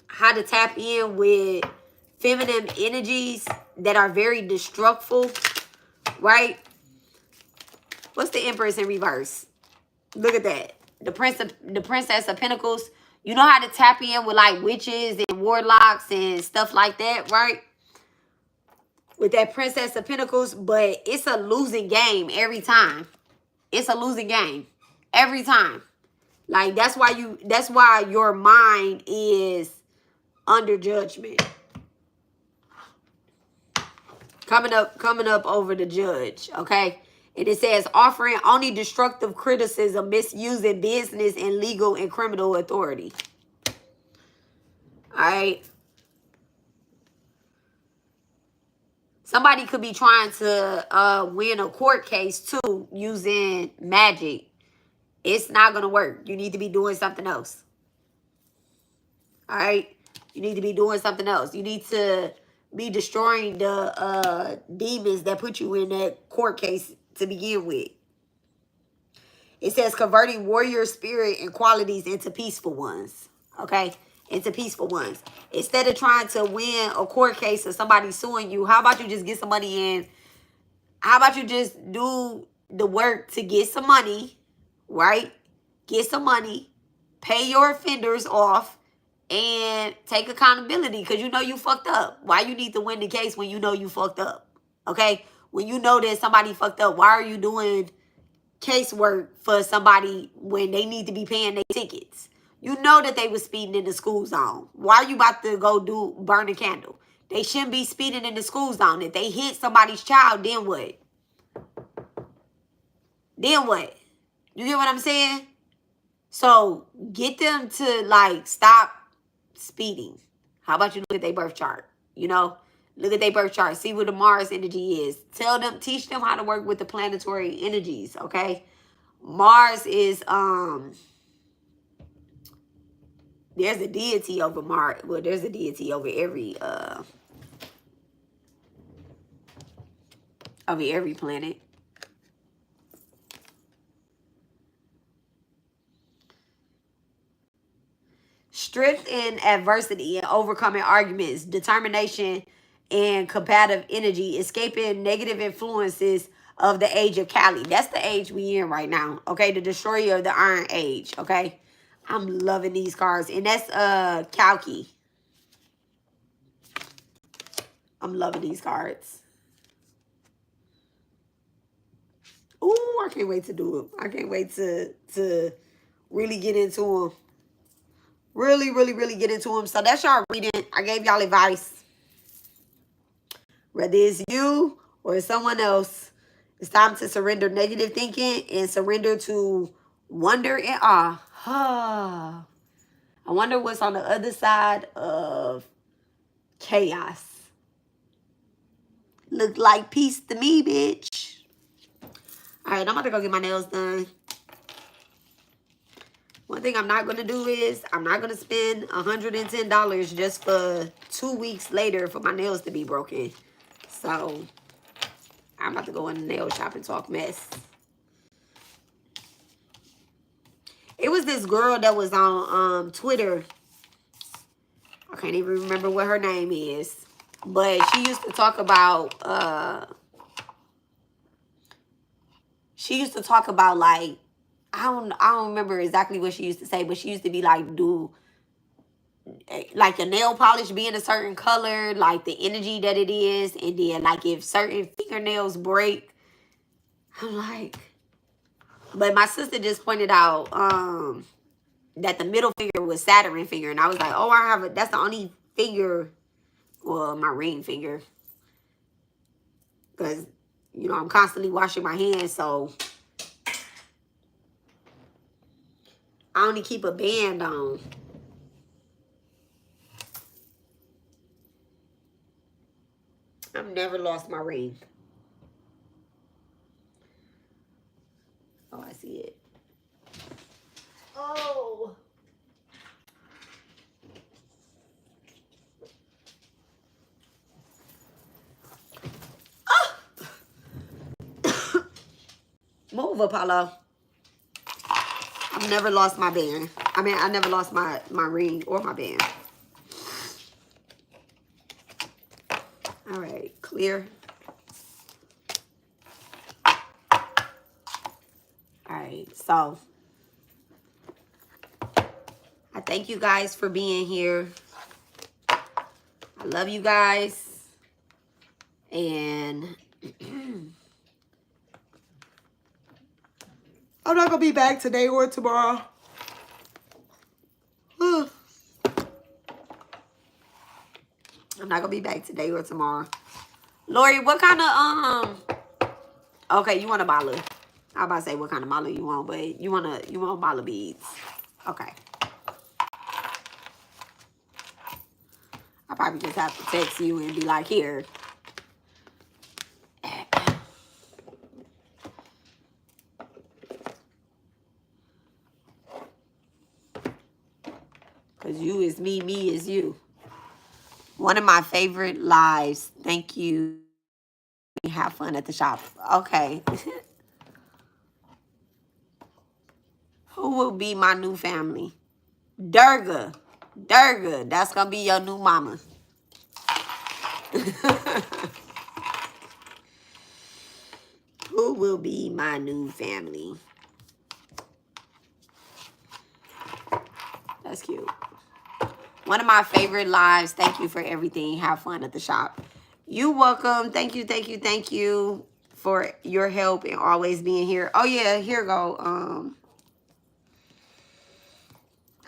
how to tap in with feminine energies that are very destructive, right? What's the Empress in reverse? Look at that. The Princess of Pentacles. You know how to tap in with like witches and warlocks and stuff like that, right? With that Princess of Pentacles, but it's a losing game every time. It's a losing game every time. Like, that's why your mind is under judgment. Coming up over the judge, okay? And it says, offering only destructive criticism, misusing business and legal and criminal authority. All right. Somebody could be trying to win a court case too using magic. It's not going to work. You need to be doing something else. All right? You need to be doing something else. You need to be destroying the demons that put you in that court case to begin with. It says converting warrior spirit and qualities into peaceful ones. Okay? Into peaceful ones. Instead of trying to win a court case or somebody suing you, how about you just get some money in? How about you just do the work to get some money, right? Get some money, pay your offenders off, and take accountability because you know you fucked up. Why you need to win the case when you know you fucked up? Okay? When you know that somebody fucked up, why are you doing casework for somebody when they need to be paying their tickets? You know that they was speeding in the school zone. Why are you about to go burn a candle? They shouldn't be speeding in the school zone. If they hit somebody's child, then what? Then what? You get what I'm saying? So get them to like stop speeding. How about you look at their birth chart? You know, look at their birth chart. See what the Mars energy is. Tell them, teach them how to work with the planetary energies. Okay, Mars is there's a deity over Mars. Well, there's a deity over every planet. Strength in adversity and overcoming arguments, determination and combative energy, escaping negative influences of the age of Cali. That's the age we in right now. Okay, the destroyer of the Iron Age. Okay, I'm loving these cards, and that's Kalki. I'm loving these cards. Ooh, I can't wait to do it. I can't wait to really get into them. Really, really, really get into them. So that's y'all reading. I gave y'all advice. Whether it's you or it's someone else, it's time to surrender negative thinking and surrender to wonder and awe. I wonder what's on the other side of chaos. Look like peace to me, bitch. All right, I'm about to go get my nails done. One thing I'm not going to do is I'm not going to spend $110 just for 2 weeks later for my nails to be broken. So I'm about to go in the nail shop and talk mess. It was this girl that was on Twitter. I can't even remember what her name is. But she used to talk about like, I don't remember exactly what she used to say, but she used to be like, do like your nail polish being a certain color, like the energy that it is, and then like if certain fingernails break. I'm like, but my sister just pointed out that the middle finger was Saturn finger, and I was like, oh, that's the only finger, well, my ring finger, because you know I'm constantly washing my hands, so I only keep a band on. I've never lost my ring. Oh, I see it. Oh. Move, Apollo. I've never lost my band. I mean, I never lost my ring or my band. All right, clear. All right, so I thank you guys for being here. I love you guys. And I'm not going to be back today or tomorrow. I'm not going to be back today or tomorrow. Lori, what kind of, okay, you want a mala. I was about to say what kind of mala you want, but you want mala beads. Okay. I probably just have to text you and be like, here. is me, me is you. One of my favorite lives. Thank you. Have fun at the shop. Okay. Who will be my new family? Durga. Durga. That's going to be your new mama. Who will be my new family? That's cute. One of my favorite lives. Thank you for everything. Have fun at the shop. You welcome. Thank you, thank you, thank you for your help and always being here. Oh, yeah. Here go.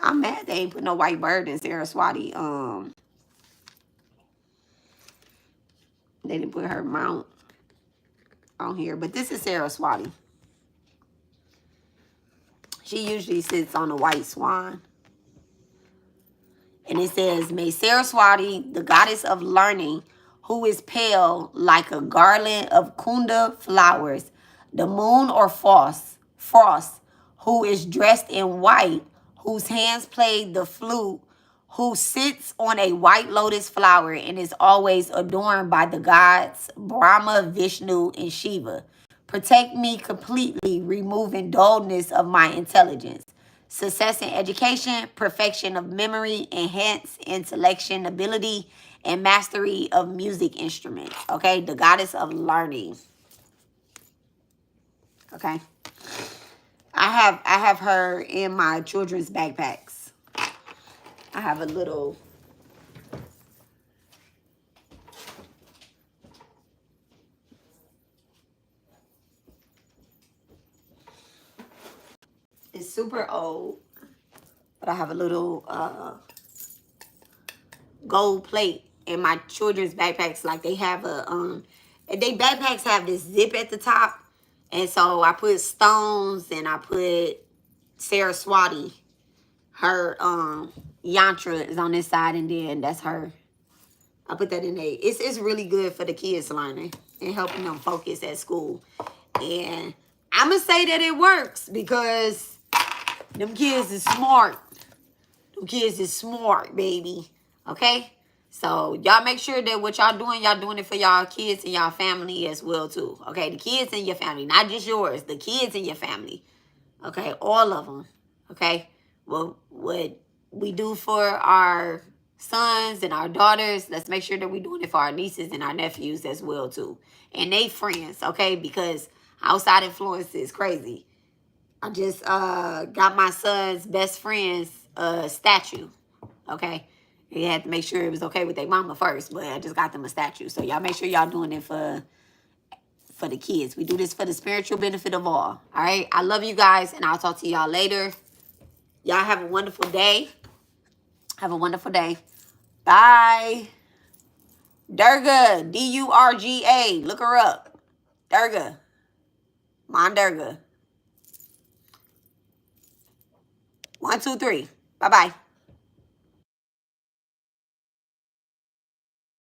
I'm mad they ain't put no white bird in Saraswati. They didn't put her mount on here. But this is Saraswati. She usually sits on a white swan. And it says, may Saraswati, the goddess of learning, who is pale like a garland of kunda flowers, the moon or frost, who is dressed in white, whose hands play the flute, who sits on a white lotus flower and is always adorned by the gods Brahma, Vishnu, and Shiva. Protect me completely, removing dullness of my intelligence. Success in education, perfection of memory, enhanced intellection ability, and mastery of music instruments. Okay, the goddess of learning. Okay. I have her in my children's backpacks. I have a little it's super old, but I have a little gold plate in my children's backpacks. Like they have a they backpacks have this zip at the top, and so I put stones and I put Saraswati. Her yantra is on this side, and then that's her. I put that in there. It's really good for the kids learning and helping them focus at school. And I'm gonna say that it works because them kids is smart. Them kids is smart, baby. Okay? So y'all make sure that what y'all doing it for y'all kids and y'all family as well too. Okay? The kids in your family, not just yours. The kids in your family. Okay? All of them. Okay? Well, what we do for our sons and our daughters, let's make sure that we're doing it for our nieces and our nephews as well too. And they friends, okay? Because outside influence is crazy. I just got my son's best friend's statue, okay? They had to make sure it was okay with their mama first, but I just got them a statue. So y'all make sure y'all doing it for the kids. We do this for the spiritual benefit of all right? I love you guys, and I'll talk to y'all later. Y'all have a wonderful day. Have a wonderful day. Bye. Durga, D-U-R-G-A. Look her up. Durga. Mon Durga. 1, 2, 3. Bye-bye.